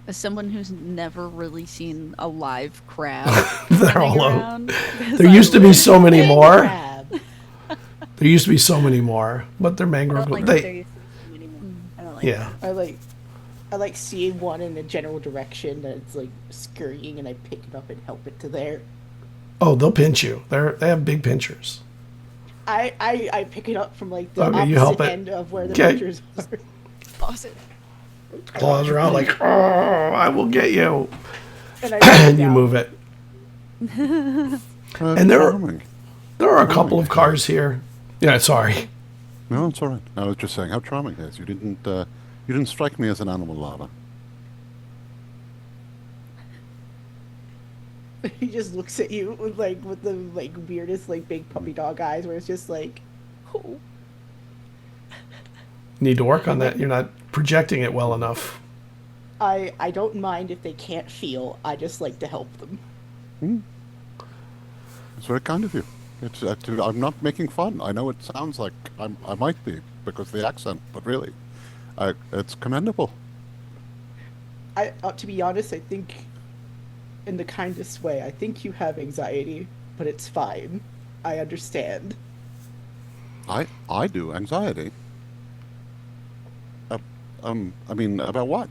As someone who's never really seen a live crab They're running all over. around, 'cause There I used to be live- so many more. Crab. There used to be so many more, but they're I mangrove. don't like that there They, used to be so many more. I don't like yeah. I like seeing one in the general direction that's like scurrying, and I pick it up and help it to there. Oh, they'll pinch you. They have big pinchers. I pick it up from like the Okay, you help opposite it. end of where the Okay. pictures are. Pause it. Claws are out like, oh, I will get you. And I And you move it. And there are- Charming. There are a couple of cars here. Yeah, sorry. No, it's all right. I was just saying how charming it is. You didn't strike me as an animal lover. He just looks at you with the like weirdest like big puppy dog eyes, where it's just like, oh. Need to work on that. You're not projecting it well enough. I don't mind if they can't feel. I just like to help them. It's very kind of you. I'm not making fun. I know it sounds like I might be because of the accent, but really, it's commendable. To be honest, I think, in the kindest way, I think you have anxiety, but it's fine. I understand. I do anxiety. I mean, about what?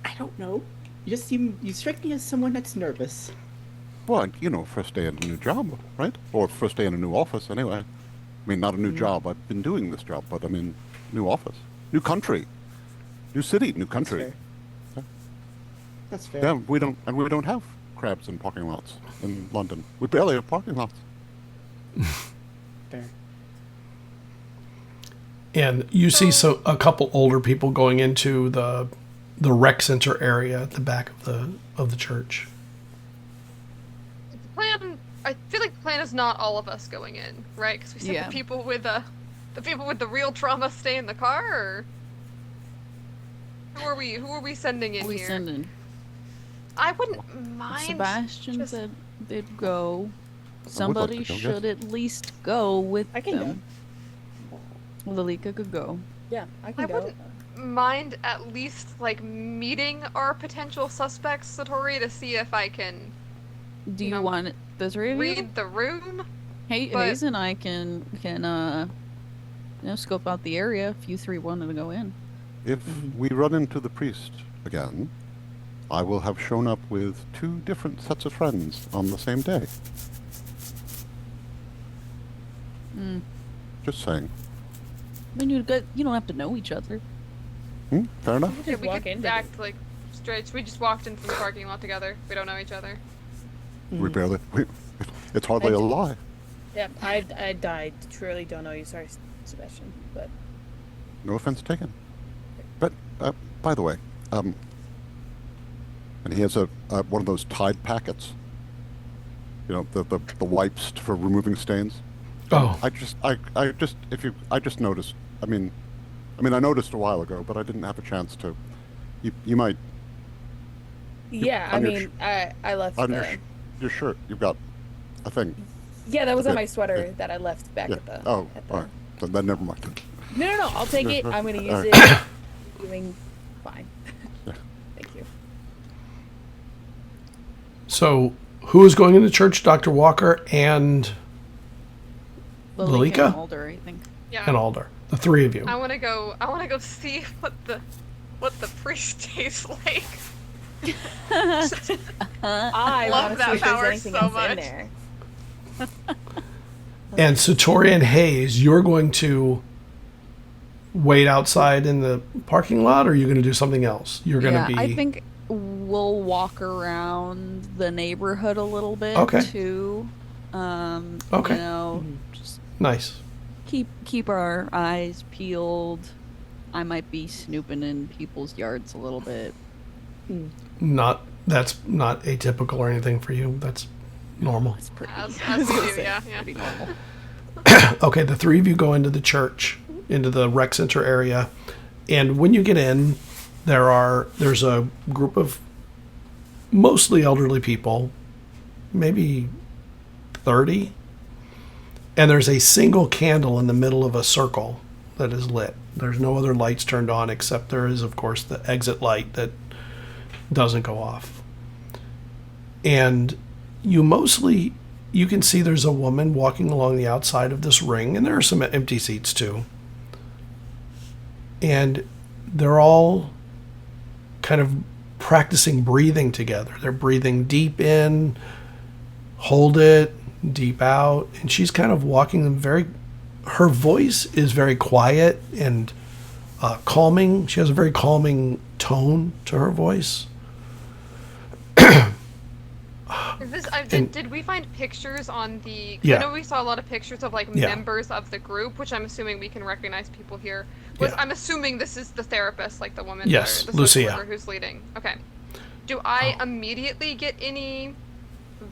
I don't know. You strike me as someone that's nervous. Well, first day in a new job, right? Or first day in a new office, anyway. I mean, not a new job. I've been doing this job, but I mean, new office, new country, new city, new country. That's fair. Yeah, we don't have crabs in parking lots in London. We barely have parking lots. Fair. And you see a couple older people going into the rec center area at the back of the church. I feel like the plan is not all of us going in, right? Because we said Yeah. the people with the real trauma stay in the car, or who are we sending in We here? sending. I wouldn't mind. Sebastian just- said they'd go. like Somebody to go, should yes. at least go with I can them. Lilika could go. Yeah, I can I go. wouldn't mind at least like meeting our potential suspects, Satori, to see if I can Do you know, want the three of you? read the room. Hey, but- Hayes and I can scope out the area if you three wanted to go in. If we run into the priest again, I will have shown up with 2 different sets of friends on the same day. Just saying. I mean, you don't have to know each other. Fair enough. Yeah, Just we walk could into act like straight. We just walked in from the parking lot together. We don't know each other. We barely. It's hardly a lie. Yeah, I truly don't know you. Sorry, Sebastian, but No offense taken. But by the way, and he has one of those Tide packets. You know, the wipes for removing stains. Oh, I just noticed. I mean, I noticed a while ago, but I didn't have a chance to. You might yeah, I on your mean, I left. on your shirt. You've got a thing. Yeah, that was on Okay, my sweater okay. that I left back Yeah. at the. Oh, at the- all right. Then never mind. No, I'll take it. I'm gonna use Alright. it. Doing fine. Yeah. Thank you. so who is going into church? Dr. Walker and Lilika Lilika? and Alder, I think. Yeah. Alder. The 3 of you. I want to go see what the priest tastes like. I love want to that see if power there's anything so else much. in there. And Satori and Hayes, you're going to wait outside in the parking lot, or are you going to do something else? You're going to be. I think we'll walk around the neighborhood a little bit Okay. too. Okay. You know, just Nice. keep our eyes peeled. I might be snooping in people's yards a little bit. That's not atypical or anything for you. That's normal. It's pretty, As we do, yeah. pretty normal. Okay, the 3 of you go into the church, into the rec center area, and when you get in, there's a group of mostly elderly people, maybe 30, and there's a single candle in the middle of a circle that is lit. There's no other lights turned on, except there is, of course, the exit light that doesn't go off. And you can see there's a woman walking along the outside of this ring, and there are some empty seats too. And they're all kind of practicing breathing together. They're breathing deep in, hold it, deep out, and she's kind of walking them her voice is very quiet and calming. She has a very calming tone to her voice. Did we find pictures on the? 'Cause Yeah. I know we saw a lot of pictures of like Yeah. members of the group, which I'm assuming we can recognize people here. Yeah. I'm assuming this is the therapist, like the woman. Yes, or the social Lucia. worker who's leading. Okay. Do I immediately get any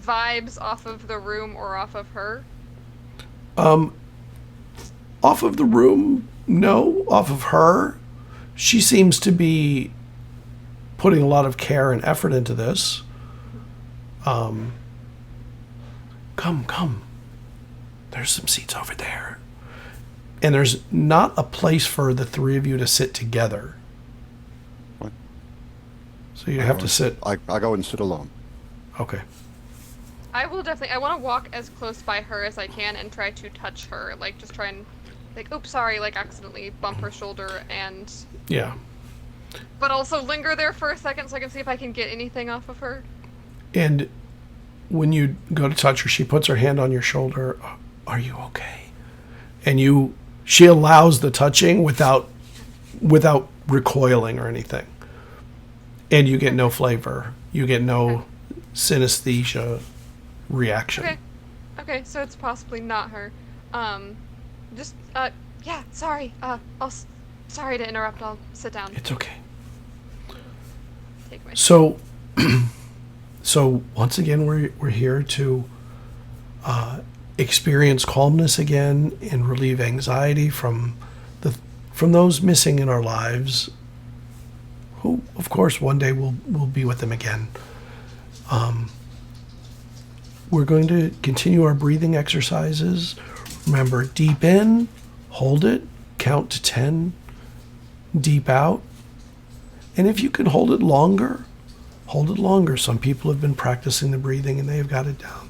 vibes off of the room or off of her? Off of the room, no. Off of her, she seems to be putting a lot of care and effort into this. Come. There's some seats over there. And there's not a place for the 3 of you to sit together. What? So you have to sit. I go and sit alone. Okay. I will definitely. I want to walk as close by her as I can and try to touch her, like just try and, like, oops, sorry, like accidentally bump her shoulder and, Yeah. but also linger there for a second so I can see if I can get anything off of her. And when you go to touch her, she puts her hand on your shoulder. Are you okay? And she allows the touching without recoiling or anything. And you get no flavor. You get no synesthesia reaction. Okay, so it's possibly not her. Yeah, sorry. Sorry to interrupt. I'll sit down. It's okay. Take my. So once again, we're here to experience calmness again and relieve anxiety from those missing in our lives, who, of course, one day we'll be with them again. We're going to continue our breathing exercises. Remember, deep in, hold it, count to 10, deep out. And if you can hold it longer, hold it longer. Some people have been practicing the breathing and they've got it down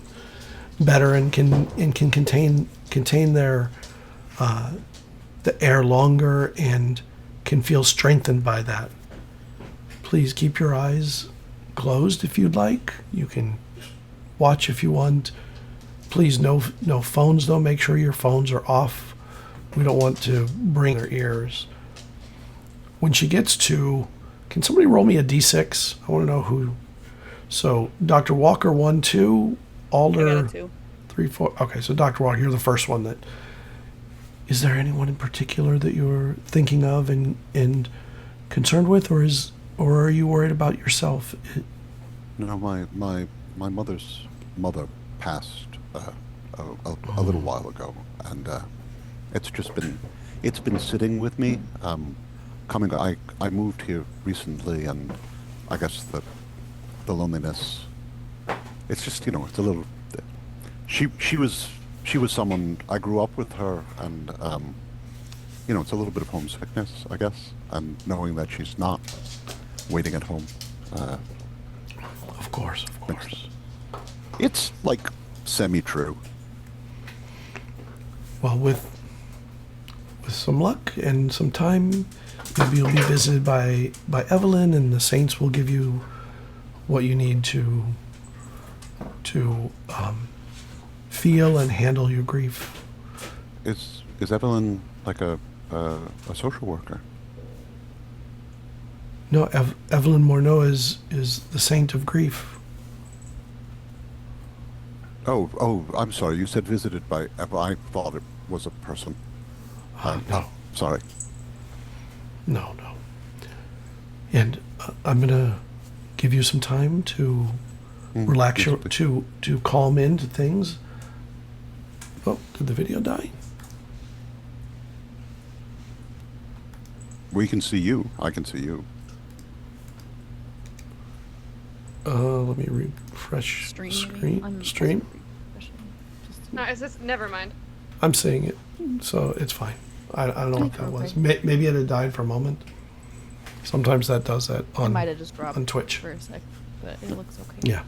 better and can contain their the air longer and can feel strengthened by that. Please keep your eyes closed if you'd like. You can watch if you want. Please, no phones though. Make sure your phones are off. We don't want to bring their ears. When she gets to, can somebody roll me a d6? I want to know who. So Dr. Walker 1, 2, Alder I got a 2. 3, 4. Okay, so Dr. Walker, you're the first one that. Is there anyone in particular that you're thinking of and concerned with, or are you worried about yourself? No, my mother's mother passed a little while ago, and it's been sitting with me. I moved here recently, and I guess the loneliness. It's just, it's a little. She was someone I grew up with her, and it's a little bit of homesickness, I guess, and knowing that she's not waiting at home. Of course. It's like semi-true. Well, with some luck and some time, maybe you'll be visited by Evelyn, and the saints will give you what you need to feel and handle your grief. Is Evelyn like a social worker? No, Evelyn Morneau is the saint of grief. Oh, I'm sorry. You said visited by Evelyn. I thought it was a person. No. Sorry. No. And I'm gonna give you some time to relax your to calm into things. Oh, did the video die? We can see you. I can see you. Let me refresh Stream. screen. Stream. No, is this? Never mind. I'm seeing it, so it's fine. I don't know what that was. Maybe it had died for a moment. Sometimes that does that It on might have just dropped on Twitch. for a sec, but it looks okay. Yeah.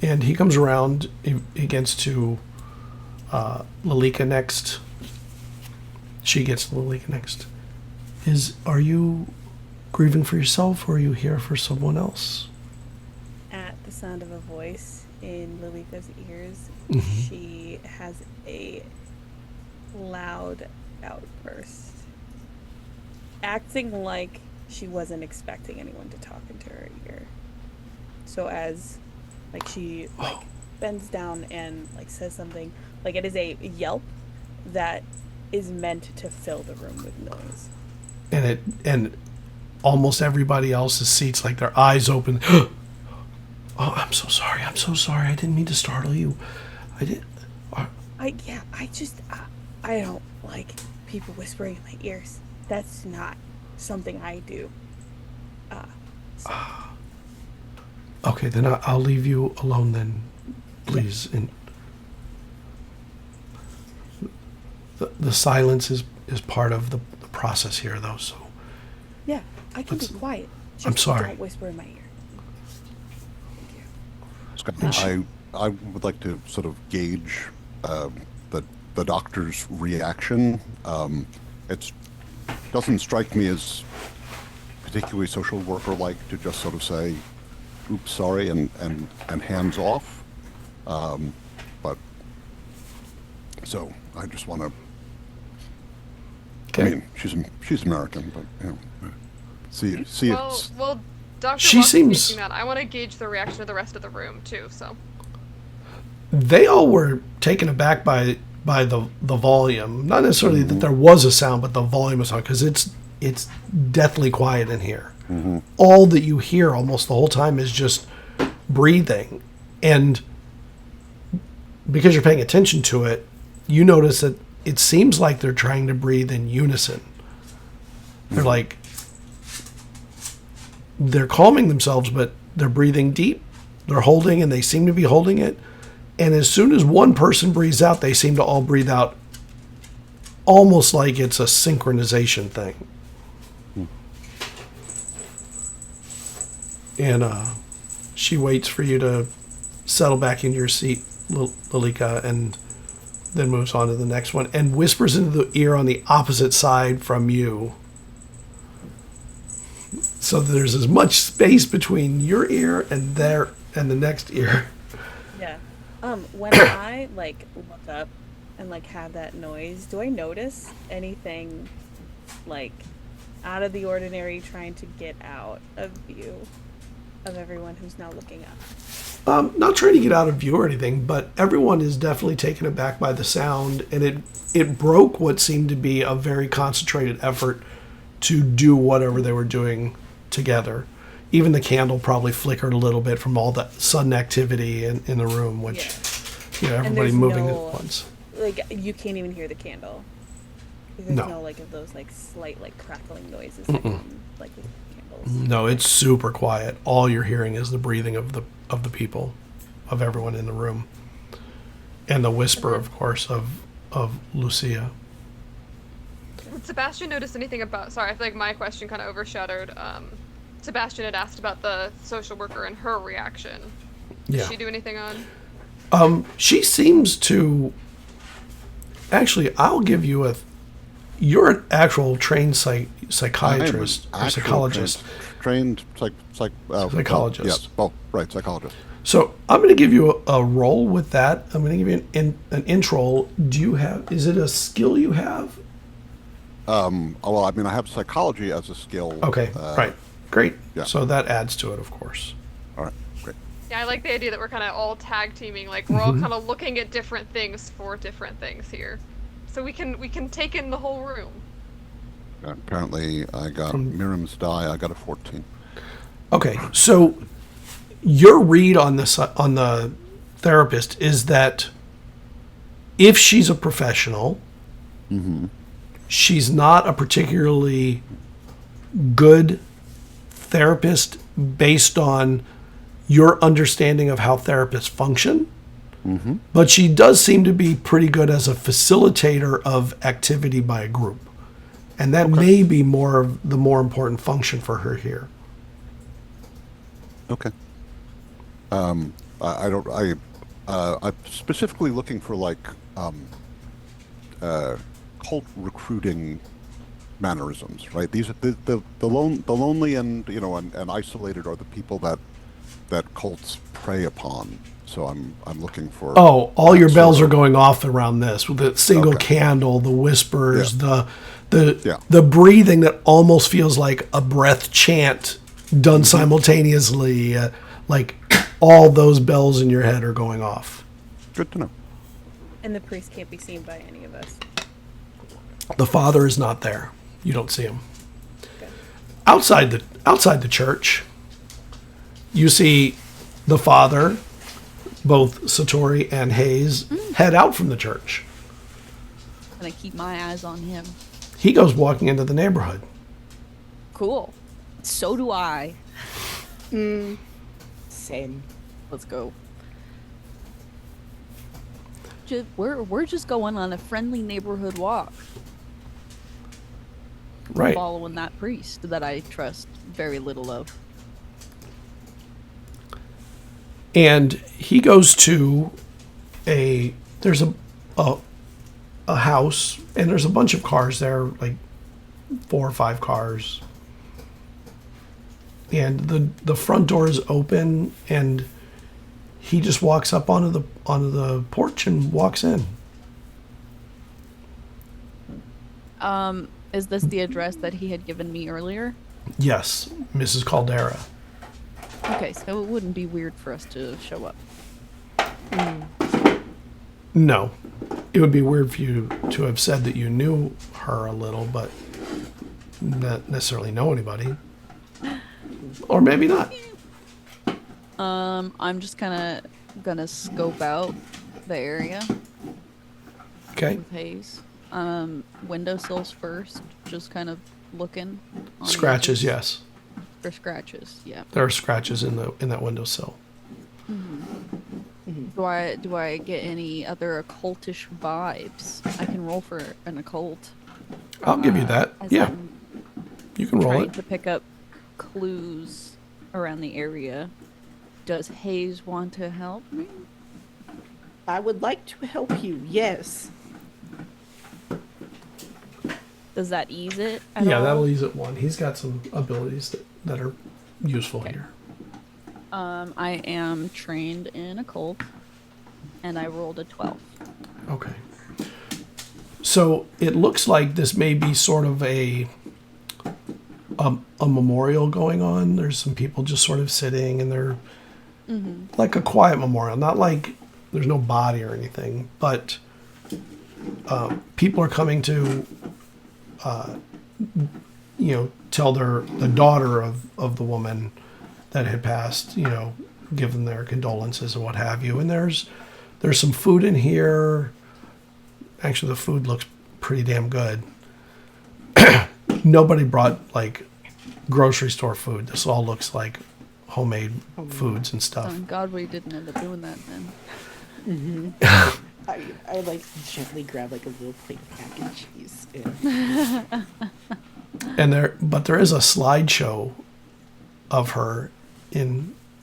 And he comes around. He gets to Lalika next. She gets to Lalika next. Are you grieving for yourself, or are you here for someone else? At the sound of a voice in Lalika's ears, Mhm. she has a loud outburst, acting like she wasn't expecting anyone to talk into her ear. So as she bends down and says something, it is a yelp that is meant to fill the room with noise. And almost everybody else's seats, their eyes open. Oh, I'm so sorry. I didn't mean to startle you. I did. I don't like people whispering in my ears. That's not something I do. Okay, then I'll leave you alone then, please. And the silence is part of the process here, though. So Yeah, I can be quiet. I'm sorry. Don't whisper in my ear. I would like to sort of gauge the doctor's reaction. It doesn't strike me as particularly social worker-like to just sort of say, "Oops, sorry," and hands off. But so I just want to. Okay. I mean, she's American, but see it's. Well, Dr. She Watts seems- teaching that. I want to gauge the reaction of the rest of the room too. So They all were taken aback by the volume. Not necessarily that there was a sound, but the volume was on, because it's deathly quiet in here. All that you hear almost the whole time is just breathing, and because you're paying attention to it, you notice that it seems like they're trying to breathe in unison. They're like, they're calming themselves, but they're breathing deep. They're holding, and they seem to be holding it. And as soon as one person breathes out, they seem to all breathe out, almost like it's a synchronization thing. And she waits for you to settle back into your seat, Lilika, and then moves on to the next one and whispers into the ear on the opposite side from you. So there's as much space between your ear and their and the next ear. Yeah. When I like look up and like have that noise, do I notice anything like out of the ordinary trying to get out of view of everyone who's now looking up? Not trying to get out of view or anything, but everyone is definitely taken aback by the sound, and it broke what seemed to be a very concentrated effort to do whatever they were doing together. Even the candle probably flickered a little bit from all the sudden activity in the room, which, everybody moving at once. Like, you can't even hear the candle. There's no like of those like slight like crackling noises that come like with candles. No, it's super quiet. All you're hearing is the breathing of the people, of everyone in the room, and the whisper, of course, of Lucia. Did Sebastian notice anything about? Sorry, I feel like my question kind of overshadowed. Sebastian had asked about the social worker and her reaction. Did she do anything on? She seems to. Actually, I'll give you you're an actual trained psychiatrist or psychologist. Trained psychologist. Yes. Oh, right, psychologist. So I'm going to give you a role with that. I'm going to give you an intro. Do you have? Is it a skill you have? Well, I mean, I have psychology as a skill. Okay. Right. Great. Yeah. So that adds to it, of course. All right. Great. Yeah, I like the idea that we're kind of all tag teaming. Like we're all kind of looking at different things for different things here, so we can take in the whole room. Apparently, I got Miriam's die. I got a 14. Okay, so your read on the therapist is that if she's a professional, she's not a particularly good therapist based on your understanding of how therapists function. But she does seem to be pretty good as a facilitator of activity by a group. And that may be the more important function for her here. Okay. I'm specifically looking for like cult recruiting mannerisms, right? These are the lonely and and isolated are the people that cults prey upon. So I'm looking for. Oh, all your bells are going off around this with the single candle, the whispers, the breathing that almost feels like a breath chant done simultaneously. Like all those bells in your head are going off. Good to know. And the priest can't be seen by any of us. The father is not there. You don't see him. Okay. Outside the church, you see the father, both Satori and Hayes, head out from the church. I'm gonna keep my eyes on him. He goes walking into the neighborhood. Cool. So do I. Same. Let's go. We're just going on a friendly neighborhood walk. Right. Following that priest that I trust very little of. And he goes to there's a house, and there's a bunch of cars there, like 4 or 5 cars. And the front door is open, and he just walks up onto the porch and walks in. Is this the address that he had given me earlier? Yes, Mrs. Caldera. Okay, so it wouldn't be weird for us to show up. No. It would be weird for you to have said that you knew her a little, but not necessarily know anybody. Or maybe not. I'm just kind of gonna scope out the area Okay. with haze. Windowsills first, just kind of looking. On the Scratches, edges yes. For scratches, yeah. There are scratches in that windowsill. Do I get any other occultish vibes? I can roll for an occult. I'll give you that. As Yeah, I'm you can roll trying it. to pick up clues around the area. Does Hayes want to help me? I would like to help you, yes. Does that ease it at Yeah, all? that'll ease it one. He's got some abilities that are useful Okay. here. I am trained in occult, and I rolled a 12. Okay. So it looks like this may be sort of a memorial going on. There's some people just sort of sitting, and they're like a quiet memorial. Not like there's no body or anything, but people are coming to, tell the daughter of the woman that had passed, give them their condolences and what have you. And there's some food in here. Actually, the food looks pretty damn good. Nobody brought like grocery store food. This all looks like homemade foods and stuff. Thank God we didn't end up doing that then. I like gently grab like a little plate of mac and cheese. And there is a slideshow of her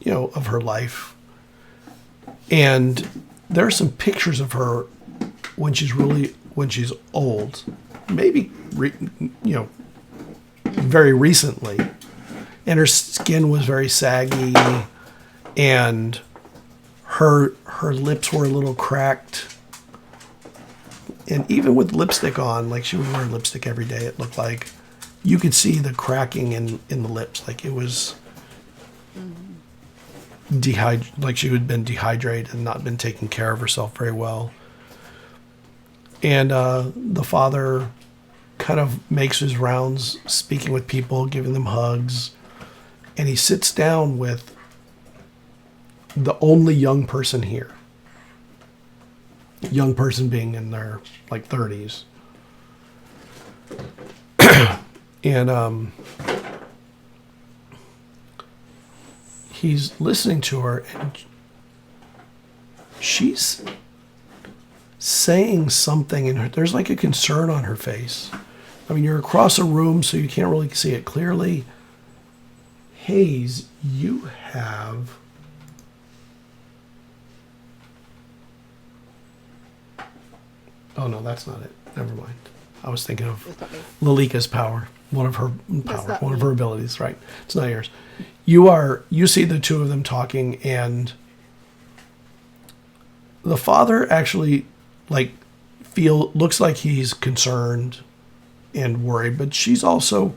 of her life, and there are some pictures of her when she's old, maybe very recently, and her skin was very saggy, and her lips were a little cracked, and even with lipstick on, like she would wear lipstick every day, it looked like you could see the cracking in the lips, like it was like she had been dehydrated and not been taking care of herself very well. And the father kind of makes his rounds, speaking with people, giving them hugs, and he sits down with the only young person here. Young person being in their like 30s. And he's listening to her, and she's saying something in her. There's like a concern on her face. I mean, you're across a room, so you can't really see it clearly. Hayes, you have... Oh, no, that's not it. Never mind. I was thinking of Lalika's power. One of her abilities, right? It's not yours. You see the two of them talking, and the father actually looks like he's concerned and worried, but she's talking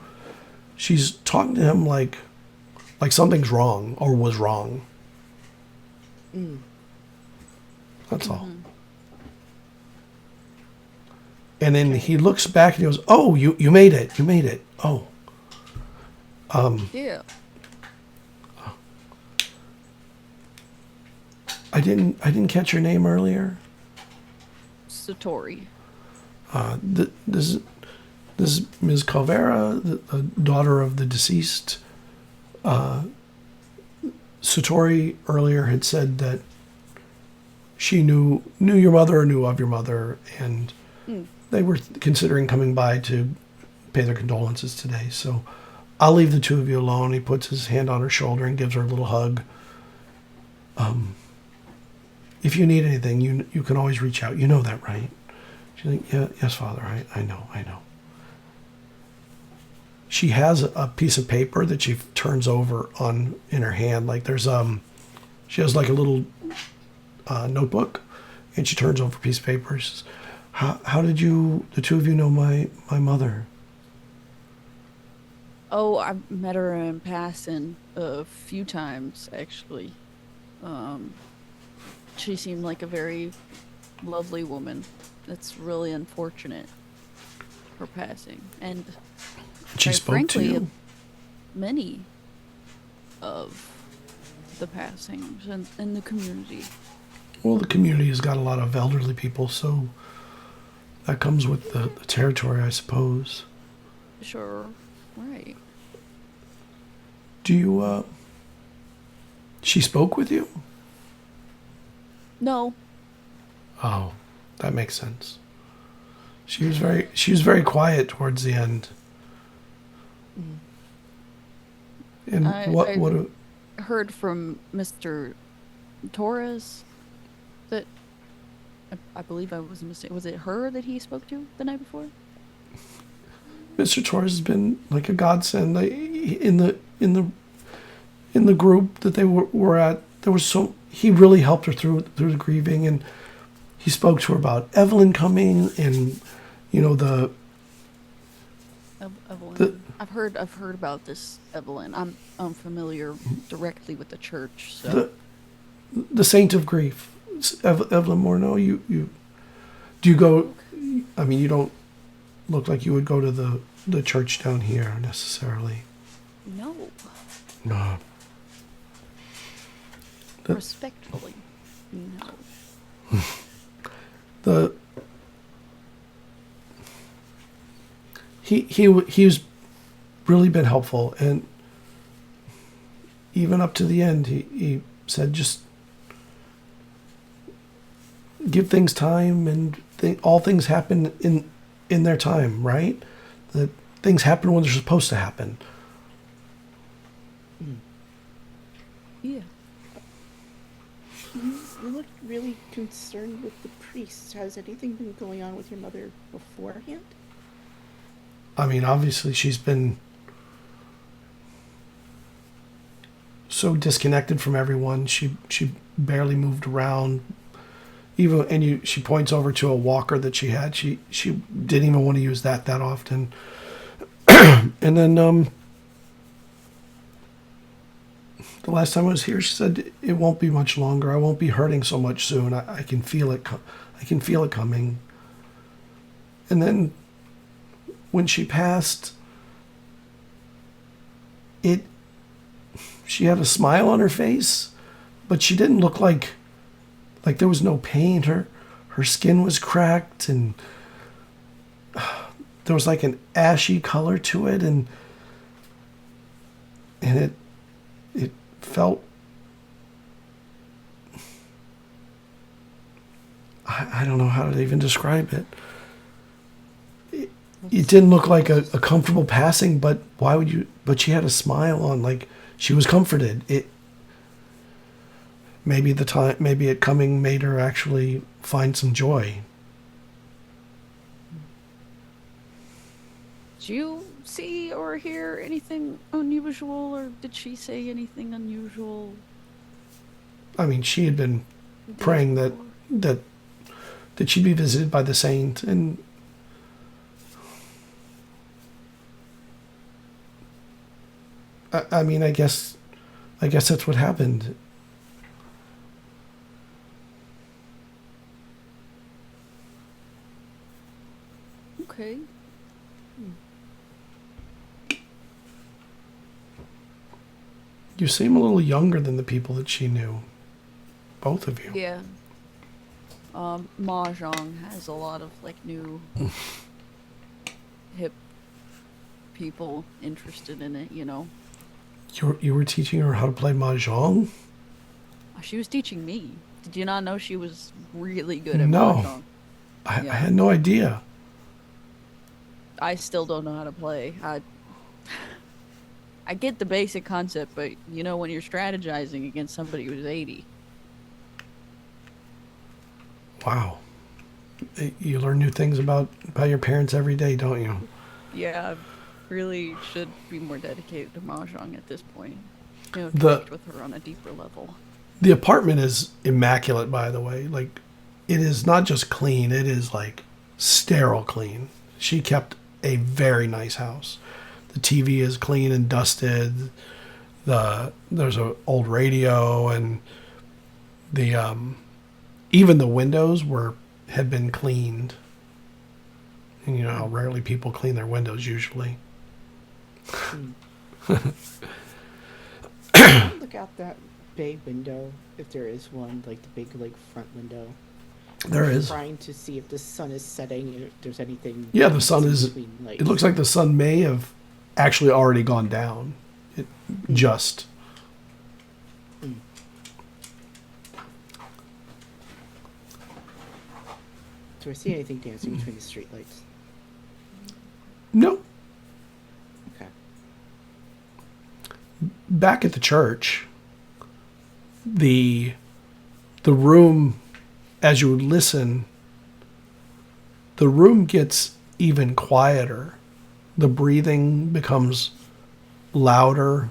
to him like something's wrong or was wrong. That's all. And then he looks back and he goes, "Oh, you made it. You made it. Oh." Yeah. I didn't catch your name earlier. Satori. This is Ms. Calvera, the daughter of the deceased. Satori earlier had said that she knew your mother or knew of your mother, and they were considering coming by to pay their condolences today. So I'll leave the two of you alone. He puts his hand on her shoulder and gives her a little hug. If you need anything, you can always reach out. You know that, right? She's like, "Yeah, yes, Father. I know. She has a piece of paper that she turns over in her hand. Like she has like a little notebook, and she turns over a piece of paper. She says, How did the two of you know my mother?" Oh, I've met her in passing a few times, actually. She seemed like a very lovely woman. It's really unfortunate, her passing. And She quite spoke frankly, to you? many of the passings in the community. Well, the community has got a lot of elderly people, so that comes with the territory, I suppose. Sure. Right. Do you, she spoke with you? No. Oh, that makes sense. She was very quiet towards the end. And I heard from Mr. Torres that I believe I was mistaken. Was it her that he spoke to the night before? Mr. Torres has been like a godsend. In the group that they were at, he really helped her through the grieving, and he spoke to her about Evelyn coming, and Evelyn. I've heard about this Evelyn. I'm unfamiliar directly with the church, so the Saint of Grief, Evelyn Morneau. You do you go? I mean, you don't look like you would go to the church down here necessarily. no. No. Respectfully, no. He's really been helpful, and even up to the end, he said just give things time, and all things happen in their time, right? That things happen when they're supposed to happen. Yeah. You look really concerned with the priest. Has anything been going on with your mother beforehand? I mean, obviously she's been so disconnected from everyone. She barely moved around. She points over to a walker that she had. She didn't even want to use that often. And then the last time I was here, she said it won't be much longer. I won't be hurting so much soon. I can feel it. I can feel it coming. And then when she passed, she had a smile on her face, but she didn't look like there was no pain. Her skin was cracked, and there was like an ashy color to it, and it felt, I don't know how to even describe it. It didn't look like a comfortable passing, but but she had a smile on, like she was comforted. Maybe it coming made her actually find some joy. Did you see or hear anything unusual, or did she say anything unusual? I mean, she had been praying that she'd be visited by the saint, and I mean, I guess that's what happened. Okay. You seem a little younger than the people that she knew. Both of you. Yeah. Mahjong has a lot of new hip people interested in it, You were teaching her how to play mahjong? She was teaching me. Did you not know she was really good at No. mahjong? I had no idea. I still don't know how to play. I get the basic concept, but when you're strategizing against somebody who's 80. Wow. You learn new things about your parents every day, don't you? Yeah, I really should be more dedicated to Mahjong at this point. The- Connect with her on a deeper level. The apartment is immaculate, by the way. It is not just clean, it is sterile clean. She kept a very nice house. The TV is clean and dusted. There's an old radio, and even the windows had been cleaned. And you know how rarely people clean their windows usually. Look out that bay window, if there is one, like the big like front window. There is. Trying to see if the sun is setting, and if there's anything. Yeah, the sun is. between lights. It looks like the sun may have actually already gone down. Just. Do I see anything dancing between the streetlights? No. Okay. Back at the church, the room, as you listen, the room gets even quieter. The breathing becomes louder.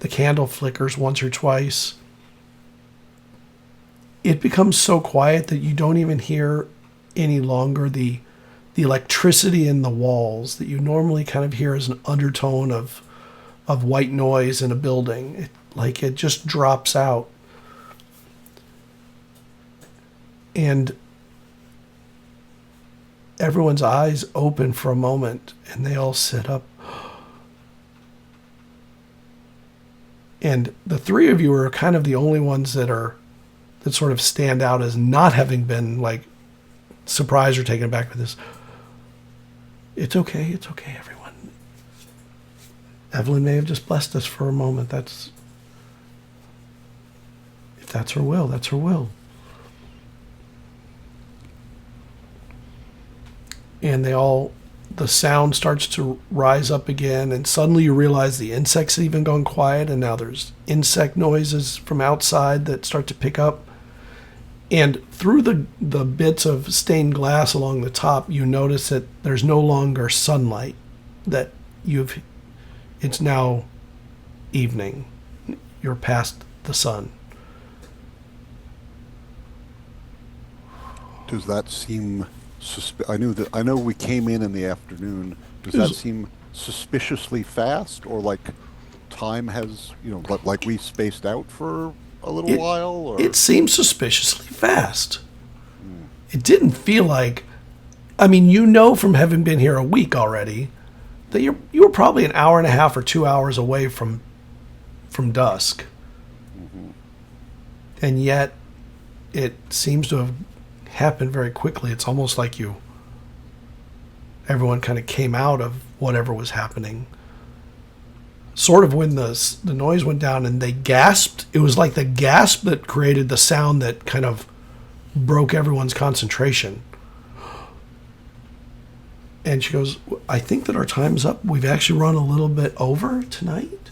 The candle flickers once or twice. It becomes so quiet that you don't even hear any longer the electricity in the walls that you normally kind of hear as an undertone of white noise in a building. It just drops out. And everyone's eyes open for a moment and they all sit up. And the three of you are kind of the only ones that sort of stand out as not having been like surprised or taken aback by this. It's okay, everyone. Evelyn may have just blessed us for a moment. If that's her will, that's her will. And the sound starts to rise up again, and suddenly you realize the insects have even gone quiet, and now there's insect noises from outside that start to pick up. And through the bits of stained glass along the top, you notice that there's no longer sunlight, that it's now evening. You're past the sun. Does that seem I know we came in the afternoon. Does that seem suspiciously fast, or like time has, like we spaced out for a little while? Or? It seems suspiciously fast. It didn't feel like, from having been here a week already, that you were probably an hour and a half or 2 hours away from dusk. Mm-hmm. And yet it seems to have happened very quickly. It's almost like everyone kind of came out of whatever was happening. Sort of when the noise went down and they gasped, it was like the gasp that created the sound that kind of broke everyone's concentration. And she goes, I think that our time's up. We've actually run a little bit over tonight.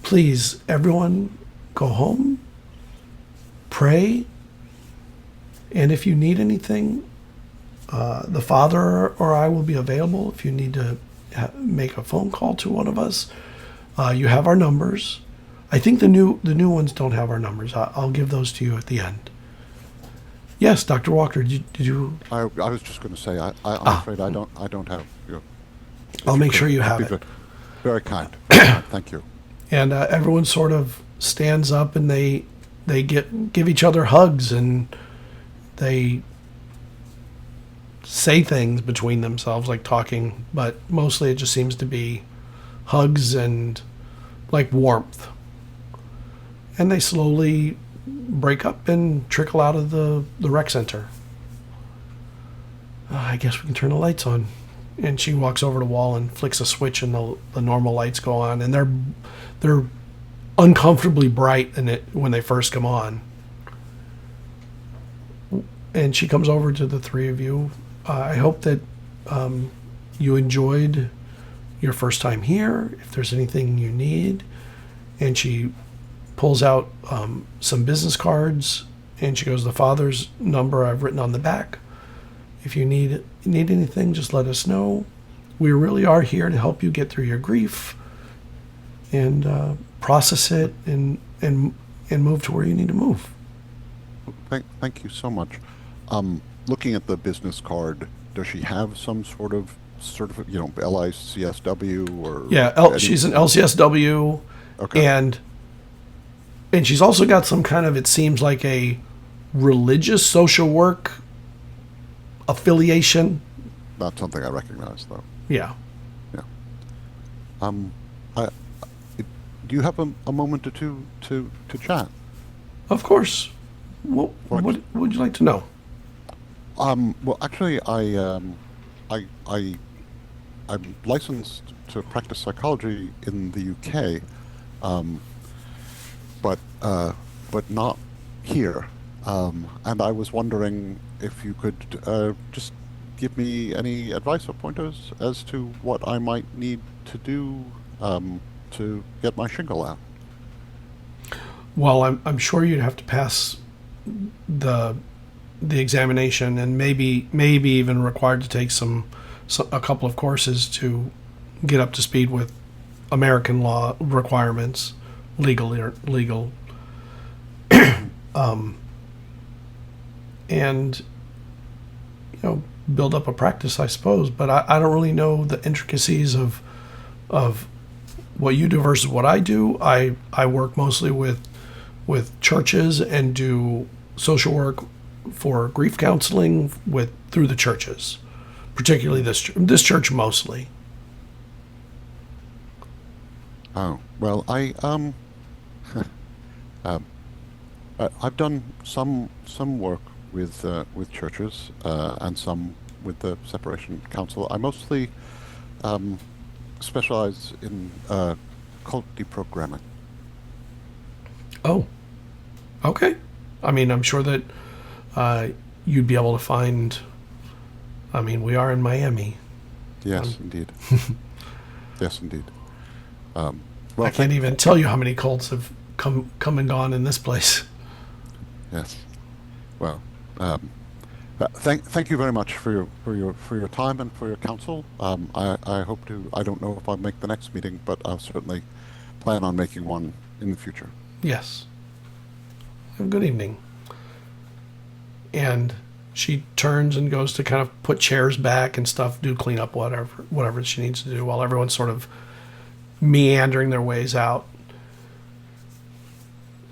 Please, everyone, go home, pray, and if you need anything, the father or I will be available. If you need to make a phone call to one of us, you have our numbers. I think the new ones don't have our numbers. I'll give those to you at the end. Yes, Dr. Walker, did you? I was just going to say I'm afraid I don't have. I'll make sure you have it. Very kind. Thank you. And everyone sort of stands up and they give each other hugs, and they say things between themselves, like talking, but mostly it just seems to be hugs and like warmth. And they slowly break up and trickle out of the rec center. I guess we can turn the lights on. And she walks over to the wall and flicks a switch, and the normal lights go on, and they're uncomfortably bright when they first come on. And she comes over to the three of you. I hope that you enjoyed your first time here. If there's anything you need. And she pulls out some business cards, and she goes, the father's number I've written on the back. If you need anything, just let us know. We really are here to help you get through your grief and process it and move to where you need to move. Thank you so much. Looking at the business card, does she have some sort of certificate, LICSW or? Yeah, she's an LCSW. Okay. And she's also got some kind of, it seems like a religious social work affiliation. Not something I recognize, though. Yeah. Yeah. do you have a moment or two to chat? Of course. What would you like to know? Well, actually, I'm licensed to practice psychology in the UK, but not here. And I was wondering if you could just give me any advice or pointers as to what I might need to do to get my shingle out. Well, I'm sure you'd have to pass the examination, and maybe even required to take a couple of courses to get up to speed with American law requirements, legal, and build up a practice, I suppose. But I don't really know the intricacies of what you do versus what I do. I work mostly with churches and do social work for grief counseling through the churches, particularly this church mostly. Oh, well, I've done some work with churches and some with the Separation Council. I mostly specialize in cult deprogramming. Oh, okay. I mean, I'm sure that you'd be able to find. I mean, we are in Miami. Yes, indeed. Yes, indeed. Well, I can't even tell you how many cults have come and gone in this place. Yes. Well, thank you very much for your time and for your counsel. I hope to. I don't know if I'll make the next meeting, but I'll certainly plan on making one in the future. Yes. Have a good evening. And she turns and goes to kind of put chairs back and stuff, do clean up whatever she needs to do, while everyone's sort of meandering their ways out.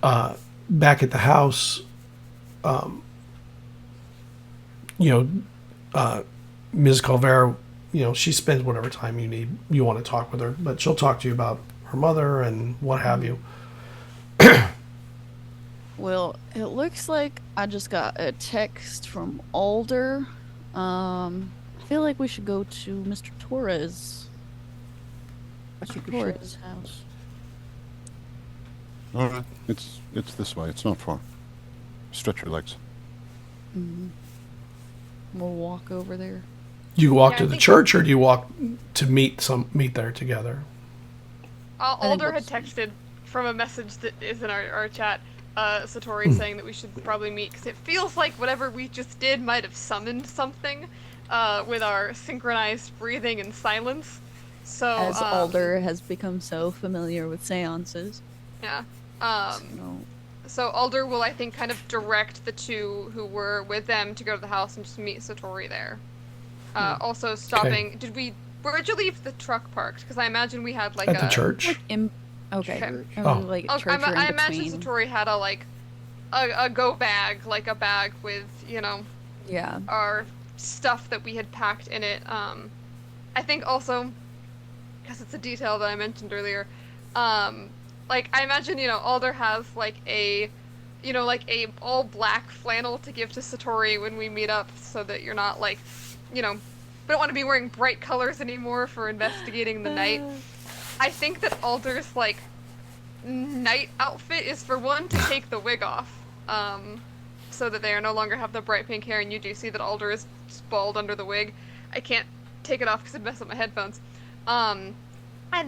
Back at the house, Ms. Calvera, she spends whatever time you want to talk with her, but she'll talk to you about her mother and what have you. Well, it looks like I just got a text from Alder. I feel like we should go to Mr. Torres' house. All right, it's this way. It's not far. Stretch your legs. Mm-hmm. We'll walk over there. You walk to the church, or do you walk to meet there together? Alder had texted from a message that is in our chat. Satori saying that we should probably meet because it feels like whatever we just did might have summoned something with our synchronized breathing and silence. So as Alder has become so familiar with seances. Yeah. So Alder will, I think, kind of direct the two who were with them to go to the house and just meet Satori there. Also stopping. Okay. Where'd you leave the truck parked? Because I imagine we had at the church. Okay. I imagine Satori had a go bag, like a bag with, our stuff that we had packed in it. I think also, because it's a detail that I mentioned earlier, I imagine, Alder has a all black flannel to give to Satori when we meet up, so that you're not we don't want to be wearing bright colors anymore for investigating the night. I think that Alder's night outfit is for one to take the wig off, so that they no longer have the bright pink hair, and you do see that Alder is bald under the wig. I can't take it off because it'd mess up my headphones. And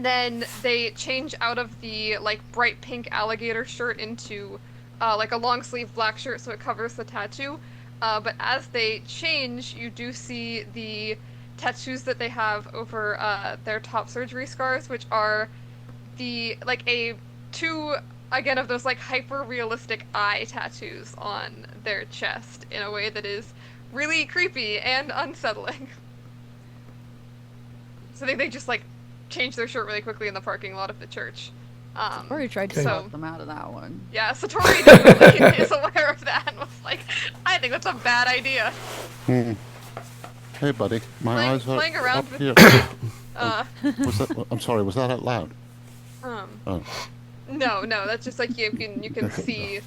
then they change out of the bright pink alligator shirt into a long sleeve black shirt, so it covers the tattoo. But as they change, you do see the tattoos that they have over their top surgery scars, which are two of those hyper realistic eye tattoos on their chest in a way that is really creepy and unsettling. So they just changed their shirt really quickly in the parking lot of the church. Satori tried to talk them out of that one. Yeah, Satori definitely is aware of that and was like, I think that's a bad idea. Hey, buddy, my eyes are playing around up with here. Was that? I'm sorry. Was that out loud? No, that's just like you can see.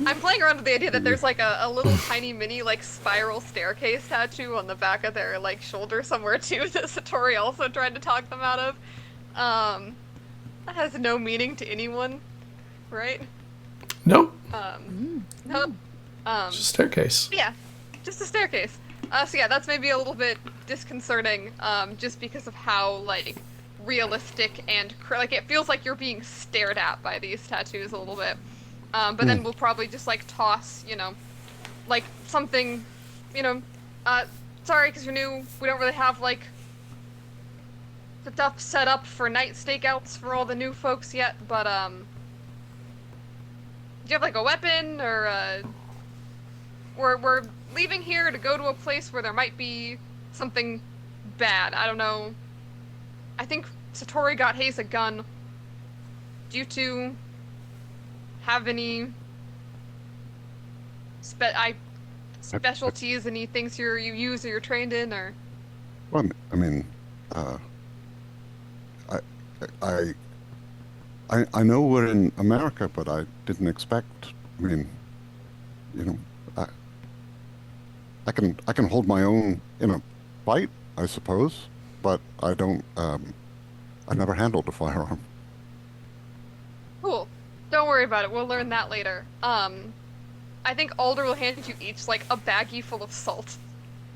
I'm playing around with the idea that there's like a little tiny mini like spiral staircase tattoo on the back of their like shoulder somewhere too that Satori also tried to talk them out of. That has no meaning to anyone, right? Nope. Nope. It's a staircase. Yeah, just a staircase. So yeah, that's maybe a little bit disconcerting, just because of how like realistic and like it feels like you're being stared at by these tattoos a little bit. But then we'll probably just like toss, like something, sorry, because you're new, we don't really have like stuff set up for night stakeouts for all the new folks yet. But do you have like a weapon or we're leaving here to go to a place where there might be something bad. I don't know. I think Satori got Hayes a gun. Do you two have any specialties, any things you use or you're trained in, or? Well, I mean, I know we're in America, but I didn't expect. I mean, I can hold my own in a fight, I suppose, but I don't. I never handled a firearm. Cool. Don't worry about it. We'll learn that later. I think Alder will hand you each like a baggie full of salt.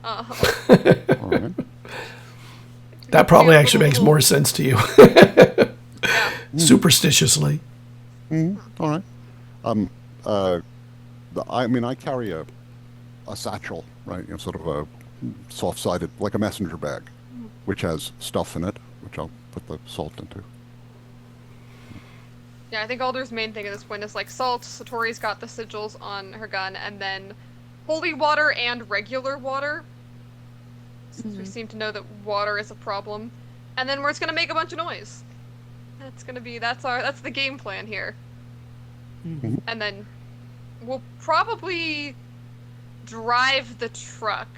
All right. That probably actually makes more sense to you. Yeah. Superstitiously. All right. I carry a satchel, right? Sort of a soft-sided, like a messenger bag, which has stuff in it, which I'll put the salt into. Yeah, I think Alder's main thing at this point is like salt. Satori's got the sigils on her gun, and then holy water and regular water, since we seem to know that water is a problem. And then we're just gonna make a bunch of noise. That's the game plan here. And then we'll probably drive the truck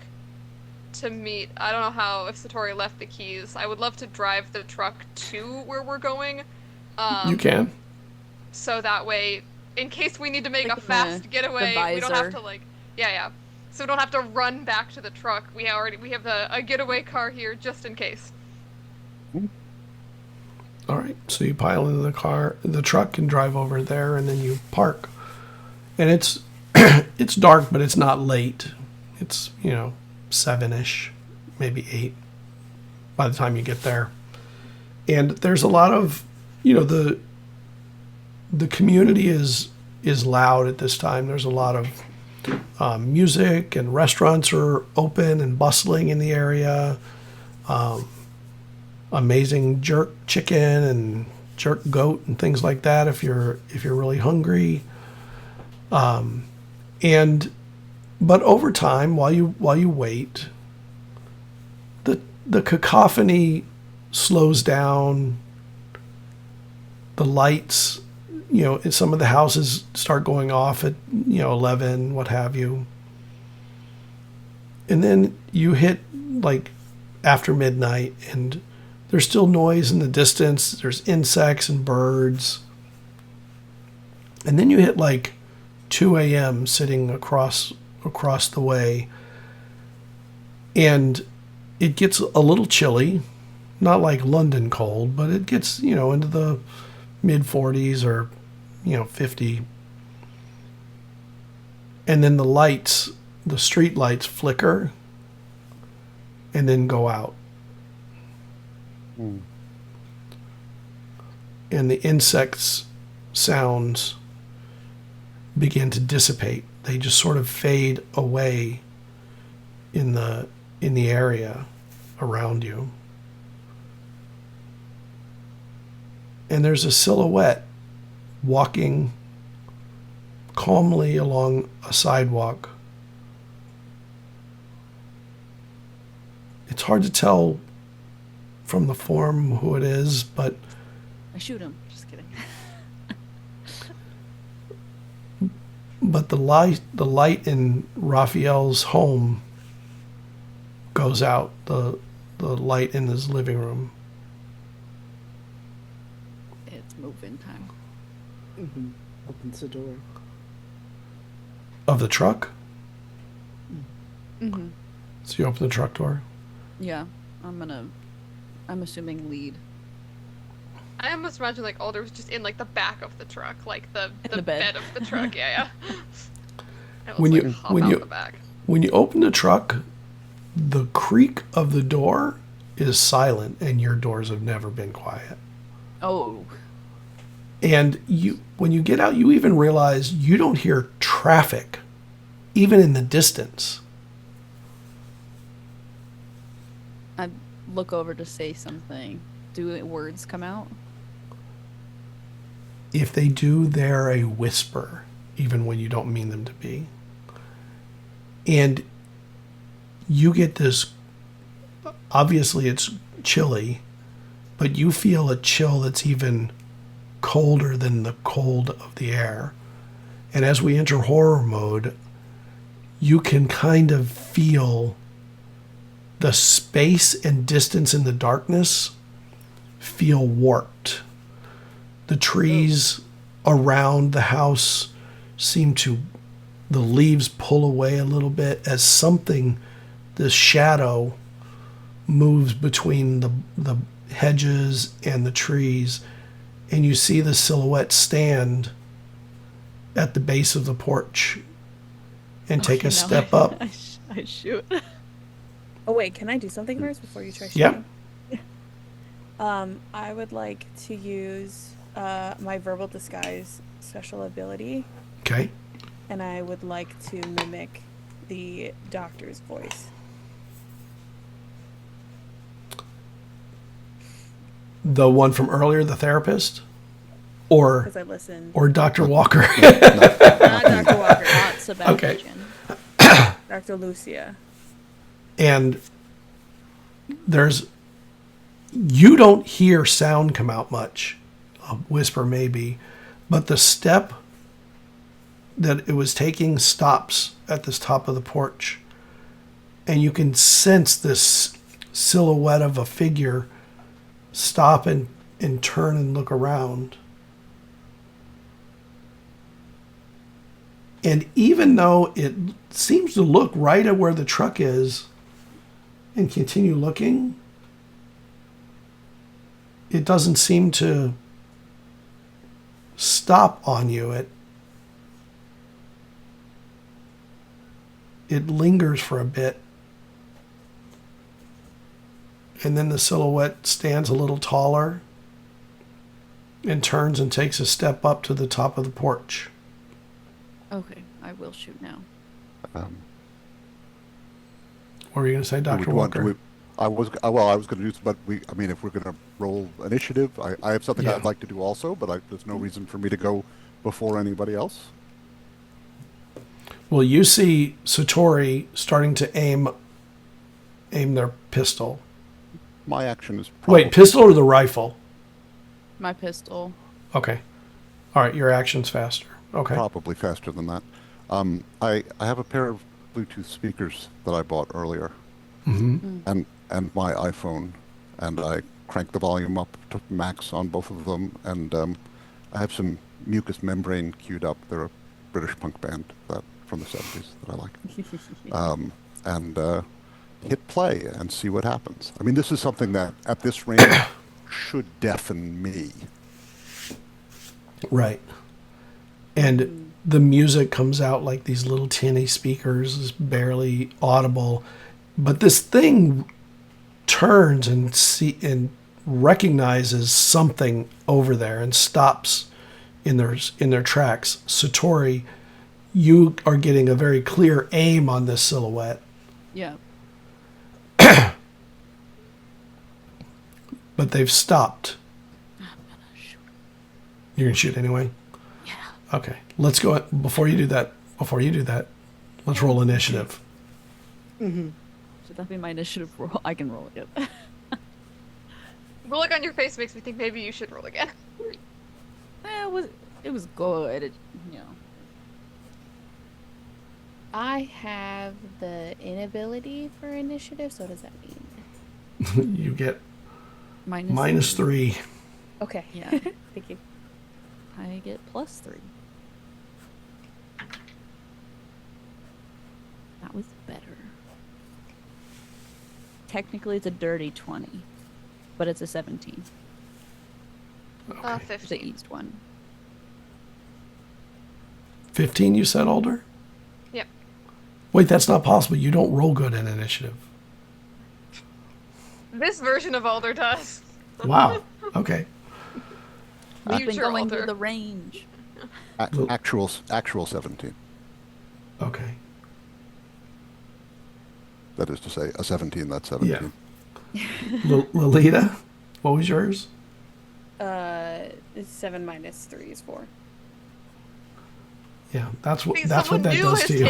to meet. I don't know if Satori left the keys. I would love to drive the truck to where we're going. You can. So that way, in case we need to make Like a fast getaway, we don't have visor. to like, yeah. So we don't have to run back to the truck. We have a getaway car here just in case. All right. So you pile into the truck, and drive over there, and then you park. And it's it's dark, but it's not late. It's 7-ish, maybe 8 by the time you get there. And there's a lot of the community is loud at this time. There's a lot of music, and restaurants are open and bustling in the area. Amazing jerk chicken and jerk goat and things like that if you're really hungry. But over time, while you wait, the cacophony slows down. The lights, in some of the houses start going off at 11, what have you. And then you hit like after midnight, and there's still noise in the distance. There's insects and birds. And then you hit like 2 a.m. sitting across the way, and it gets a little chilly, not like London cold, but it gets into the mid 40s or 50. And then the street lights flicker and then go out. And the insects sounds begin to dissipate. They just sort of fade away in the area around you. And there's a silhouette walking calmly along a sidewalk. It's hard to tell from the form who it is, but I shoot him. Just kidding. But the light in Raphael's home goes out. The light in his living room. It's moving time. Opens the door. Of the truck? Mm-hmm. So you open the truck door? Yeah, I'm assuming lead. I almost imagine like Alder was just in like the back of the truck, like the the bed. bed. Of the truck. Yeah. I When was, you- like, hop when out you- the back. When you open the truck, the creak of the door is silent, and your doors have never been quiet. Oh, And when you get out, you even realize you don't hear traffic, even in the distance. I look over to say something. Do words come out? If they do, they're a whisper, even when you don't mean them to be. And you get this, obviously it's chilly, but you feel a chill that's even colder than the cold of the air. And as we enter horror mode, you can kind of feel the space and distance in the darkness feel warped. The trees around the house seem to, the leaves pull away a little bit as something, this shadow moves between the hedges and the trees, and you see the silhouette stand at the base of the porch and take a step up. I shoot. Oh wait, can I do something first before you try Yeah. shooting? I would like to use my verbal disguise special ability, Okay. and I would like to mimic the doctor's voice. The one from earlier, the therapist? Or Because I listened. Dr. Walker? Not Dr. Walker, Not Sebastian. Dr. Lucia. And you don't hear sound come out much, a whisper maybe, but the step that it was taking stops at this top of the porch, and you can sense this silhouette of a figure stop and turn and look around. And even though it seems to look right at where the truck is and continue looking, it doesn't seem to stop on you. It lingers for a bit. And then the silhouette stands a little taller and turns and takes a step up to the top of the porch. Okay, I will shoot now. What were you going to say, Do Dr. we want- do Walker? I was going to do, but if we're going to roll initiative, I have something Yeah. I'd like to do also, but there's no reason for me to go before anybody else. Well, you see Satori starting to aim their pistol. My action is probably, Wait, pistol or the rifle? My pistol. Okay. All right, your action's faster. Okay. probably faster than that. I have a pair of Bluetooth speakers that I bought earlier, and my iPhone, and I cranked the volume up to max on both of them, and I have some Mucus Membrane queued up. They're a British punk band from the 70s that I like. And hit play and see what happens. I mean, this is something that at this range should deafen me. Right. And the music comes out like these little tinny speakers, is barely audible. But this thing turns and recognizes something over there and stops in their tracks. Satori, you are getting a very clear aim on this silhouette, Yeah. but they've stopped. I'm gonna shoot. You're gonna shoot anyway? Yeah. Okay. Let's go before you do that, let's roll initiative. Should that be my initiative roll? I can roll it. The look on your face makes me think maybe you should roll again. It was good. You know. I have the inability for initiative, so what does that mean? You get Minus -3. Okay. Yeah. Thank you. I get +3. That was better. Technically, it's a dirty 20, but it's a 17. The 15. east one. 15, you said, Alder? Yep. Wait, that's not possible. You don't roll good in initiative. This version of Alder does. Wow. Okay. We've been Future going Alder. through the range. Actual 17. Okay. That is to say, a 17, that's 17. Lolita, what was yours? It's 7 minus 3 is 4. Yeah, that's what See, that someone new does has to you.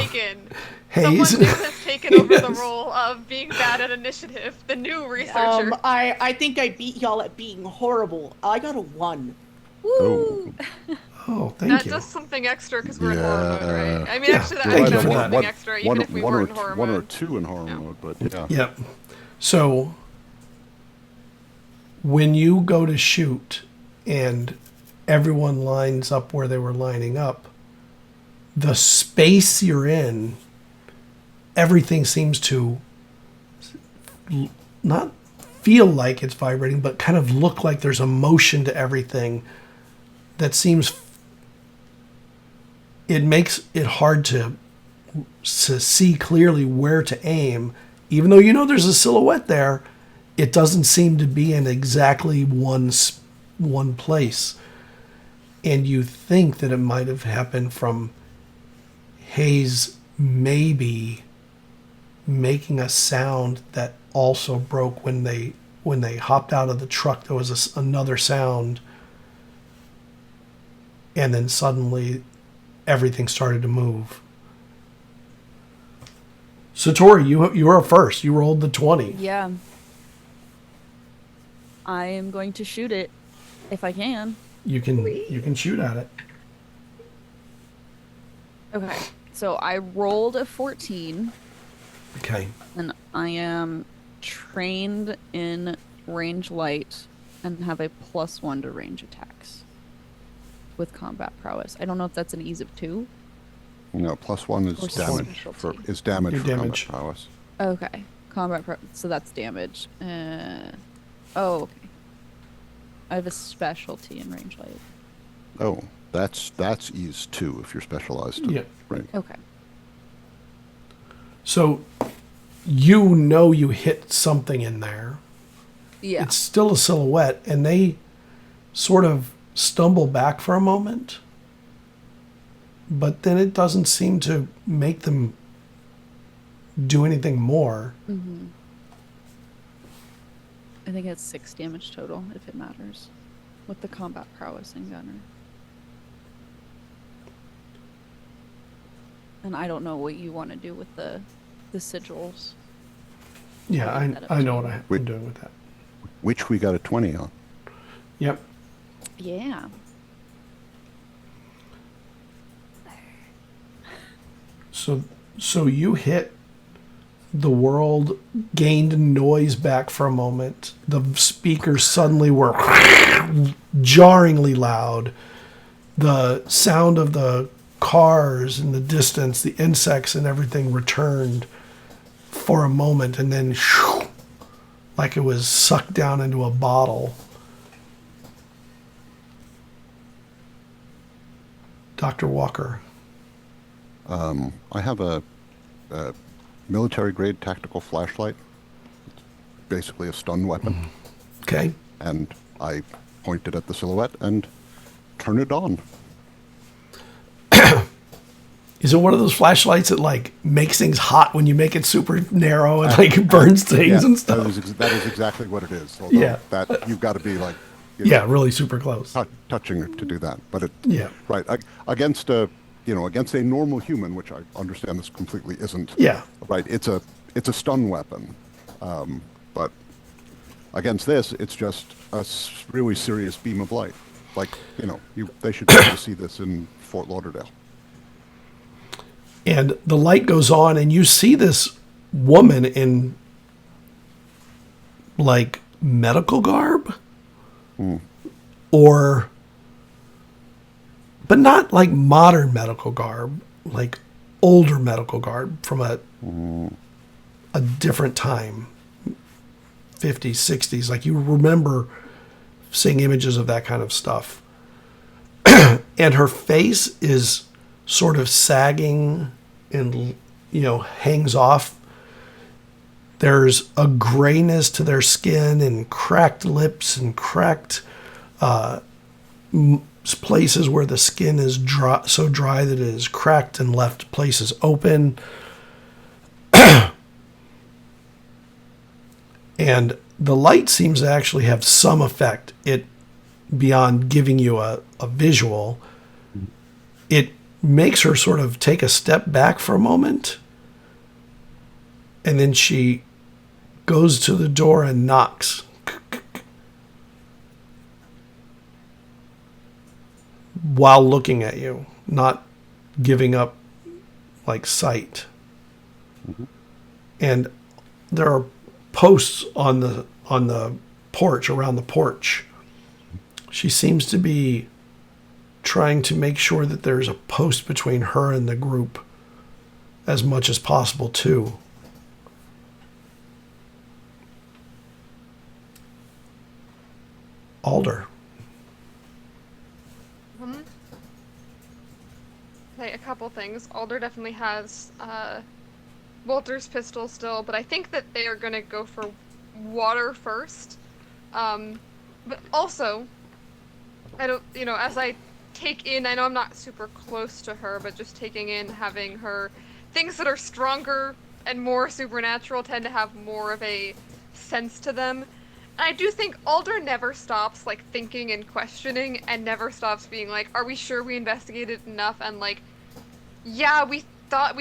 Someone new has taken over the Yes. role of being bad at initiative. The new researcher. I think I beat y'all at being horrible. I got a 1. Woo! Oh, thank That you. does something extra because we're in horror mode, right? I mean, Yeah, actually, that thank would you be for that. something extra, even if we weren't in horror one or mode. two in horror mode, but yeah. Yep. So when you go to shoot and everyone lines up where they were lining up, the space you're in, everything seems to not feel like it's vibrating, but kind of look like there's a motion to everything that seems, it makes it hard to see clearly where to aim. Even though you know there's a silhouette there, it doesn't seem to be in exactly one place. And you think that it might have happened from Hayes maybe making a sound that also broke when they hopped out of the truck. There was another sound, and then suddenly everything started to move. Satori, you were first. You rolled the 20. Yeah. I am going to shoot it if I can. You can shoot at it. Okay. So I rolled a 14, Okay. and I am trained in range light and have a +1 to range attacks with combat prowess. I don't know if that's an ease of 2. No, +1 is Or damage specialty. for damage Your for combat damage. prowess. Okay. Combat prowess. So that's damage. Oh, okay. I have a specialty in range light. Oh, that's ease 2 if you're specialized. Yeah. Right. Okay. So you know you hit something in there. Yeah. It's still a silhouette, and they sort of stumble back for a moment, but then it doesn't seem to make them do anything more. Mm-hmm. I think it's 6 damage total, if it matters, with the combat prowess and gunner. And I don't know what you want to do with the sigils. Yeah, I'll leave that up I to know you. what I'm Wait. doing with that. Which we got a 20 on. Yep. Yeah. So you hit. The world gained noise back for a moment. The speakers suddenly were jarringly loud. The sound of the cars in the distance, the insects and everything returned for a moment, and then like it was sucked down into a bottle. Dr. Walker. I have a military-grade tactical flashlight. Basically a stun weapon. Okay. And I point it at the silhouette and turn it on. Is it one of those flashlights that like makes things hot when you make it super narrow and like burns things and stuff? That is exactly what it is. Although Yeah. that you've got to be like Yeah, really super close. touching it to do that. But it Yeah. right against a normal human, which I understand this completely isn't. Yeah. Right. It's a stun weapon, but against this, it's just a really serious beam of light. Like they should be able to see this in Fort Lauderdale. And the light goes on, and you see this woman in like medical garb, or but not like modern medical garb, like older medical garb from a different time, 50s, 60s. Like you remember seeing images of that kind of stuff. And her face is sort of sagging and, hangs off. There's a grayness to their skin and cracked lips and cracked places where the skin is dry, so dry that it is cracked and left places open. And the light seems to actually have some effect. It, beyond giving you a visual, it makes her sort of take a step back for a moment. And then she goes to the door and knocks. While looking at you, not giving up like sight. And there are posts on the porch, around the porch. She seems to be trying to make sure that there's a post between her and the group as much as possible too. Alder. Okay, a couple things. Alder definitely has Walter's pistol still, but I think that they are gonna go for water first. But also, I don't, as I take in, I know I'm not super close to her, but just taking in, having her, things that are stronger and more supernatural tend to have more of a sense to them. And I do think Alder never stops, like, thinking and questioning, and never stops being like, are we sure we investigated enough? And, like, yeah, we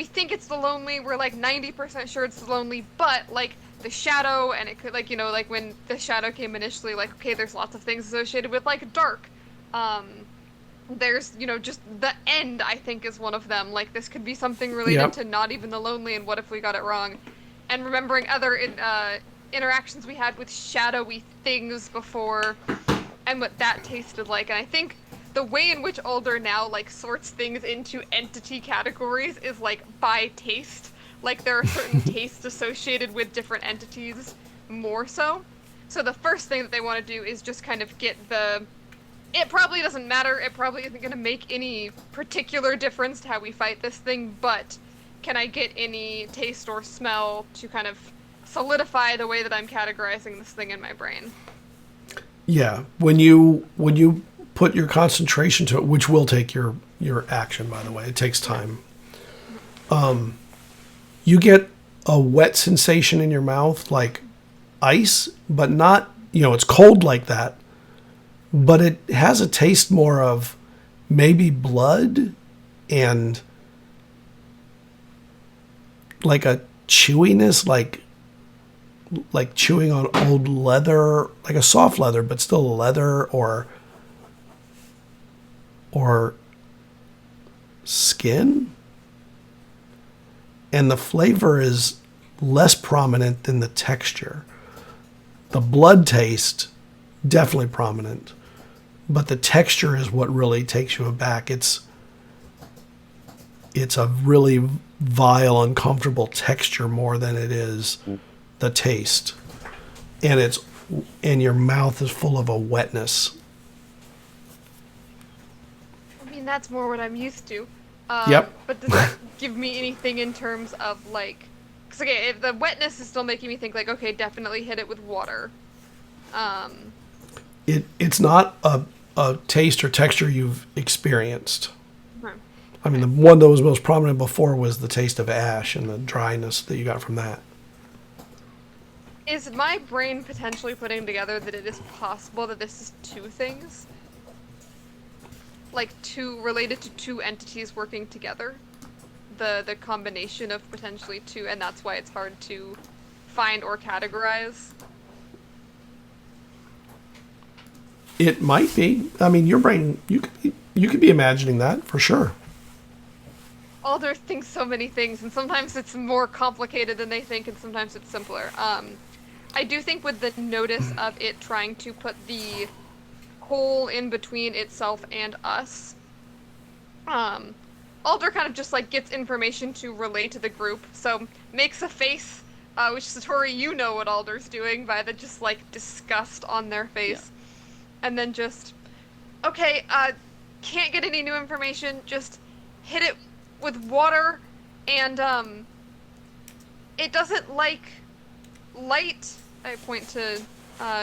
think it's the lonely, we're, like, 90% sure it's the lonely, but, like, the shadow, and it could, like, like, when the shadow came initially, like, okay, there's lots of things associated with, like, dark. There's, just the end, I think, is one of them. Like, this could be something related to not even the lonely, and what if we got it wrong? And remembering other interactions we had with shadowy things before, and what that tasted like. And I think the way in which Alder now, like, sorts things into entity categories is, like, by taste. Like, there are certain tastes associated with different entities more so. So the first thing that they want to do is just kind of get the... It probably doesn't matter, it probably isn't going to make any particular difference to how we fight this thing, but can I get any taste or smell to kind of solidify the way that I'm categorizing this thing in my brain? Yeah, when you put your concentration to it, which will take your action, by the way, it takes time. You get a wet sensation in your mouth, like ice, but not, it's cold like that, but it has a taste more of maybe blood and like a chewiness, like chewing on old leather, like a soft leather, but still leather, or skin. And the flavor is less prominent than the texture. The blood taste, definitely prominent, but the texture is what really takes you aback. It's a really vile, uncomfortable texture more than it is the taste. And your mouth is full of a wetness. I mean, that's more what I'm used to. Yep. But does that give me anything in terms of, like... Because, okay, if the wetness is still making me think, like, okay, definitely hit it with water. It's not a taste or texture you've experienced. Okay. I mean, the one that was most prominent before was the taste of ash and the dryness that you got from that. Is my brain potentially putting together that it is possible that this is two things? Like, related to two entities working together? The combination of potentially two, and that's why it's hard to find or categorize? It might be. I mean, your brain, you could be imagining that for sure. Alder thinks so many things, and sometimes it's more complicated than they think, and sometimes it's simpler. I do think with the notice of it trying to put the hole in between itself and us, Alder kind of just like gets information to relay to the group, so makes a face, which Satori, you know what Alder's doing by the just like disgust on their face, and then just, okay, can't get any new information, just hit it with water, and it doesn't like light, I point to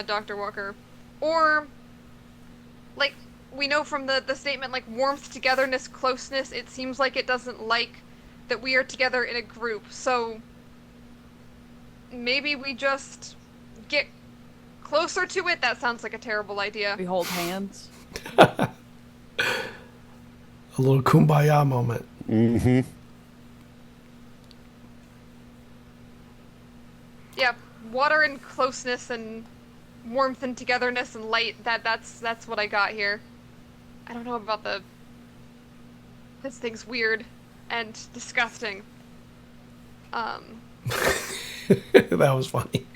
Dr. Walker, or like we know from the statement, like warmth, togetherness, closeness, it seems like it doesn't like that we are together in a group, so maybe we just get closer to it. That sounds like a terrible idea. We hold hands. A little kumbaya moment. Mm-hmm. Yeah, water and closeness and warmth and togetherness and light, that's what I got here. I don't know about this thing's weird and disgusting. That was funny.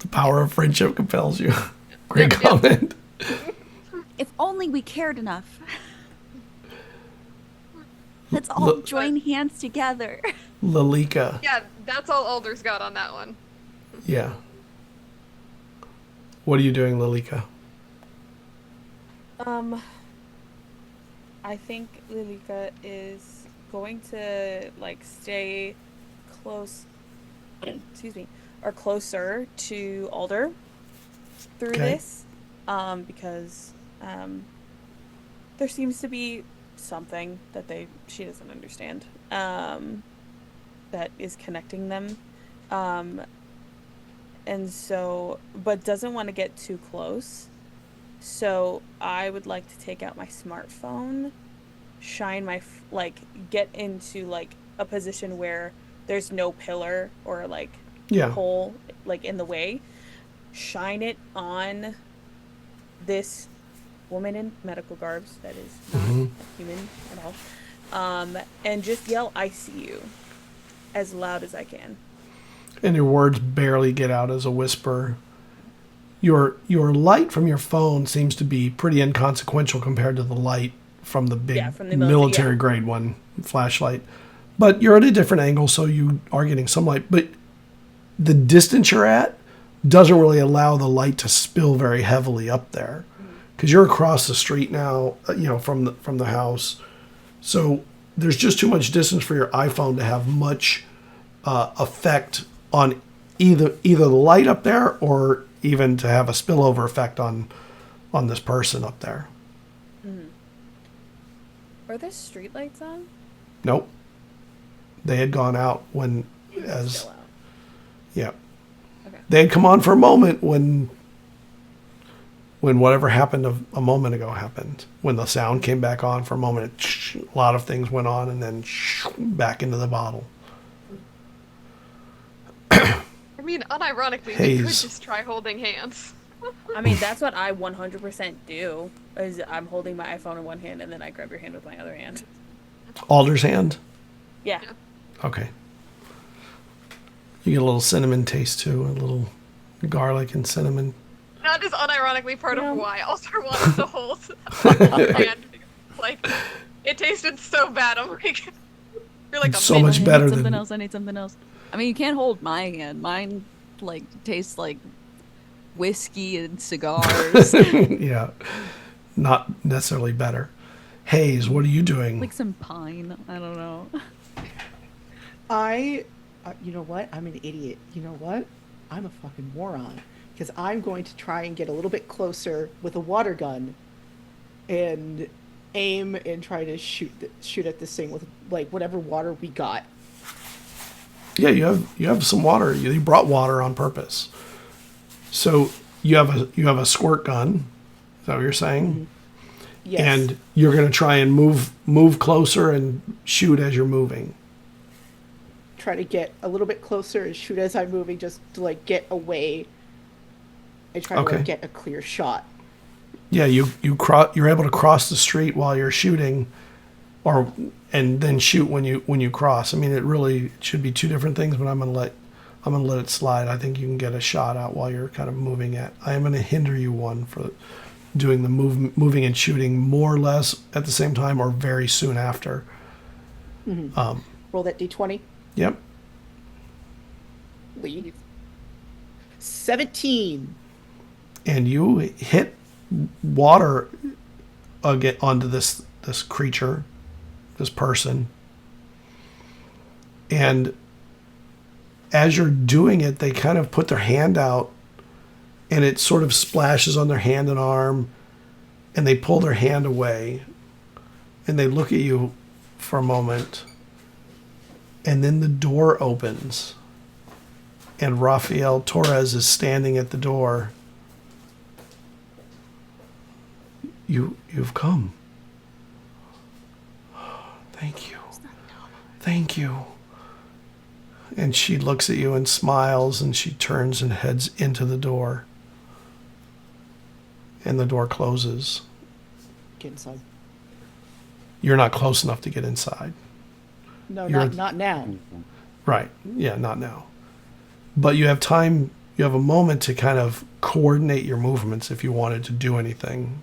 The power of friendship compels you. Great Yep. comment. If only we cared enough. Let's all join hands together. Lalika. Yeah, that's all Alder's got on that one. Yeah. What are you doing, Lalika? I think Lilika is going to like stay close, excuse me, or closer to Alder through Okay. this, because there seems to be something that she doesn't understand, that is connecting them, and so, but doesn't want to get too close. So I would like to take out my smartphone, shine my get into like a position where there's no pillar or like Yeah. hole like in the way, shine it on this woman in medical garbs that is not human at all, and just yell, "I see you," as loud as I can. And your words barely get out as a whisper. Your light from your phone seems to be pretty inconsequential compared to the light from the big from the military grade one flashlight. But you're at a different angle, so you are getting some light. But the distance you're at doesn't really allow the light to spill very heavily up there, because you're across the street now, from the house. So there's just too much distance for your iPhone to have much effect on either the light up there, or even to have a spillover effect on this person up there. Are there street lights on? Nope. They had gone out when Still out. yeah. Okay. They had come on for a moment when whatever happened a moment ago happened. When the sound came back on for a moment, a lot of things went on, and then back into the bottle. I mean, unironically, we could Haze. just try holding hands. I mean, that's what I 100% do. Is I'm holding my iPhone in one hand and then I grab your hand with my other hand. Alder's hand? Yeah. Okay. You get a little cinnamon taste too, a little garlic and cinnamon. That is unironically part Yeah. of why Alder wanted to hold a hand. Like, it tasted so bad. I'm like, you're like It's a so mini- much I better need something than else. I need something else. I mean, you can't hold my hand. Mine like tastes like whiskey and cigars. yeah, not necessarily better. Hayes, what are you doing? Like some pine. I don't know. You know what? I'm an idiot. You know what? I'm a fucking moron. Because I'm going to try and get a little bit closer with a water gun and aim and try to shoot at this thing with like whatever water we got. Yeah, you have some water. You brought water on purpose. So you have a squirt gun. Is that what you're saying? Yes. And you're going to try and move closer and shoot as you're moving. Try to get a little bit closer and shoot as I'm moving, just to like get away and try to Okay. like, get a clear shot. Yeah, you're able to cross the street while you're shooting, and then shoot when you cross. I mean, it should be two different things, but I'm gonna let it slide. I think you can get a shot out while you're kind of moving it. I am gonna hinder you one doing the moving and shooting more or less at the same time or very soon after. Roll that d20. Yep. Lead. 17. And you hit water onto this creature, this person. And as you're doing it, they kind of put their hand out and it sort of splashes on their hand and arm, and they pull their hand away and they look at you for a moment, and then the door opens and Rafael Torres is standing at the door. You've come. Thank you. Thank you. And she looks at you and smiles, and she turns and heads into the door. And the door closes. Get inside. You're not close enough to get inside. No, You're- not now. Right. Yeah, not now. But you have time, you have a moment to kind of coordinate your movements if you wanted to do anything.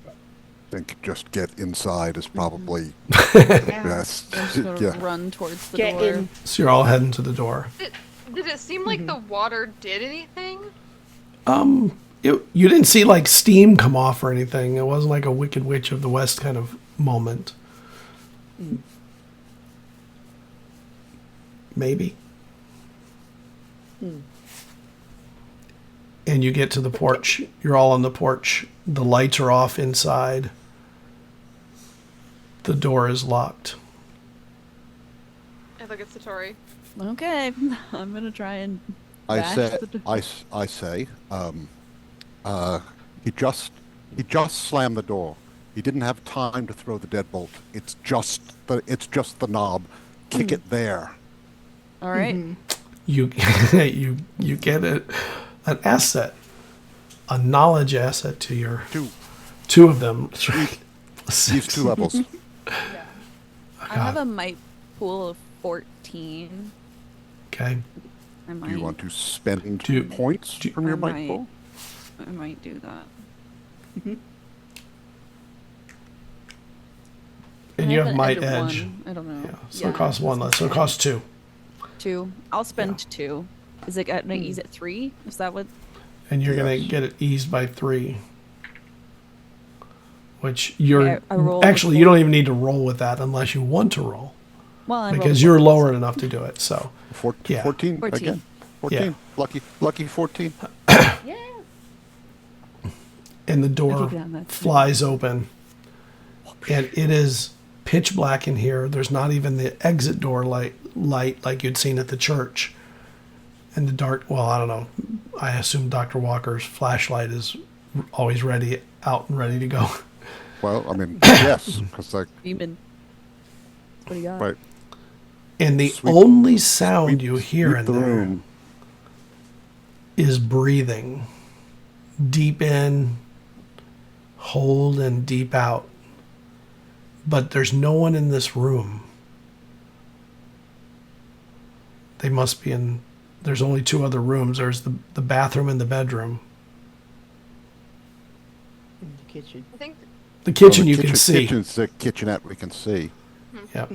I think just get inside is probably the best. I'm just gonna Yeah. run towards the Get door. in. So you're all heading to the door. Did it seem like the water did anything? You didn't see like steam come off or anything. It wasn't like a Wicked Witch of the West kind of moment. Maybe. And you get to the porch. You're all on the porch. The lights are off inside. The door is locked. I look at Satori. Okay, I'm gonna try and. I bash say, the door. I say, he just slammed the door. He didn't have time to throw the deadbolt. It's just the knob. Kick it there. All right. You you get an asset, a knowledge asset to your two of them. These two levels. I have a might pool of 14. Okay. I might. Do you want to spend Do- points from your I might might. pool? I might do that. And I you have an might of edge. one. I don't know. Yeah. So it costs one less. So it costs two. 2. I'll spend 2. Is it at ease at 3? Is that what? And you're gonna get it eased by 3. Which you're Okay, I roll actually with you don't even need to roll with that unless you want to roll. Well, I Because rolled you're one, lower enough to do it. So 14, Yeah. 14 14. again. 14. Lucky 14. Yeah. and the door keep it on that. flies open. And it is pitch black in here. There's not even the exit door light like you'd seen at the church. And the dark, well, I don't know. I assume Dr. Walker's flashlight is always out and ready to go. Well, I mean, yes, because like, Demon. What do you got? right. And the Sweep- only sound you hear Sweep in the there room. is breathing. Deep in, hold, and deep out. But there's no one in this room. They must be in. There's only 2 other rooms. There's the bathroom and the bedroom. In the kitchen. I think The kitchen Well, you can see. Kitchen's the kitchenette we can see. Yep.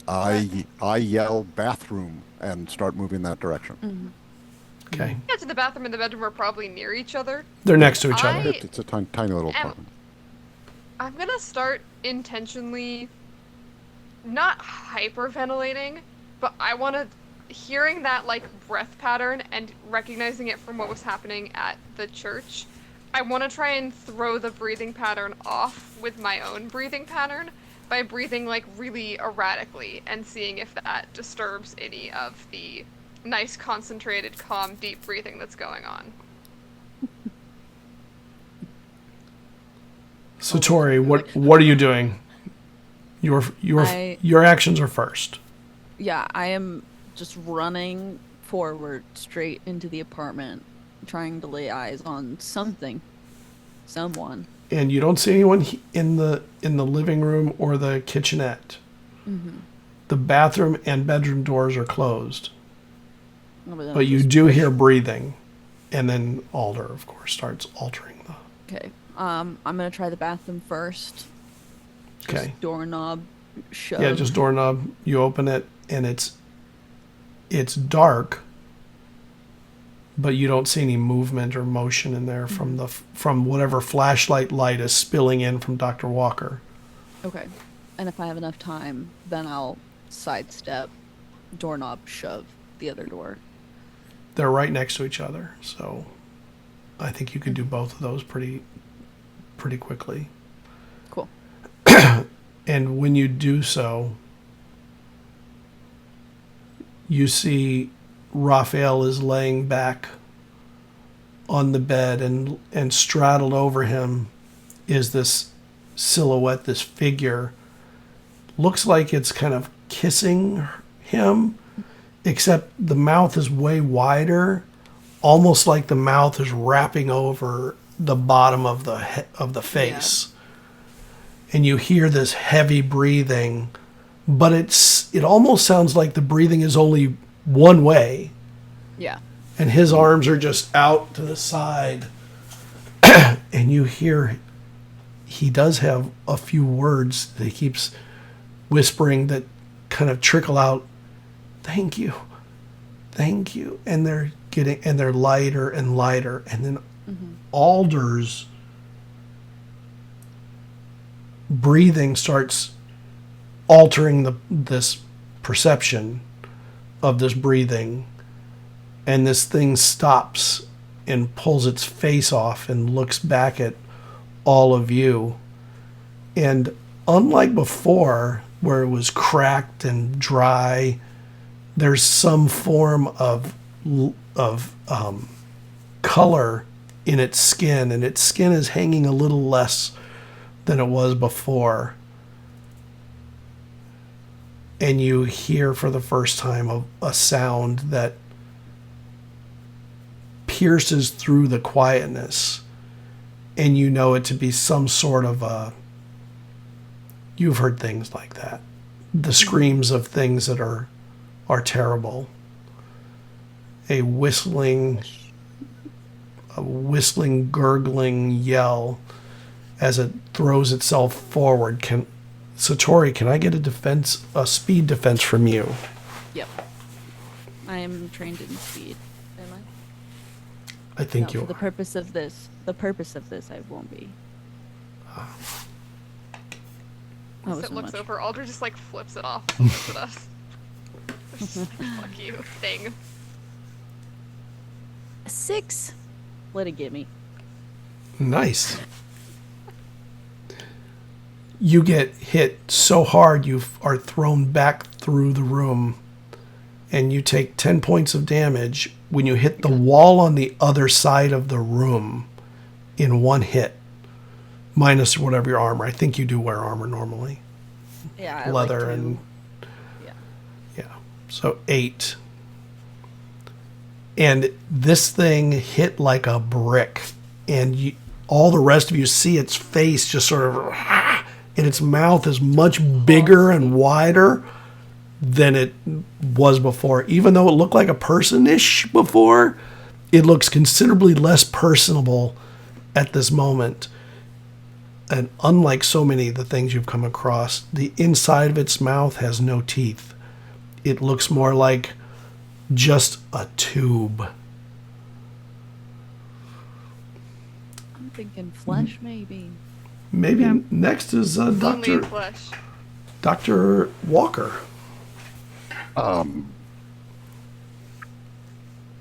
I yell bathroom and start moving that direction. Okay. yeah, to the bathroom and the bedroom are probably near each other. They're next to each I- other. It's a tiny little Am- apartment. I'm gonna start intentionally not hyperventilating, but I want to hearing that like breath pattern and recognizing it from what was happening at the church. I want to try and throw the breathing pattern off with my own breathing pattern by breathing like really erratically and seeing if that disturbs any of the nice concentrated calm deep breathing that's going on. So Tori, what are you doing? I- Your actions are first. Yeah, I am just running forward straight into the apartment, trying to lay eyes on something. Someone. And you don't see anyone in the living room or the kitchenette. The bathroom and bedroom doors are closed. Oh, But you do hear breathing. And then Alder, of course, starts altering the... Okay. I'm gonna try the bathroom first. Just Okay. doorknob shove. Yeah, just doorknob. You open it, and it's dark, but you don't see any movement or motion in there from whatever flashlight light is spilling in from Dr. Walker. Okay. And if I have enough time, then I'll sidestep, doorknob shove the other door. They're right next to each other, so I think you could do both of those pretty quickly. Cool. And when you do so, you see Raphael is laying back on the bed, and straddled over him is this silhouette, this figure. Looks like it's kind of kissing him, except the mouth is way wider, almost like the mouth is wrapping over the bottom of the face. And you hear this heavy breathing, but it almost sounds like the breathing is only one way. Yeah. And his arms are just out to the side. And you hear he does have a few words that he keeps whispering that kind of trickle out. Thank you. Thank you. And they're lighter and lighter. And then Alder's breathing starts altering this perception of this breathing, and this thing stops and pulls its face off and looks back at all of you. And unlike before, where it was cracked and dry, there's some form of color in its skin, and its skin is hanging a little less than it was before. And you hear for the first time a sound that pierces through the quietness, and you know it to be some sort of you've heard things like that, the screams of things that are terrible. A whistling, gurgling yell as it throws itself forward. Satori, can I get a speed defense from you? Yep. I am trained in speed. Am I? I think you for the purpose of this, I won't be. As it looks over, Alder just like flips it off and looks at us. Just like, fuck you, thing. 6. Let it get me. Nice. You get hit so hard you are thrown back through the room, and you take 10 points of damage when you hit the wall on the other side of the room in one hit, minus whatever your armor. I think you do wear armor normally. Yeah, I leather like to. and yeah. So 8. And this thing hit like a brick, and all the rest of you see its face just sort of, and its mouth is much bigger and wider than it was before. Even though it looked like a person-ish before, it looks considerably less personable at this moment. And unlike so many of the things you've come across, the inside of its mouth has no teeth. It looks more like just a tube. I'm thinking flesh, maybe. Maybe next is Only flesh. Dr. Walker.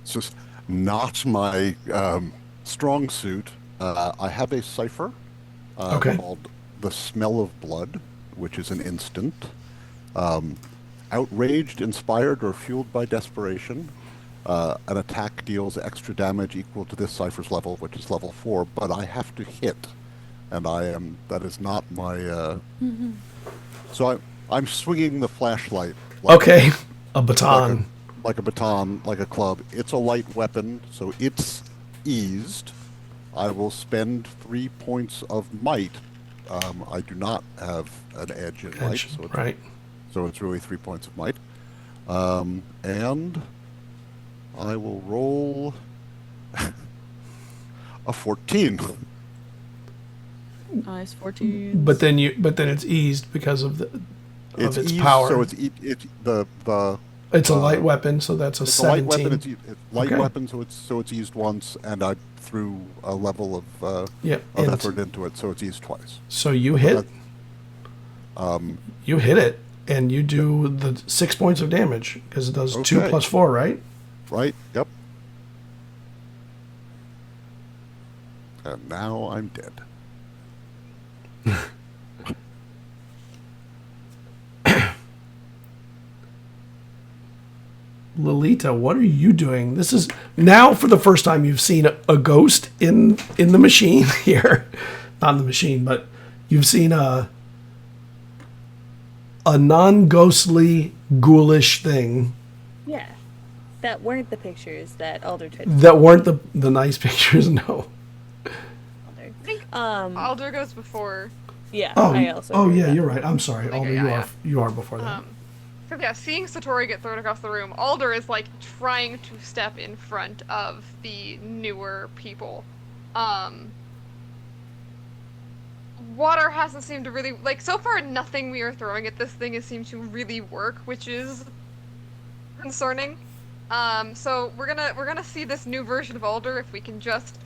It's just not my strong suit. I have a cipher called The Smell of Blood, which is an instant. Outraged, inspired, or fueled by desperation. An attack deals extra damage equal to this cipher's level, which is level 4, but I have to hit. And that is not my, So I'm swinging the flashlight. A baton. Like a baton, like a club. It's a light weapon, so it's eased. I will spend 3 points of might. I do not have an edge in might, So it's really 3 points of might. And I will roll a 14. Nice, 14. But then it's eased because of its eased, power. So it's It's a light weapon, so that's a it's 17. a light weapon. It's light Okay. weapon, so it's eased once, and I threw a level of Yep. of and effort into it, so it's eased twice. so you hit. That- You hit it, and you do the 6 points of damage because it does 2 Okay. plus 4, right? Right? Yep. And now I'm dead. Lolita, what are you doing? This is now for the first time you've seen a ghost in the machine here. Not in the machine, but you've seen a non-ghostly, ghoulish thing Yeah. That weren't the pictures that Alder took. that weren't the nice pictures. No. Alder goes before. Yeah. Oh, I also oh agree yeah, with you're right. I'm sorry, Okay, Alder. yeah. You are before that. Cause yeah, seeing Satori get thrown across the room, Alder is like trying to step in front of the newer people. Water hasn't seemed to really like so far. Nothing we are throwing at this thing has seemed to really work, which is concerning. So we're gonna see this new version of Alder if we can just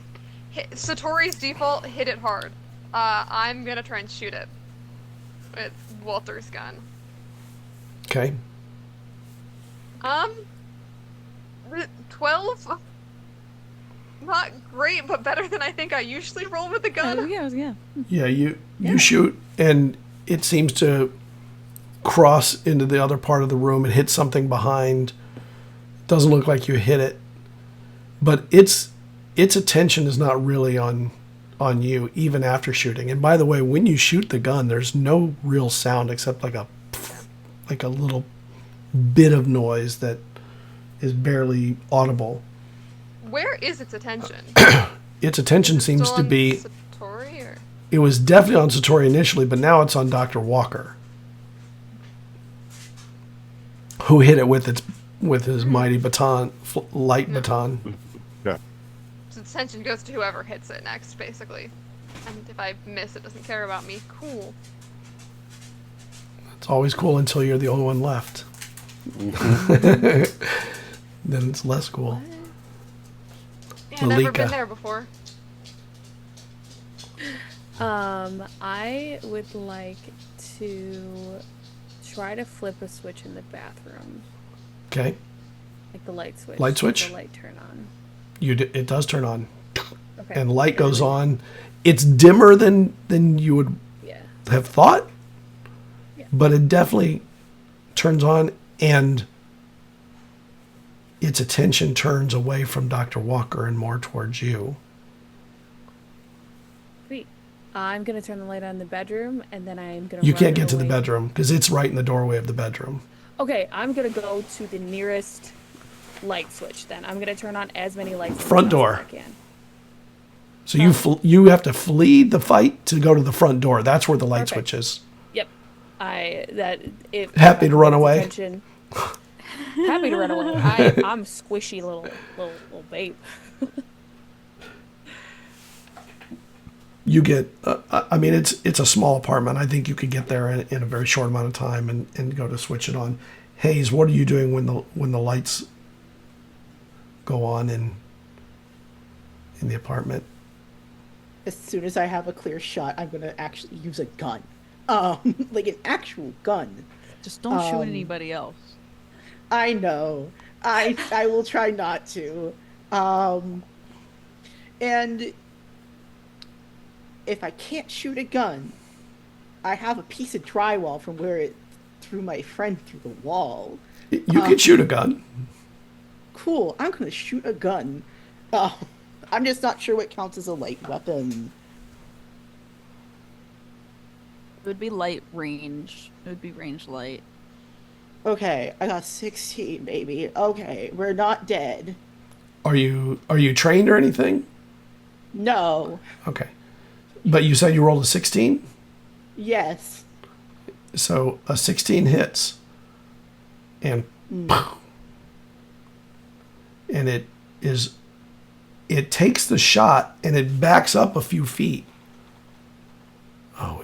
hit Satori's default, hit it hard. I'm gonna try and shoot it with Walter's gun. Okay. 12? Not great, but better than I think I usually roll with the gun. Yeah. Yeah, you shoot, and it seems to cross into the other part of the room and hit something behind. Doesn't look like you hit it, but its attention is not really on you, even after shooting. And by the way, when you shoot the gun, there's no real sound except like a little bit of noise that is barely audible. Where is its attention? Its attention seems Still to on be. Satori, or? It was definitely on Satori initially, but now it's on Dr. Walker, who hit it with his mighty baton, light baton. Yeah. So its attention goes to whoever hits it next, basically. And if I miss, it doesn't care about me. Cool. It's always cool until you're the only one left. Then it's less cool. Yeah, never Malika. been there before. I would like to try to flip a switch in the bathroom, Okay, like the light switch. Light switch? The light turn on. it does turn on, Okay. and light goes on. It's dimmer than you would Yeah. have thought, Yeah. but it definitely turns on, and its attention turns away from Dr. Walker and more towards you. Sweet. I'm gonna turn the light on in the bedroom, and then I'm gonna. You run can't get to the away. bedroom because it's right in the doorway of the bedroom. Okay, I'm gonna go to the nearest light switch. Then I'm gonna turn on as many lights. in the Front house door. as I can. So you have to flee the fight to go to the front door. That's where the light Perfect. switch is. Yep. If Happy if to I run get away? attention- Happy to run away. I'm squishy little babe. You get, I mean, it's a small apartment. I think you could get there in a very short amount of time and go to switch it on. Hayes, what are you doing when the lights go on in the apartment? As soon as I have a clear shot, I'm gonna actually use a gun, like an actual gun. Just don't shoot anybody else. I know. I will try not to. And if I can't shoot a gun, I have a piece of drywall from where it threw my friend through the wall. You could shoot a gun. Cool. I'm gonna shoot a gun. I'm just not sure what counts as a light weapon. It would be light range. It would be range light. Okay, I got 16, baby. Okay, we're not dead. Are you trained or anything? No. Okay. But you said you rolled a 16? Yes. So a 16 hits. and and it takes the shot and it backs up a few feet. Oh,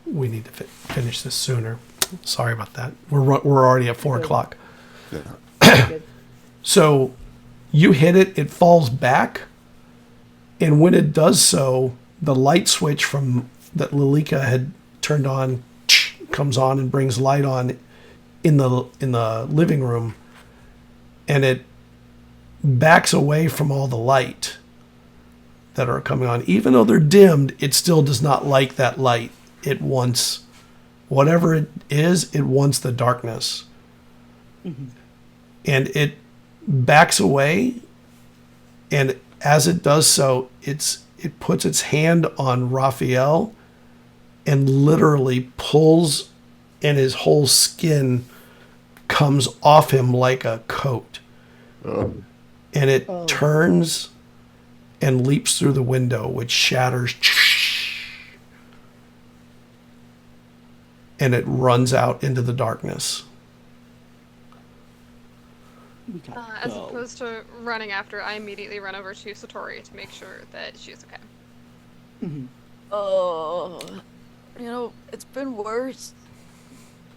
we need to finish this sooner. Sorry about that. We're already at 4:00. Yeah. So you hit it, it falls back, and when it does so, the light switch from that Lilika had turned on comes on and brings light on in the living room, and it backs away from all the light that are coming on. Even though they're dimmed, it still does not like that light. It wants whatever it is, it wants the darkness. Mm-hmm. And it backs away, and as it does so, it puts its hand on Raphael and literally pulls, and his whole skin comes off him like a coat. And it turns and leaps through the window, which shatters, and it runs out into the darkness. As opposed to running after, I immediately run over to Satori to make sure that she's okay. Mm-hmm. Oh, it's been worse.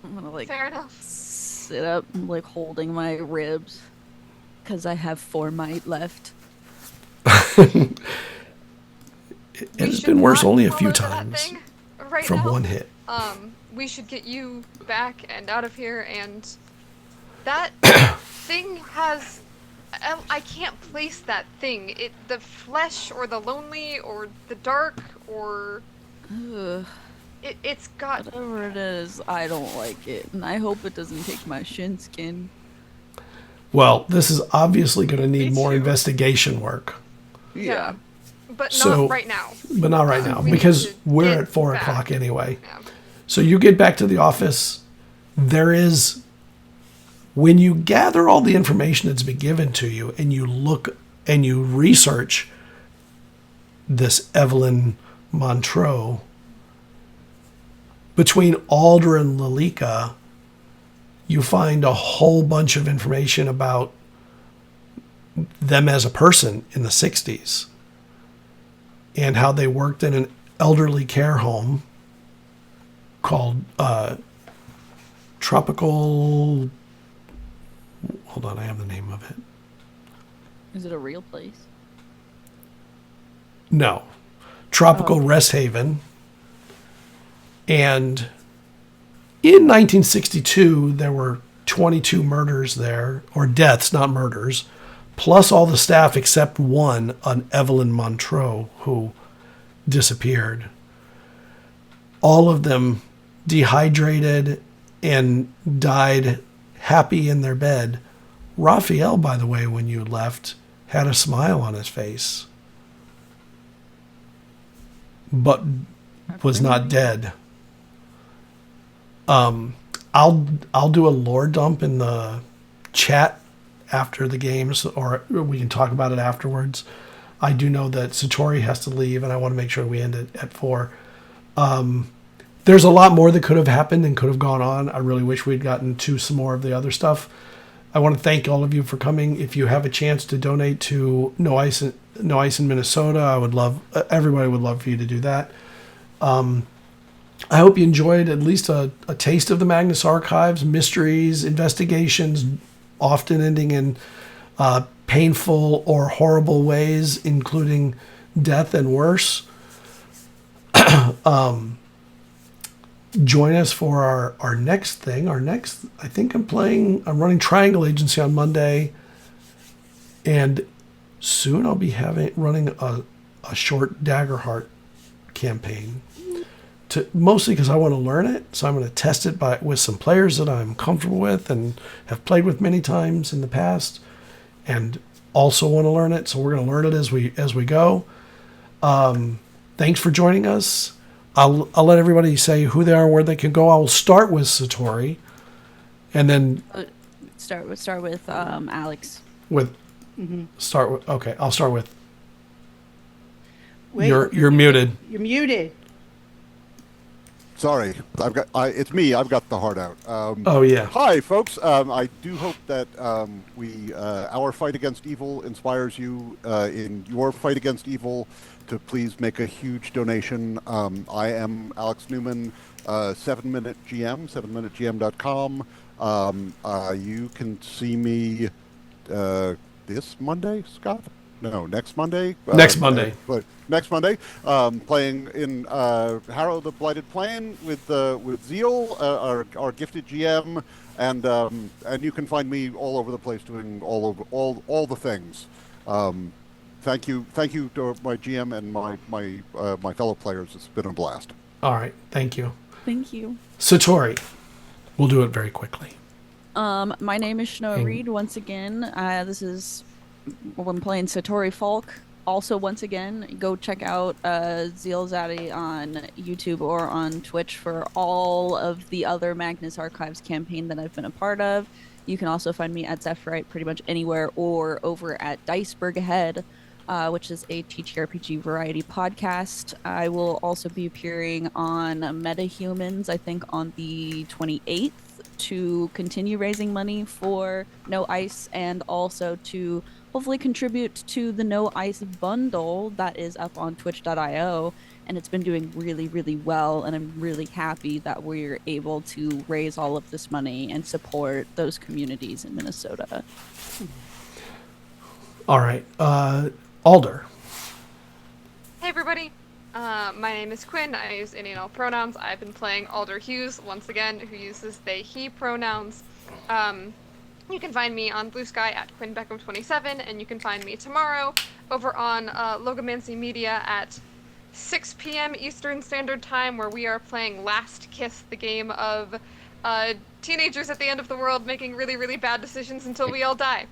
I'm gonna Fair enough. sit up, holding my ribs, because I have 4 might left. It's been worse only a few Follow that times thing right from now. one hit. We should get you back and out of here, and that thing has... I can't place that thing. The flesh, or the lonely, or the dark, or... Ugh. It's got... Whatever it is, I don't like it, and I hope it doesn't take my shin skin. Well, this is obviously going to need Me more too. investigation work. Yeah. But So- not right now. But not right now, We need because to we're get at 4 back. o'clock anyway. Yeah. So you get back to the office. There is, when you gather all the information that's been given to you, and you look and you research this Evelyn Montreux, between Alder and Lilika, you find a whole bunch of information about them as a person in the 60s and how they worked in an elderly care home called Tropical... Hold on, I have the name of it. Is it a real place? No. Tropical Rest Haven. And in 1962, there were 22 murders there, or deaths, not murders, plus all the staff except one, an Evelyn Montreux, who disappeared. All of them dehydrated and died happy in their bed. Raphael, by the way, when you left, had a smile on his face, but was not dead. I'll do a lore dump in the chat after the games, or we can talk about it afterwards. I do know that Satori has to leave, and I want to make sure we end it at 4. There's a lot more that could have happened and could have gone on. I really wish we'd gotten to some more of the other stuff. I want to thank all of you for coming. If you have a chance to donate to No Ice in Minnesota, I would love, everybody would love for you to do that. I hope you enjoyed at least a taste of the Magnus Archives, mysteries, investigations, often ending in painful or horrible ways, including death and worse. Join us for our next thing. I think I'm running Triangle Agency on Monday, and soon I'll be running a short Daggerheart campaign. Mostly because I want to learn it, so I'm going to test it with some players that I'm comfortable with and have played with many times in the past, and also want to learn it. So we're going to learn it as we go. Thanks for joining us. I'll let everybody say who they are, where they can go. I will start with Satori, and then Start with Alex. with Mm-hmm. start with. Okay, I'll start with. Wait, You're muted. You're muted. Sorry, it's me. I've got the heart out. Oh yeah. Hi, folks. I do hope that our fight against evil inspires you in your fight against evil to please make a huge donation. I am Alex Newman, 7-Minute GM, 7minutegm.com. You can see me this Monday, Scott? No, next Monday. Next Monday. But next Monday, playing in Harrow the Blighted Plain with Zeal, our gifted GM, and you can find me all over the place doing all the things. Thank you to my GM and my fellow players. It's been a blast. All right. Thank you. Thank you. Satori. We'll do it very quickly. My name is Chenoa And- Reid. Once again, this is when playing Satori Falk. Also, once again, go check out ZealZaddy on YouTube or on Twitch for all of the other Magnus Archives campaign that I've been a part of. You can also find me at Zephyrite pretty much anywhere, or over at Diceberg Ahead, which is a TTRPG variety podcast. I will also be appearing on MetaHumans, I think on the 28th, to continue raising money for No Ice, and also to hopefully contribute to the No Ice bundle that is up on twitch.io, and it's been doing really, really well, and I'm really happy that we're able to raise all of this money and support those communities in Minnesota. All right. Alder. Hey everybody, my name is Quinn. I use any and all pronouns. I've been playing Alder Hughes, once again, who uses they, he pronouns. You can find me on Blue Sky at QuinnBeckham27, and you can find me tomorrow over on Logomancy Media at 6 p.m. Eastern Standard Time, where we are playing Last Kiss, the game of teenagers at the end of the world making really, really bad decisions until we all die.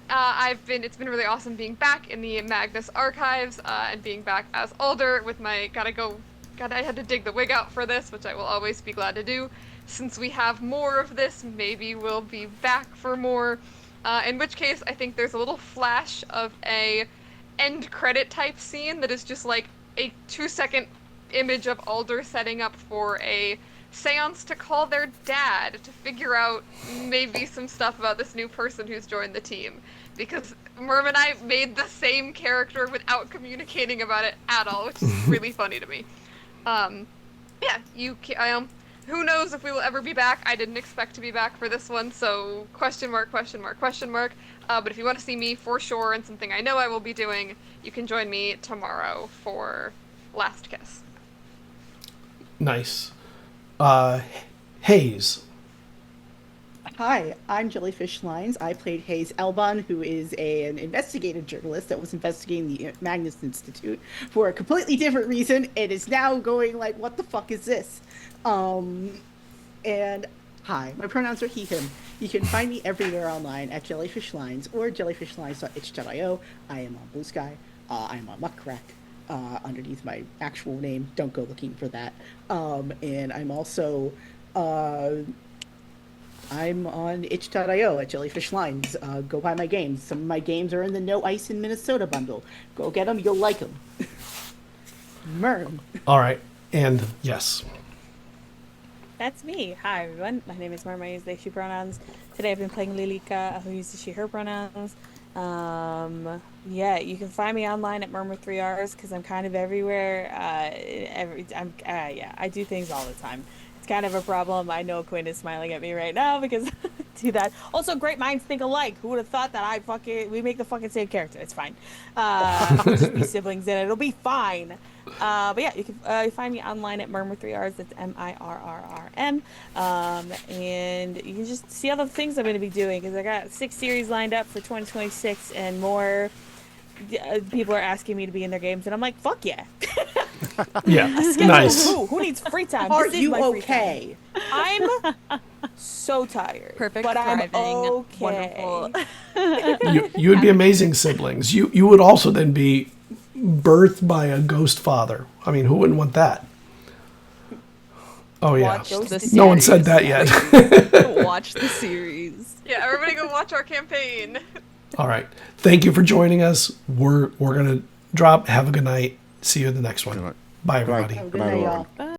It's been really awesome being back in the Magnus Archives, and being back as Alder with my, I had to dig the wig out for this, which I will always be glad to do. Since we have more of this, maybe we'll be back for more, in which case I think there's a little flash of a end credit type scene that is just like a 2-second image of Alder setting up for a seance to call their dad to figure out maybe some stuff about this new person who's joined the team, because Merm and I made the same character without communicating about it at all, which is really funny to me. Who knows if we will ever be back. I didn't expect to be back for this one, so question mark. But if you want to see me for sure and something I know I will be doing, you can join me tomorrow for Last Kiss. Nice. Hayes. Hi, I'm Jellyfishlines. I played Hayes Elbon, who is an investigative journalist that was investigating the Magnus Institute for a completely different reason, and is now going like, what the fuck is this? And hi, my pronouns are he, him. You can find me everywhere online at Jellyfishlines or jellyfishlines.itch.io. I am on Blue Sky. I am on Muckrack. Underneath my actual name. Don't go looking for that. And I'm also... I'm on itch.io at Jellyfishlines. Go buy my games. Some of my games are in the No Ice in Minnesota bundle. Go get them. You'll like them. Merm. All right. And yes. That's me. Hi, everyone. My name is Merm. I use they, she pronouns. Today I've been playing Lilika, who uses she, her pronouns. Yeah, you can find me online at Murmur 3Rs because I'm kind of everywhere. I do things all the time. It's kind of a problem. I know Quinn is smiling at me right now because I do that. Also, great minds think alike. Who would have thought that we make the fucking same character? It's fine. We'll just be siblings in it. It'll be fine. But yeah, you can find me online at Murmur 3Rs. That's MIRRRM. And you can just see all the things I'm going to be doing because I got 6 series lined up for 2026 and more. People are asking me to be in their games, and I'm like, fuck yeah. Yeah, nice. Who needs free time? Are This is you my free okay? time. I'm so tired. Perfect, but thriving, I'm okay. wonderful. You would be amazing siblings. You would also then be birthed by a ghost father. I mean, who wouldn't want that? Oh yeah. Watch the No one said series. that yet. Watch the series. Yeah, everybody go watch our campaign. All right. Thank you for joining us. We're gonna drop. Have a good night. See you in the next one. Good night. Bye, Good night. everybody. Have a good night, y'all. Bye.